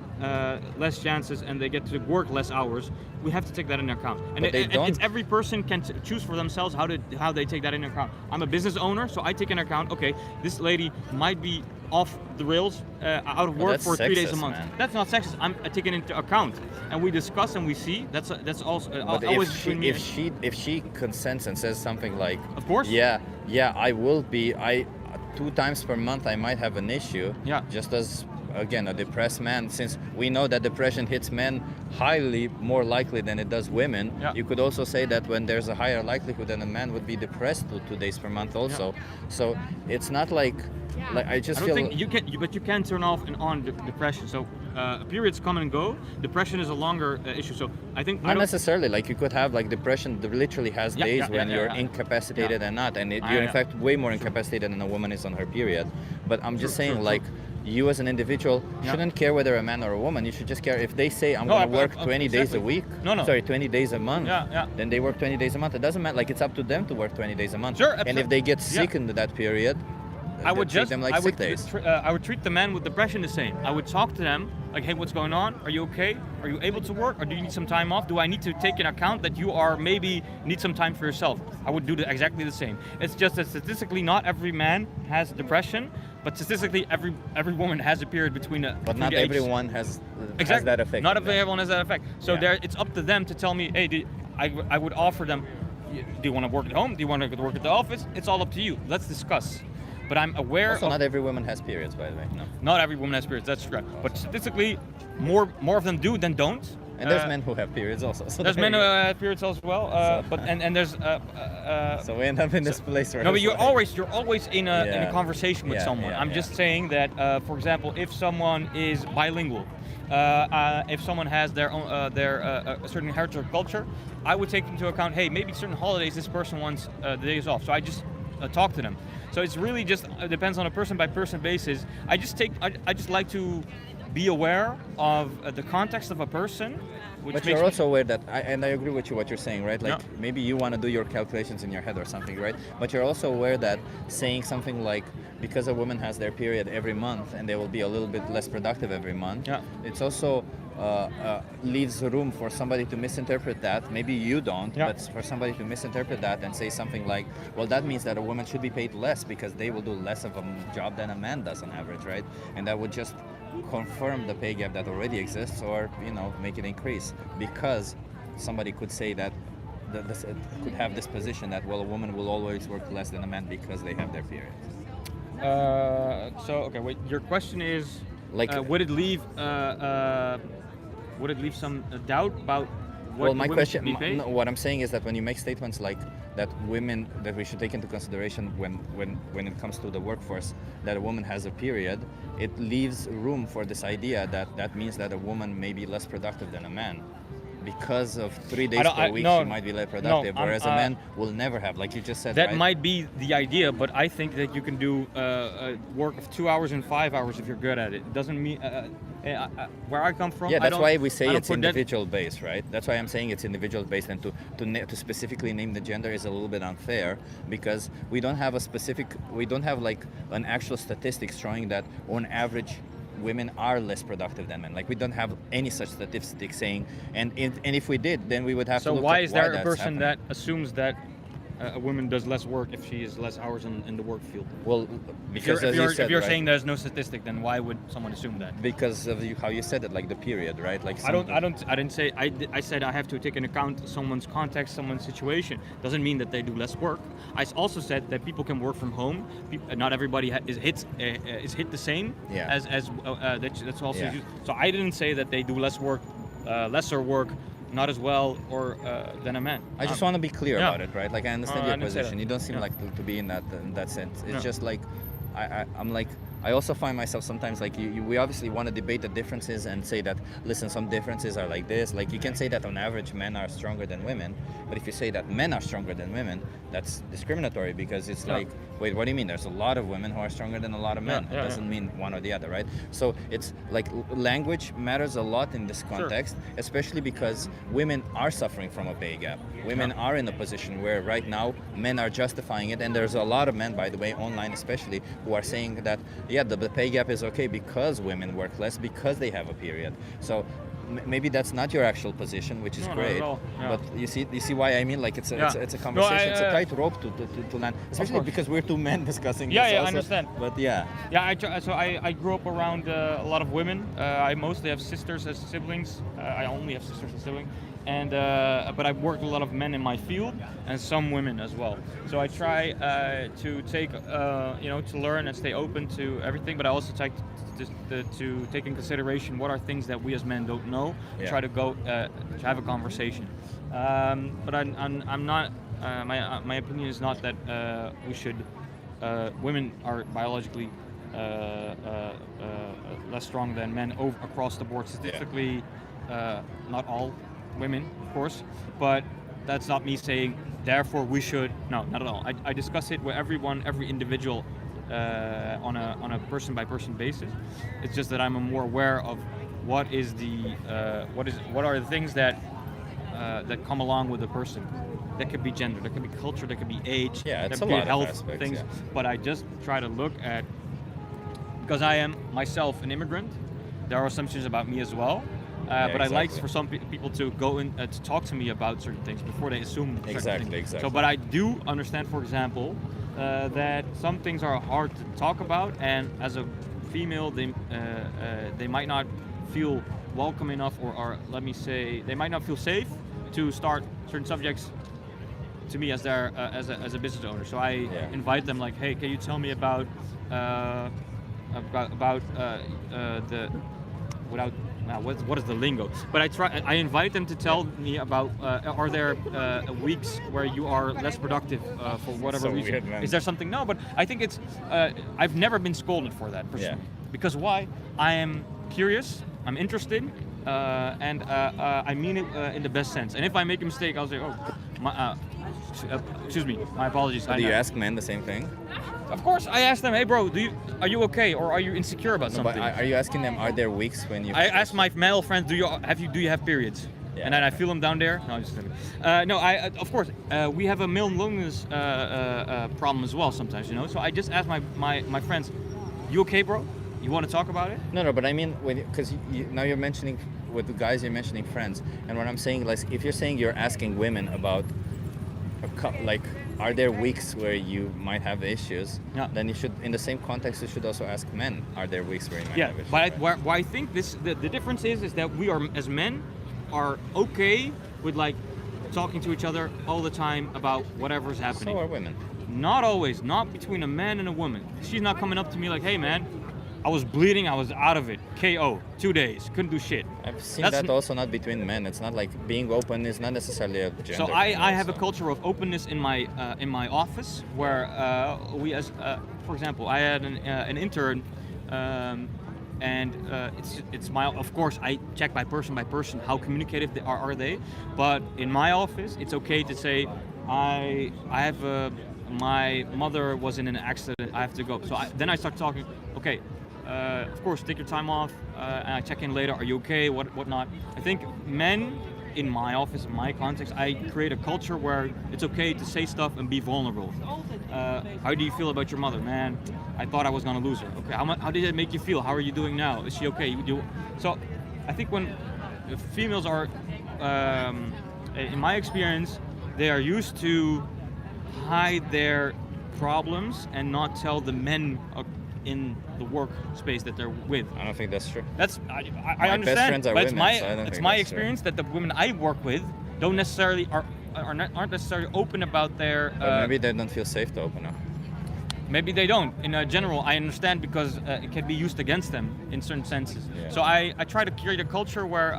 less chances and they get to work less hours. We have to take that into account. And But they don't. It's every person can choose for themselves how they take that into account. I'm a business owner, so I take into account, okay, this lady might be off the rails, out of Well, work that's for 3 days a sexist, month. man. That's not sexist. I'm taking it into account, and we discuss and we see. That's also But always if between me. if she consents and says something like, Of course. yeah, I will be. 2 times per month I might have an issue. Yeah. Just as again a depressed man, since we know that depression hits men highly more likely than it does women. Yeah. You could also say that when there's a higher likelihood that a man would be depressed 2 days per month also. So it's not like I just I don't feel. think you can, but you can turn off and on depression. So periods come and go. Depression is a longer issue. So I think Not necessarily. Like you could have like depression that literally has Yeah, days yeah, when yeah, you're yeah. incapacitated and not, and Ah, you're in yeah. fact way more incapacitated than a woman is on her period. But I'm just saying, true. like, you as an individual Yeah. shouldn't care whether a man or a woman. You should just care if they say I'm No, going to work 20 days a exactly. week. No. Sorry, 20 days a month. Yeah. Then they work 20 days a month. It doesn't matter. Like it's up to them to work 20 days a month. Sure, And if absolutely. they get Yeah. sick in that period, I would treat just them like I sick would days. I would treat the man with depression the same. I would talk to them like, hey, what's going on? Are you okay? Are you able to work? Or do you need some time off? Do I need to take into account that you are maybe need some time for yourself? I would do exactly the same. It's just that statistically not every man has depression, but statistically every woman has a period between But between not the ages. everyone has Exactly. that effect. Not on them. everyone has that effect. So Yeah. it's up to them to tell me, hey, I would offer them, do you want to work at home? Do you want to work at the office? It's all up to you. Let's discuss. But I'm aware Also, of... not every woman has periods, by the way. No. Not every woman has periods, that's correct. But statistically, more of them do than don't. And there's men who have periods also. So There's there men you who go. have periods as well. But and there's. So we end up in this place where. No, but it's you're like- always in a Yeah. conversation with Yeah, someone. yeah, I'm yeah. just saying that, for example, if someone is bilingual, if someone has their own a certain heritage or culture, I would take into account. Hey, maybe certain holidays this person wants the days off, so I just talk to them. So it's really just depends on a person by person basis. I just like to be aware of the context of a person. Which But makes you're me- also aware that, and I agree with you what you're saying, right? Like Yeah. maybe you want to do your calculations in your head or something, right? But you're also aware that saying something like, because a woman has their period every month and they will be a little bit less productive every month, Yeah. it's also leaves room for somebody to misinterpret that. Maybe you don't, Yeah. but for somebody to misinterpret that and say something like, well, that means that a woman should be paid less because they will do less of a job than a man does on average, right? And that would just confirm the pay gap that already exists, or make it increase, because somebody could say that could have this position that, well, a woman will always work less than a man because they have their period. Okay, wait. Your question is, Like, would it leave some doubt about what well, the my women question, should be paid? no, what I'm saying is that when you make statements like that, that we should take into consideration when it comes to the workforce, that a woman has a period, it leaves room for this idea that means that a woman may be less productive than a man. Because of 3 days per week, she might be less productive, whereas a man will never have, like you just said. That right? might be the idea, but I think that you can do work of 2 hours and 5 hours if you're good at it. It doesn't mean where I come from. Yeah, that's why we say I don't it's put that- individual based, right? That's why I'm saying it's individual based, and to specifically name the gender is a little bit unfair, because we don't have like an actual statistics showing that on average women are less productive than men. Like, we don't have any such statistics saying, and if we did, then we would have to So look why at is there a that's person happening. that assumes that a woman does less work if she is less hours in the work field? Well, because if as you're, you said, if you're right? saying there's no statistic, then why would someone assume that? Because of how you said it, like the period, right? Like I didn't say. I said I have to take into account someone's context, someone's situation. Doesn't mean that they do less work. I also said that people can work from home. Not everybody is hit the same. Yeah. As that's also. Yeah. So I didn't say that they do less work, lesser work, not as well, or than a man. I just want to be clear yeah. about it, right? Like, I understand I your didn't say position. that. You don't seem Yeah. like to be in that sense. It's Yeah. just like I'm like, I also find myself sometimes like we obviously want to debate the differences and say that, listen, some differences are like this. Like, you can say that on average men are stronger than women, but if you say that men are stronger than women, that's discriminatory, because it's like, wait, what do you mean? There's a lot of women who are stronger than a lot of men. Yeah, It doesn't mean one or the other, right? So it's like language matters a lot in this context, especially because women are suffering from a pay gap. Women are in a position where right now men are justifying it, and there's a lot of men, by the way, online especially, who are saying that, yeah, the pay gap is okay because women work less, because they have a period. So maybe that's not your actual position, which is No, not great. at all. Yeah. But you see why I mean? Like, it's a conversation. It's a tightrope to land, especially course. because we're two men discussing Yeah, this yeah, I also. understand. But yeah. Yeah, I grew up around a lot of women. I mostly have sisters as siblings. I only have sisters as siblings. And but I've worked with a lot of men in my field and some women as well. So I try to take to learn and stay open to everything. But I also try to take in consideration what are things that we as men don't know. Yeah. Try to go to have a conversation. But I'm not. My opinion is not that we should. Women are biologically less strong than men across the board. Statistically, not all women, of course, but that's not me saying therefore we should. No, not at all. I discuss it with every individual on a person by person basis. It's just that I'm more aware of what are the things that come along with the person. That could be gender, that could be culture, that could be age, Yeah, that it's could a be lot of health aspects, things. yeah. But I just try to look at, because I am myself an immigrant, there are assumptions about me as well. But I like for some people to go in to talk to me about certain things before they assume certain things. So, but I do understand, for example, that some things are hard to talk about, and as a female, they might not feel welcome enough, or let me say, they might not feel safe to start certain subjects to me as their as a business owner. So I invite them, like, hey, can you tell me about the without. Now, what is the lingo? But I invite them to tell me about, are there weeks where you are less productive for whatever reason? Weird, man. Is there something? No, but I think it's, I've never been scolded for that personally. Because why? I am curious, I'm interested, and I mean it in the best sense. And if I make a mistake, I'll say, oh, excuse me, my apologies. Do you ask men the same thing? Of course, I ask them, hey bro, are you okay or are you insecure about No, but something? are you asking them, are there weeks when you... I ask my male friends, do you have periods? Yeah. And then I feel them down there. No, I'm just kidding. No, of course we have a male loneliness problem as well sometimes, you know. So I just ask my friends, you okay, bro? You want to talk about it? No, but I mean, because now you're mentioning, with the guys, you're mentioning friends. And what I'm saying, like, if you're saying you're asking women about, like, are there weeks where you might have issues, then you should, in the same context, you should also ask men, are there weeks where you might have issues? Yeah, but why I think the difference is that we are, as men, are okay with, like, talking to each other all the time about whatever's happening. So are women. Not always, not between a man and a woman. She's not coming up to me like, hey man, I was bleeding, I was out of it. KO, 2 days, couldn't do shit. I've seen that also not between men. It's not like being open is not necessarily a gender. So I have a culture of openness in my office where we, as for example, I had an intern, and it's my, of course I check by person how communicative are they, but in my office it's okay to say I have my mother was in an accident, I have to go. So then I start talking. Okay. Of course, take your time off, and I check in later. Are you okay? Whatnot. I think men, in my office, in my context, I create a culture where it's okay to say stuff and be vulnerable. How do you feel about your mother, man? I thought I was gonna lose her. Okay, how did it make you feel? How are you doing now? Is she okay? So, I think when females are, in my experience, they are used to hide their problems and not tell the men in the workspace that they're with. I don't think that's true. I understand, best friends are but women, it's my experience that the women I work with don't necessarily aren't necessarily open about their. But maybe they don't feel safe to open up. Maybe they don't. In general, I understand because it can be used against them in certain senses. Yeah. So I try to create a culture where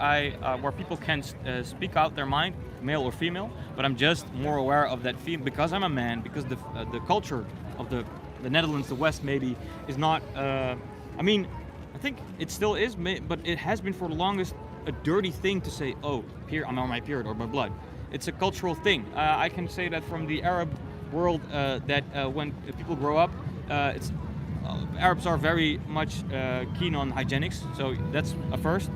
where people can speak out their mind, male or female. But I'm just more aware of that because I'm a man. Because the culture of the Netherlands, the West maybe, is not, I mean, I think it still is, but it has been for the longest a dirty thing to say, oh, I'm on my period or my blood. It's a cultural thing. I can say that from the Arab world, that when people grow up, Arabs are very much keen on hygienics, so that's a first.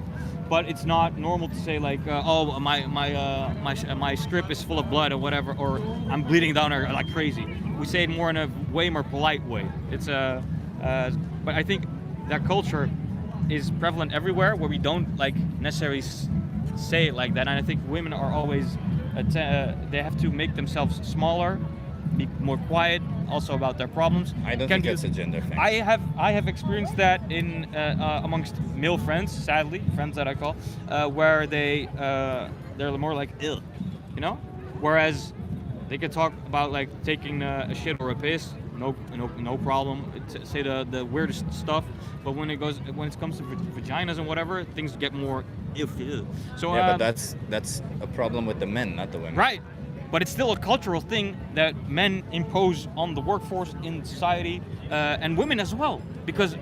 But it's not normal to say like, oh, my strip is full of blood or whatever, or I'm bleeding down or like crazy. We say it more in a way more polite way. It's but I think that culture is prevalent everywhere where we don't like necessarily say it like that. And I think women are always they have to make themselves smaller, be more quiet, also about their problems. I don't think that's a gender thing. I have experienced that in amongst male friends, sadly, friends that I call, where they're more like ill, you know, whereas they can talk about like taking a shit or a piss, no problem. Say the weirdest stuff, but when it comes to vaginas and whatever, things get more ill. So yeah, but that's a problem with the men, not the women. Right. But it's still a cultural thing that men impose on the workforce in society, and women as well. Because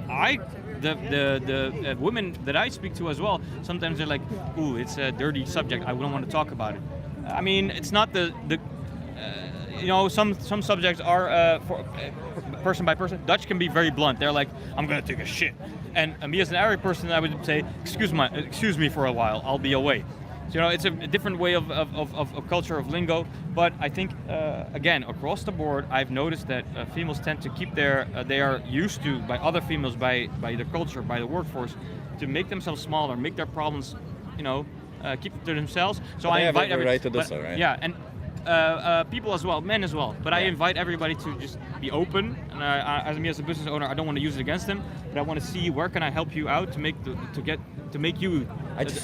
the women that I speak to as well, sometimes they're like, "Ooh, it's a dirty subject. I don't want to talk about it." I mean, it's not you know, some subjects are for person by person. Dutch can be very blunt. They're like, "I'm gonna take a shit," and me as an Arab person, I would say, "Excuse me for a while. I'll be away." So, you know, it's a different way of culture, of lingo. But I think, again, across the board, I've noticed that females tend to keep they are used to, by other females, by their culture, by the workforce, to make themselves smaller, make their problems, you know, keep it to themselves. So but I invite every right to do so, right? Yeah, and people as well, men as well. But I invite everybody to just be open. And as a business owner, I don't want to use it against them, but I want to see where can I help you out to make you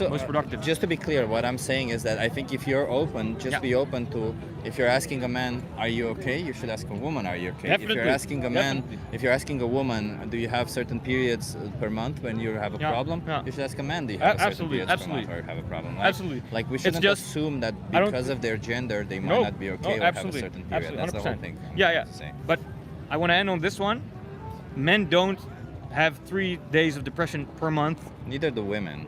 most productive. Just to be clear, what I'm saying is that I think if you're open, be open to, if you're asking a man, are you okay? You should ask a woman, are you okay? Definitely. If you're asking a man, if you're asking a woman, do you have certain periods per month when you have a problem? You should ask a man, do you have certain periods per month or have a problem? Absolutely. Like we shouldn't assume that because of their gender, they might not be okay or have a certain period. That's the whole thing. Yeah. But I want to end on this one. Men don't have 3 days of depression per month. Neither do women.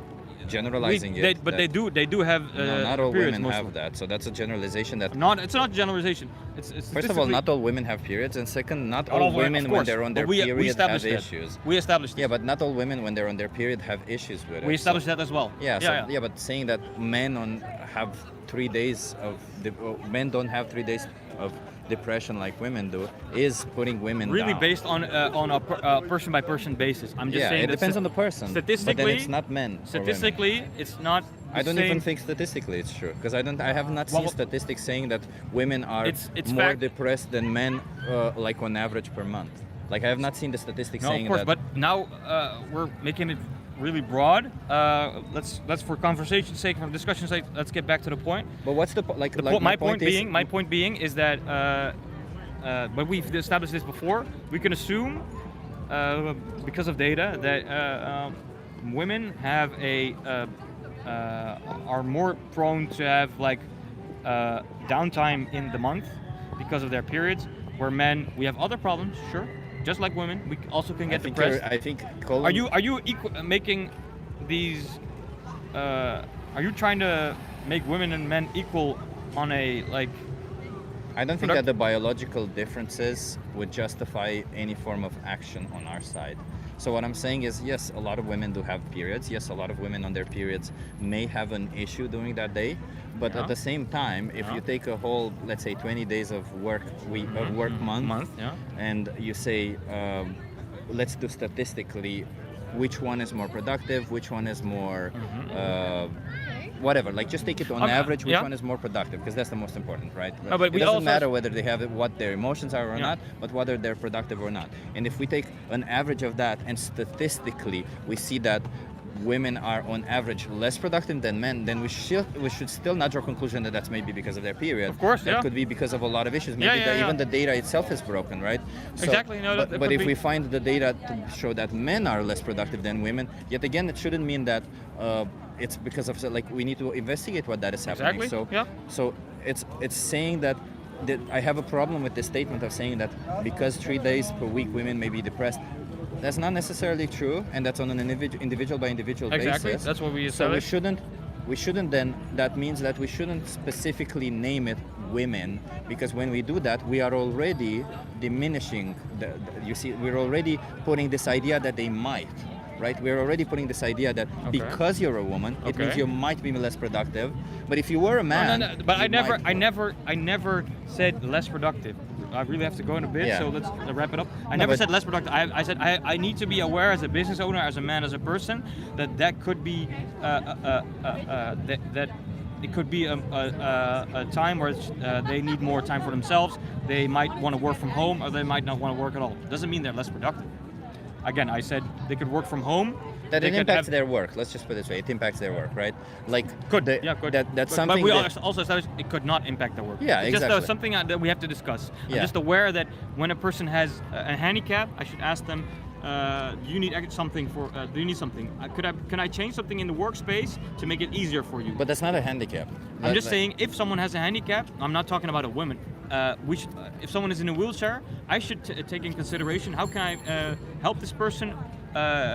generalizing it. But they do have no, not all periods women most have of them. that. So that's a generalization that. It's not generalization. It's First of all, not all women have periods, and second, not all of women when course, they're on but their we period have established that. issues. We established this. Yeah, but not all women when they're on their period have issues with it. We established that as well. Yeah, but saying that men have 3 days of men don't have 3 days of depression like women do is putting women really down. based on a person by person basis. I'm just saying it that depends on the person. Statistically, but then it's not men. or women. Statistically, it's not. I don't same. even think statistically it's true because I have not seen statistics saying that women are it's more fact. depressed than men, like on average per month. Like I have not seen the statistics No, saying of course, that. but now we're making it really broad. Let's for conversation's sake, for discussion's sake, let's get back to the point. But what's the point? My point being is that, but we've established this before. We can assume, because of data, that women have are more prone to have like downtime in the month because of their periods. Where men, we have other problems, sure. Just like women, we also can get depressed. I think. Are you making these? Are you trying to make women and men equal on a like? I don't think that the biological differences would justify any form of action on our side. So what I'm saying is, yes, a lot of women do have periods. Yes, a lot of women on their periods may have an issue during that day. But at the same time, if you take a whole, let's say, 20 days of work month, and you say, let's do statistically, which one is more productive, which one is more, whatever. Like just take it on average, which one is more productive, because that's the most important, right? No, but it doesn't matter whether they have what their emotions are or not, but whether they're productive or not. And if we take an average of that, and statistically we see that women are on average less productive than men, then we should still not draw a conclusion that that's maybe because of their period. Of course, that could be because of a lot of issues. Maybe even the data itself is broken, right? So, exactly. No, but if we find the data to show that men are less productive than women, yet again, it shouldn't mean that it's because of like we need to investigate what that is happening. Exactly. So it's saying that I have a problem with the statement of saying that because 3 days per week women may be depressed. That's not necessarily true, and that's on an individual by individual basis. Exactly, that's what we established. So we shouldn't then, that means that we shouldn't specifically name it women, because when we do that, we are already diminishing, you see, we're already putting this idea that they might, right? We're already putting this idea that because you're a woman, it means you might be less productive, but if you were a man... No, but I never said less productive. I really have to go in a bit, so let's wrap it up. I never said less productive. I said I need to be aware as a business owner, as a man, as a person, that could be that it could be a time where they need more time for themselves. They might want to work from home, or they might not want to work at all. Doesn't mean they're less productive. Again, I said they could work from home. That it impacts their work. Let's just put it this way: it impacts their work, right? Like could. That's something. But we also established it could not impact their work. Yeah, it's exactly. just something that we have to discuss. I'm just aware that when a person has a handicap, I should ask them, do you need something for? Do you need something? Can I change something in the workspace to make it easier for you? But that's not a handicap. I'm just saying, if someone has a handicap, I'm not talking about a woman. If someone is in a wheelchair, I should take in consideration how can I help this person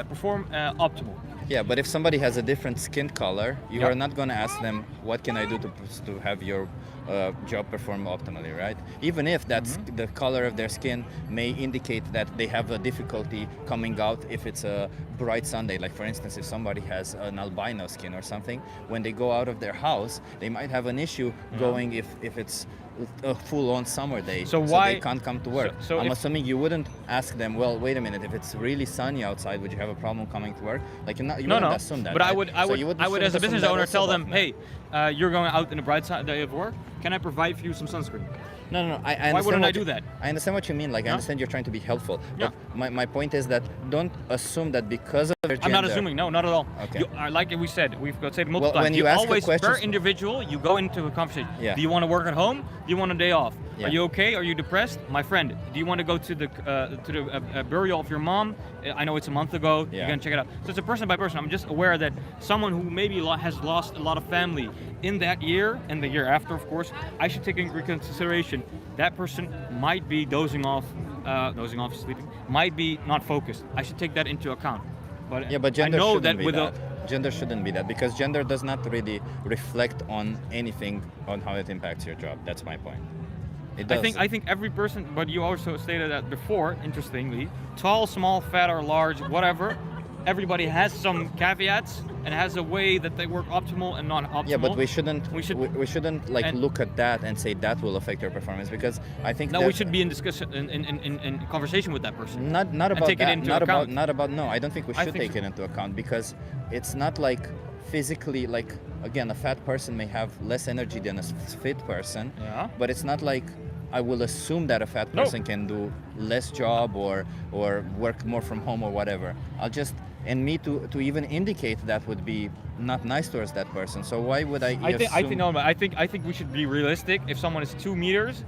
perform optimal. Yeah, but if somebody has a different skin color, you are not going to ask them, what can I do to have your job perform optimally, right? Even if that's the color of their skin may indicate that they have a difficulty coming out if it's a bright Sunday. Like for instance, if somebody has an albino skin or something, when they go out of their house, they might have an issue going if it's a full-on summer day, so they can't come to work. So I'm assuming you wouldn't ask them, well, wait a minute, if it's really sunny outside, would you have a problem coming to work? Like you wouldn't assume that. But right? I would as a business owner tell them, hey, you're going out in a bright day of work. Can I provide for you some sunscreen? No. I understand. Why wouldn't I do that? I understand what you mean. Like I understand you're trying to be helpful. But my point is that don't assume that because of their gender. I'm not assuming. No, not at all. Okay. Like we said, we've said multiple times. When you ask always questions, per individual, you go into a conversation. Yeah. Do you want to work at home? Do you want a day off? Yeah. Are you okay? Are you depressed? My friend, do you want to go to the burial of your mom? I know it's a month ago. You're gonna check it out. So it's a person by person. I'm just aware that someone who maybe has lost a lot of family in that year and the year after, of course, I should take into consideration that person might be dozing off, sleeping, might be not focused. I should take that into account. But gender I know shouldn't that be with that. Gender shouldn't be that, because gender does not really reflect on anything on how it impacts your job. That's my point. It does. I think every person, but you also stated that before, interestingly, tall, small, fat or large, whatever, everybody has some caveats and has a way that they work optimal and non-optimal. Yeah, but we shouldn't like look at that and say that will affect your performance, because I think we should be in discussion, in conversation with that person. Not about take that. It into not account. about no. I don't think we should take it into account, because it's not like physically, like, again, a fat person may have less energy than a fit person. Yeah. But it's not like I will assume that a fat person can do less job or work more from home or whatever. And me to even indicate that would be not nice towards that person. So why would I think we should be realistic. If someone is 2 meters,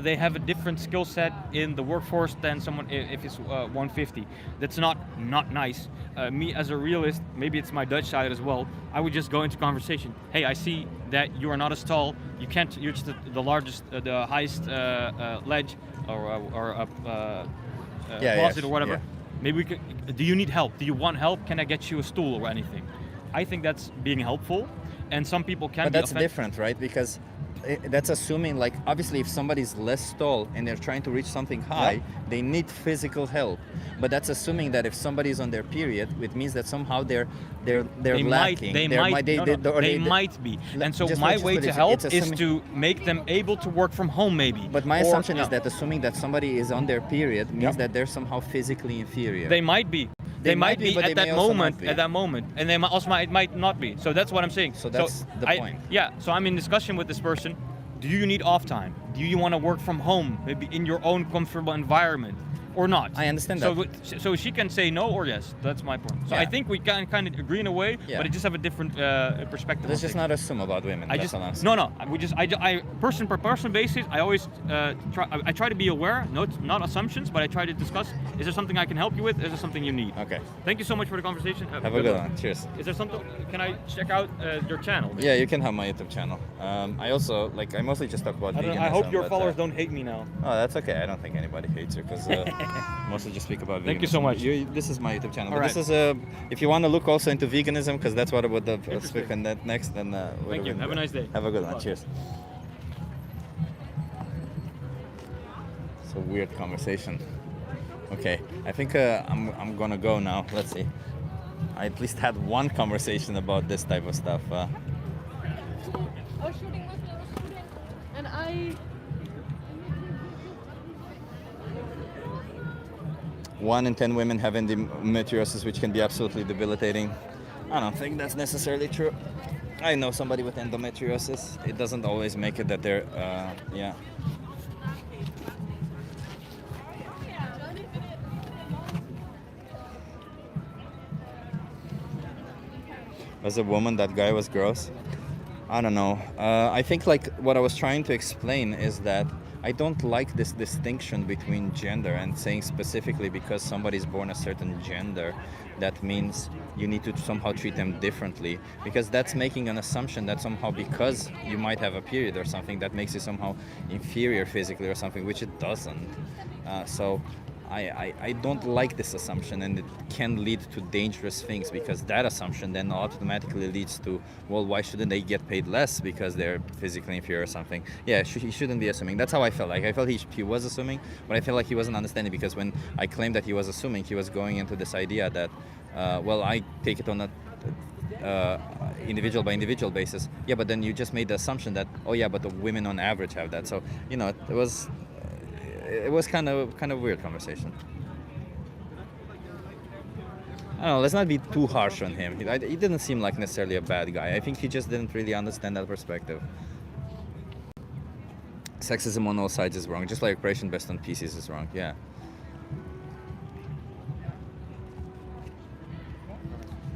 they have a different skill set in the workforce than someone if it's 150. That's not nice. Me as a realist, maybe it's my Dutch side as well, I would just go into conversation. Hey, I see that you are not as tall. You're just the largest, the highest ledge or closet or whatever. Yeah. Maybe we could, do you need help? Do you want help? Can I get you a stool or anything? I think that's being helpful, and some people can But be that's different, right? Because that's assuming, like, obviously if somebody's less tall and they're trying to reach something high, they need physical help. But that's assuming that if somebody's on their period, it means that somehow they're lacking. They might be. And so my way to help is to make them able to work from home, maybe. But my assumption is that assuming that somebody is on their period means that they're somehow physically inferior. They might be. They might be but at that moment. At that moment, and they might not be. So that's what I'm saying. So that's the point. Yeah. So I'm in discussion with this person. Do you need off time? Do you want to work from home, maybe in your own comfortable environment, or not? I understand that. So she can say no or yes. That's my point. So I think we can kind of agree in a way, but it just have a different perspective. Let's just not assume about women. No. I person per person basis. I always try to be aware, not assumptions, but I try to discuss. Is there something I can help you with? Is there something you need? Okay. Thank you so much for the conversation. Have a good one. Cheers. Is there something? Can I check out your channel? Yeah, you can have my YouTube channel. I also I mostly just talk about veganism. I hope your followers don't hate me now. Oh, that's okay. I don't think anybody hates you, because mostly just speak about veganism. Thank you so much. This is my YouTube channel. All This is if you want to look also into veganism, because that's what I would speak on that next. Then thank you. Have a nice day. Have a good one. Cheers. It's a weird conversation. Okay, I think I'm gonna go now. Let's see. I at least had one conversation about this type of stuff. I was shooting with little student, and I. 1 in 10 women have endometriosis, which can be absolutely debilitating. I don't think that's necessarily true. I know somebody with endometriosis. It doesn't always make it that they're, yeah. As a woman, that guy was gross. I don't know. I think like what I was trying to explain is that I don't like this distinction between gender and saying specifically because somebody's born a certain gender, that means you need to somehow treat them differently, because that's making an assumption that somehow because you might have a period or something that makes you somehow inferior physically or something, which it doesn't. So I don't like this assumption, and it can lead to dangerous things, because that assumption then automatically leads to, well, why shouldn't they get paid less because they're physically inferior or something? Yeah, he shouldn't be assuming. That's how I felt. Like I felt he was assuming, but I feel like he wasn't understanding, because when I claimed that he was assuming, he was going into this idea that, well, I take it on a individual by individual basis. Yeah, but then you just made the assumption that, oh yeah, but the women on average have that. So, you know, it was kind of weird conversation. I don't know, let's not be too harsh on him. He didn't seem like necessarily a bad guy. I think he just didn't really understand that perspective. Sexism on all sides is wrong, just like oppression based on pieces is wrong, yeah.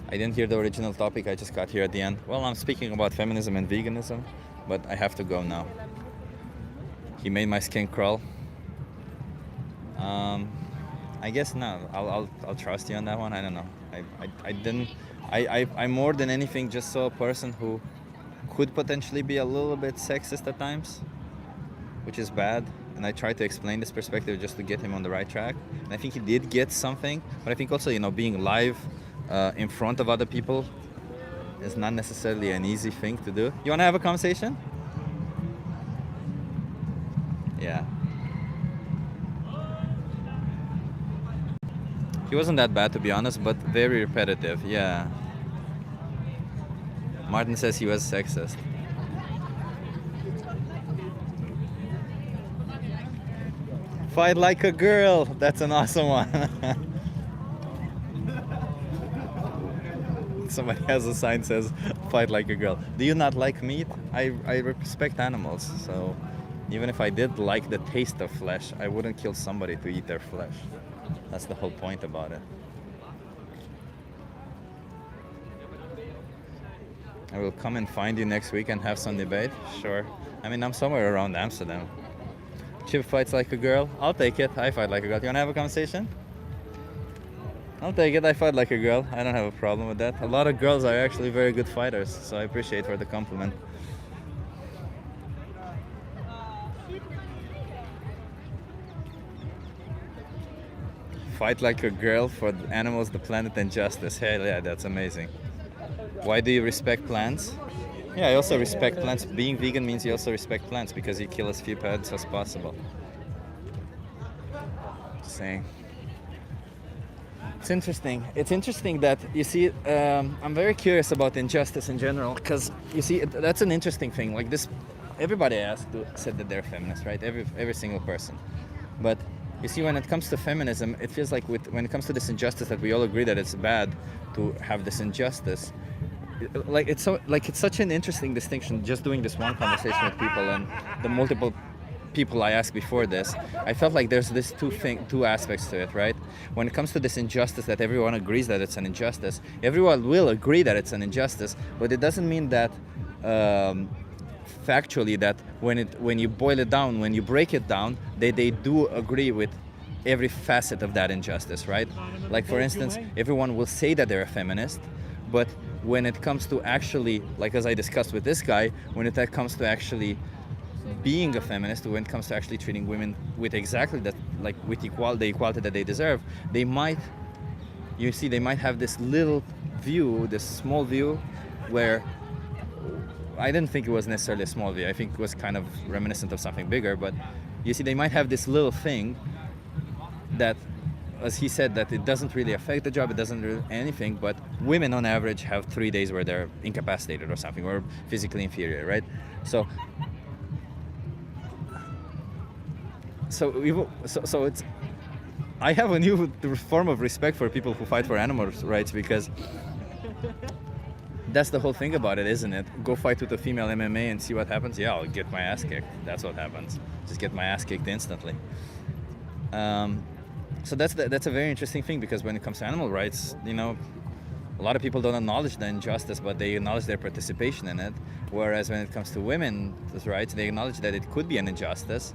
I didn't hear the original topic, I just got here at the end. Well, I'm speaking about feminism and veganism, but I have to go now. He made my skin crawl. I guess no. I'll trust you on that one. I don't know. I more than anything just saw a person who could potentially be a little bit sexist at times, which is bad. And I tried to explain this perspective just to get him on the right track. And I think he did get something. But I think also, you know, being live in front of other people is not necessarily an easy thing to do. You want to have a conversation? Yeah. He wasn't that bad, to be honest, but very repetitive. Yeah. Martin says he was sexist. Fight like a girl. That's an awesome one. Somebody has a sign that says fight like a girl. Do you not like meat? I respect animals, so even if I did like the taste of flesh, I wouldn't kill somebody to eat their flesh. That's the whole point about it. I will come and find you next week and have some debate. Sure. I mean, I'm somewhere around Amsterdam. Chip fights like a girl. I'll take it. I fight like a girl. You want to have a conversation? I'll take it. I fight like a girl. I don't have a problem with that. A lot of girls are actually very good fighters, so I appreciate for the compliment. Fight like a girl for the animals, the planet, and justice. Hell yeah, that's amazing. Why do you respect plants? Yeah, I also respect plants. Being vegan means you also respect plants because you kill as few pets as possible. Just saying. It's interesting. It's interesting that, you see, I'm very curious about injustice in general because, you see, that's an interesting thing. Like this, everybody I asked said that they're feminist, right? Every single person. But you see, when it comes to feminism, it feels like when it comes to this injustice that we all agree that it's bad to have this injustice. It's such an interesting distinction. Just doing this one conversation with people and the multiple people I asked before this, I felt like there's this two aspects to it, right? When it comes to this injustice that everyone agrees that it's an injustice, everyone will agree that it's an injustice, but it doesn't mean that factually that when you boil it down, when you break it down, they do agree with every facet of that injustice, right? Like, for instance, everyone will say that they're a feminist, but when it comes to actually, like as I discussed with this guy, when it comes to actually being a feminist, when it comes to actually treating women with exactly that, like with the equality that they deserve, they might have this little view, this small view, where I didn't think it was necessarily a small view. I think it was kind of reminiscent of something bigger, but you see, they might have this little thing that, as he said, that it doesn't really affect the job, it doesn't do anything, but women on average have 3 days where they're incapacitated or something, or physically inferior, right? So it's, I have a new form of respect for people who fight for animal rights, because that's the whole thing about it, isn't it? Go fight with a female MMA and see what happens. Yeah, I'll get my ass kicked. That's what happens. Just get my ass kicked instantly. So that's a very interesting thing, because when it comes to animal rights, you know, a lot of people don't acknowledge the injustice, but they acknowledge their participation in it. Whereas when it comes to women's rights, they acknowledge that it could be an injustice.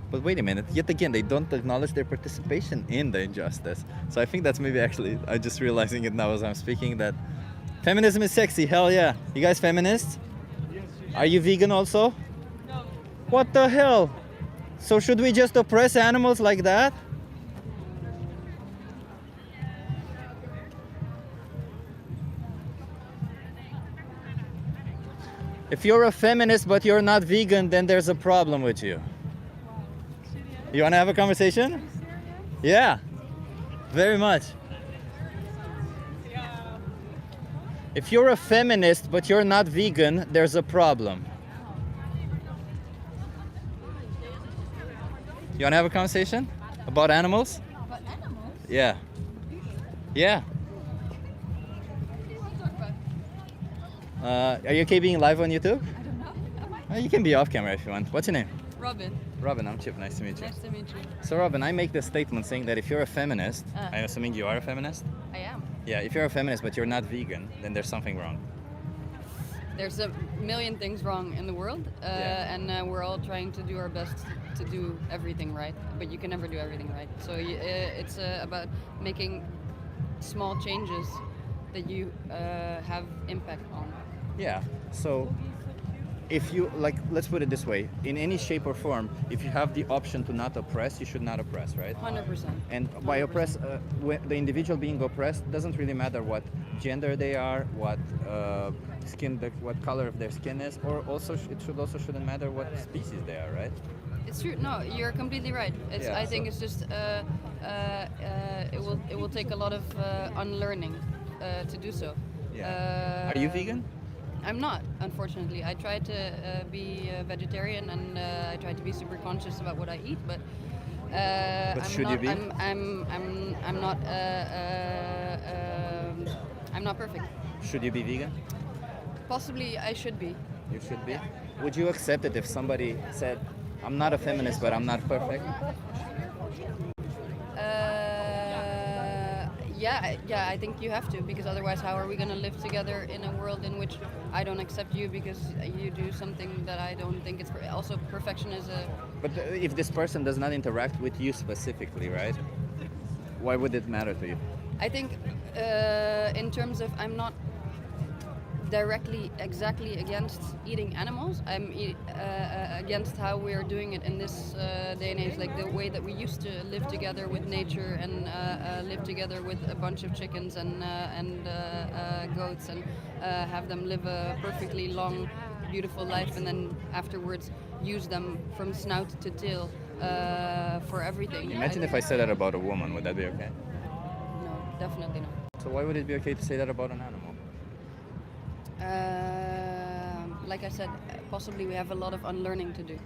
But wait a minute, yet again, they don't acknowledge their participation in the injustice. So I think that's maybe actually, I'm just realizing it now as I'm speaking, that feminism is sexy, hell yeah. You guys feminists? Yes. Are you vegan also? No. What the hell? So should we just oppress animals like that? If you're a feminist but you're not vegan, then there's a problem with you. You want to have a conversation? Yeah, very much. If you're a feminist but you're not vegan, there's a problem. You want to have a conversation about animals? About animals? Yeah. Yeah. Are you okay being live on YouTube? I don't know. You can be off camera if you want. What's your name? Robin. Robin, I'm Chip. Nice to meet you. Nice to meet you. So Robin, I make this statement saying that if you're a feminist, I'm assuming you are a feminist? I am. Yeah, if you're a feminist but you're not vegan, then there's something wrong. There's a million things wrong in the world, and we're all trying to do our best to do everything right, but you can never do everything right. So it's about making small changes that you have impact on. Yeah, so if you like, let's put it this way: in any shape or form, if you have the option to not oppress, you should not oppress, right? 100%. And by oppress, the individual being oppressed doesn't really matter what gender they are, what what color of their skin is, or also it shouldn't matter what species they are, right? It's true. No, you're completely right. I think it's just it will take a lot of unlearning to do so. Yeah. Are you vegan? I'm not, unfortunately. I try to be a vegetarian and I try to be super conscious about what I eat, but should you be? I'm not perfect. Should you be vegan? Possibly, I should be. You should be. Yeah. Would you accept it if somebody said, "I'm not a feminist, but I'm not perfect"? Yeah, I think you have to, because otherwise how are we going to live together in a world in which I don't accept you because you do something that I don't think it's... Also, perfection is a... But if this person does not interact with you specifically, right? Why would it matter to you? I think in terms of I'm not directly exactly against eating animals. I'm against how we are doing it in this day and age, like the way that we used to live together with nature and live together with a bunch of chickens and goats and have them live a perfectly long, beautiful life, and then afterwards use them from snout to tail for everything. Imagine if I said that about a woman, would that be okay? No, definitely not. So why would it be okay to say that about an animal? Like I said, possibly we have a lot of unlearning to do.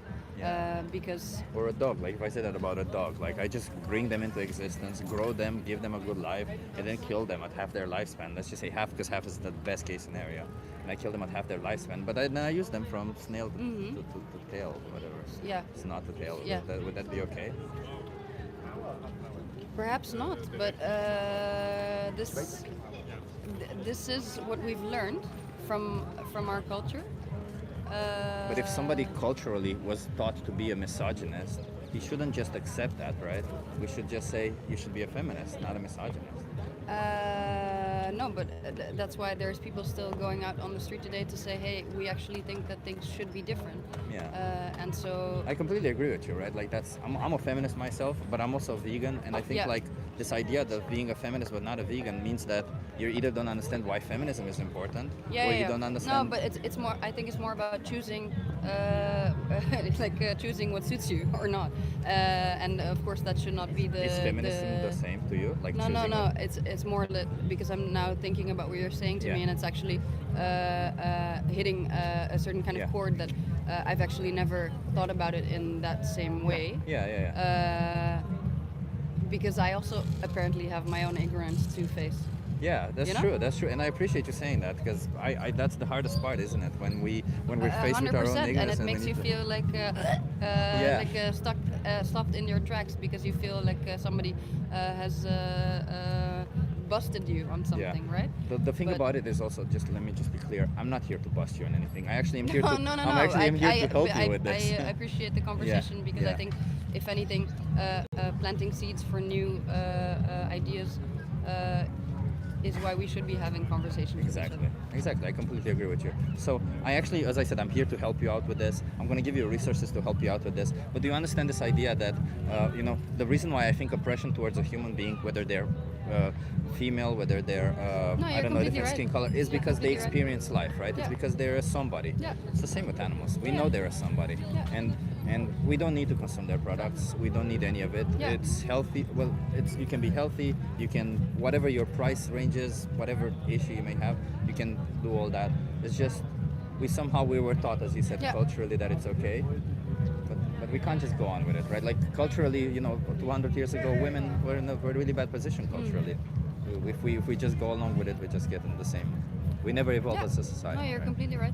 Because... Or a dog, like if I say that about a dog, like I just bring them into existence, grow them, give them a good life, and then kill them at half their lifespan. Let's just say half, because half is the best case scenario. And I kill them at half their lifespan, but then I use them from snail to tail, whatever. Yeah. It's not the tail. Yeah. Would that be okay? Perhaps not, but this is what we've learned from our culture. But if somebody culturally was taught to be a misogynist, he shouldn't just accept that, right? We should just say you should be a feminist, not a misogynist. No, but that's why there's people still going out on the street today to say, hey, we actually think that things should be different. Yeah. And so... I completely agree with you, right? Like I'm a feminist myself, but I'm also vegan, and I think like this idea that being a feminist but not a vegan means that you either don't understand why feminism is important, or you don't understand... No, but it's more, I think it's more about choosing, choosing what suits you or not. And of course that should not be the... Is feminism the same to you? Like No. It's more because I'm now thinking about what you're saying to me, and it's actually hitting a certain kind of chord that I've actually never thought about it in that same way. Because I also apparently have my own ignorance to face. Yeah, that's true. That's true, and I appreciate you saying that, because I that's the hardest part, isn't it? When we're faced with our own ignorance, and it makes you feel like stopped in your tracks, because you feel like somebody has busted you on something, right? The thing about it is also, just let me just be clear, I'm not here to bust you on anything. I actually am here to No. I'm here to help you with this. I appreciate the conversation, because I think, if anything, planting seeds for new ideas is why we should be having conversations. Exactly. I completely agree with you. So I actually, as I said, I'm here to help you out with this. I'm going to give you resources to help you out with this. But do you understand this idea that, the reason why I think oppression towards a human being, whether they're female, whether they're, different skin color, is because they experience life, right? It's because they're a somebody. It's the same with animals. We know they're a somebody. And we don't need to consume their products. We don't need any of it. It's healthy. Well, you can be healthy. You can, whatever your price range is, whatever issue you may have, you can do all that. It's just, we were taught, as you said, culturally, that it's okay. But we can't just go on with it, right? Like culturally, 200 years ago, women were in a really bad position culturally. If we just go along with it, we just get in the same. We never evolved as a society. No, you're completely right.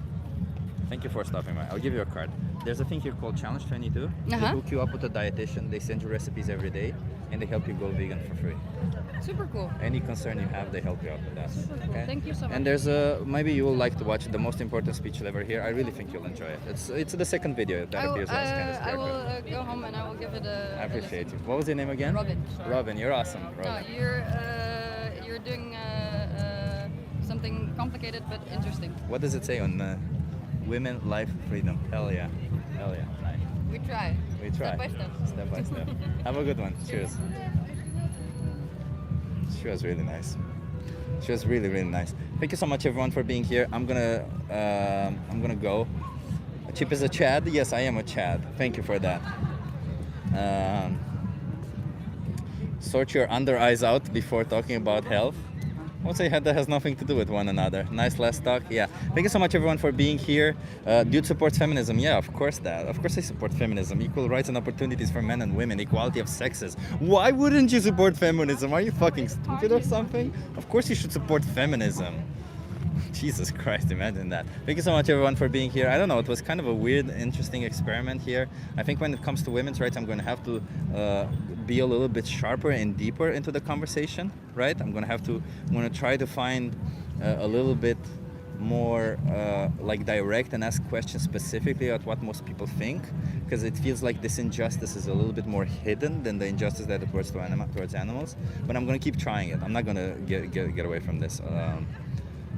Thank you for stopping by. I'll give you a card. There's a thing here called Challenge 22. They hook you up with a dietitian. They send you recipes every day, and they help you go vegan for free. Super cool. Any concern you have, they help you out with that. Super cool. Okay? Thank you so much. And there's maybe you will like to watch the most important speech you'll ever hear. I really think you'll enjoy it. It's the second video that appears on this kind of I will go home and I will give it a... I appreciate you. What was your name again? Robin. Robin, you're awesome. Robin. No, you're doing something complicated but interesting. What does it say on women, life, freedom. Hell yeah. Hell yeah. Nice. We try. We try. Step by step. Step by step. Have a good one. Cheers. She was really nice. She was really, really nice. Thank you so much, everyone, for being here. I'm gonna go. Chip is a Chad. Yes, I am a Chad. Thank you for that. Sort your under eyes out before talking about health. I would say that has nothing to do with one another. Nice last talk. Yeah. Thank you so much, everyone, for being here. Dude supports feminism. Yeah, of course that. Of course I support feminism. Equal rights and opportunities for men and women. Equality of sexes. Why wouldn't you support feminism? Are you fucking stupid or something? Of course you should support feminism. Jesus Christ, imagine that. Thank you so much, everyone, for being here. I don't know, it was kind of a weird, interesting experiment here. I think when it comes to women's rights, I'm going to have to be a little bit sharper and deeper into the conversation, right? I'm going to try to find a little bit more like direct and ask questions specifically at what most people think, because it feels like this injustice is a little bit more hidden than the injustice that it towards animals. But I'm going to keep trying it. I'm not going to get away from this.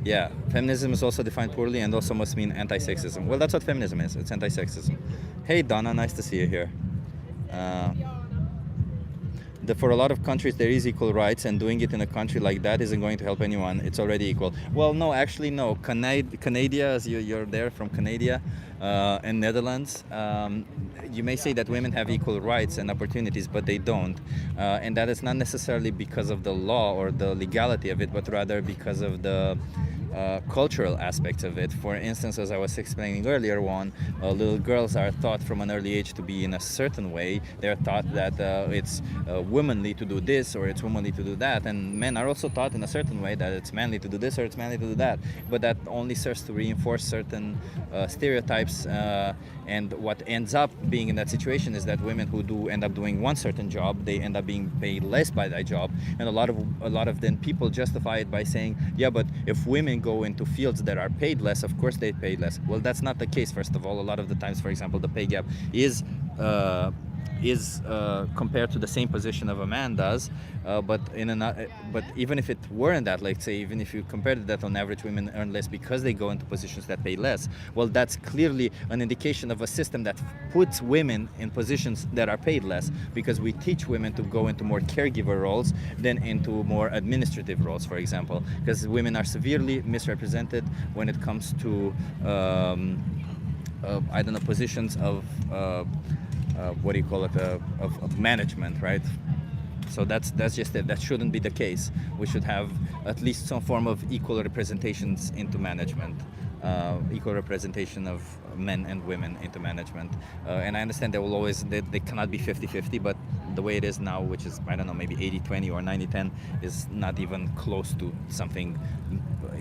Yeah, feminism is also defined poorly and also must mean anti-sexism. Well, that's what feminism is. It's anti-sexism. Hey, Donna, nice to see you here. For a lot of countries, there is equal rights, and doing it in a country like that isn't going to help anyone. It's already equal. Well, no, actually, no. Canada, as you're there from Canada and Netherlands, you may say that women have equal rights and opportunities, but they don't. And that is not necessarily because of the law or the legality of it, but rather because of the cultural aspects of it. For instance, as I was explaining earlier on, little girls are taught from an early age to be in a certain way. They're taught that it's womanly to do this or it's womanly to do that, and men are also taught in a certain way that it's manly to do this or it's manly to do that. But that only serves to reinforce certain stereotypes, and what ends up being in that situation is that women who do end up doing one certain job, they end up being paid less by that job, and a lot of then people justify it by saying, yeah, but if women go into fields that are paid less, of course they pay less. Well, that's not the case. First of all, a lot of the times, for example, the pay gap is compared to the same position of a man does, but even if it weren't that, like say, even if you compared that on average, women earn less because they go into positions that pay less. Well, that's clearly an indication of a system that puts women in positions that are paid less, because we teach women to go into more caregiver roles than into more administrative roles, for example, because women are severely misrepresented when it comes to I don't know, positions of what do you call it, of management, right? So that's just it. That shouldn't be the case. We should have at least some form of equal representations into management, equal representation of men and women into management. And I understand there will always, they cannot be 50-50, but the way it is now, which is, I don't know, maybe 80-20 or 90-10, is not even close to something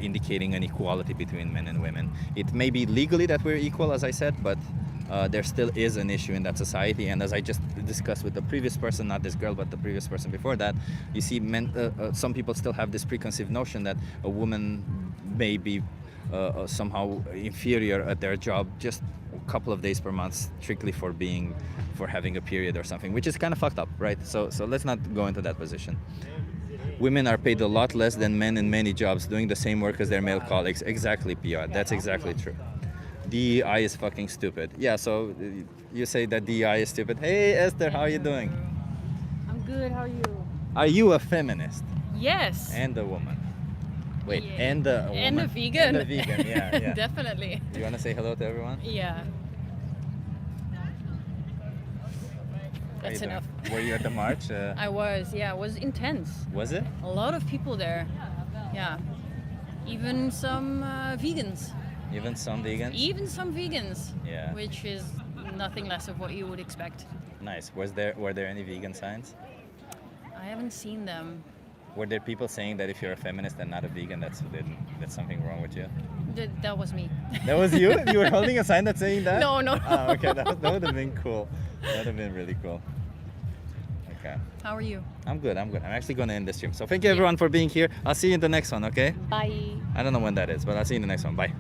indicating an equality between men and women. It may be legally that we're equal, as I said, but there still is an issue in that society. And as I just discussed with the previous person, not this girl, but the previous person before that, you see some people still have this preconceived notion that a woman may be somehow inferior at their job just a couple of days per month strictly for having a period or something, which is kind of fucked up, right? So let's not go into that position. Women are paid a lot less than men in many jobs doing the same work as their male colleagues. Exactly, PR. That's exactly true. DEI is fucking stupid. Yeah, so you say that DEI is stupid. Hey, Esther, how are you doing? I'm good, how are you? Are you a feminist? Yes. And a woman? Wait, Yeah. and a woman? And a vegan. And a vegan, yeah. Definitely. Do you want to say hello to everyone? Yeah. That's enough. Were you at the march? I was, yeah, it was intense. Was it? A lot of people there. Yeah. Even some vegans. Even some vegans? Even some vegans. Yeah. Which is nothing less of what you would expect. Nice. Were there any vegan signs? I haven't seen them. Were there people saying that if you're a feminist and not a vegan, that's something wrong with you? That was me. That was you? You were holding a sign that's saying that? No. Oh, okay. That would have been cool. That would have been really cool. Okay. How are you? I'm good. I'm actually going to end the stream. So thank you everyone for being here. I'll see you in the next one, okay? Bye. I don't know when that is, but I'll see you in the next one. Bye.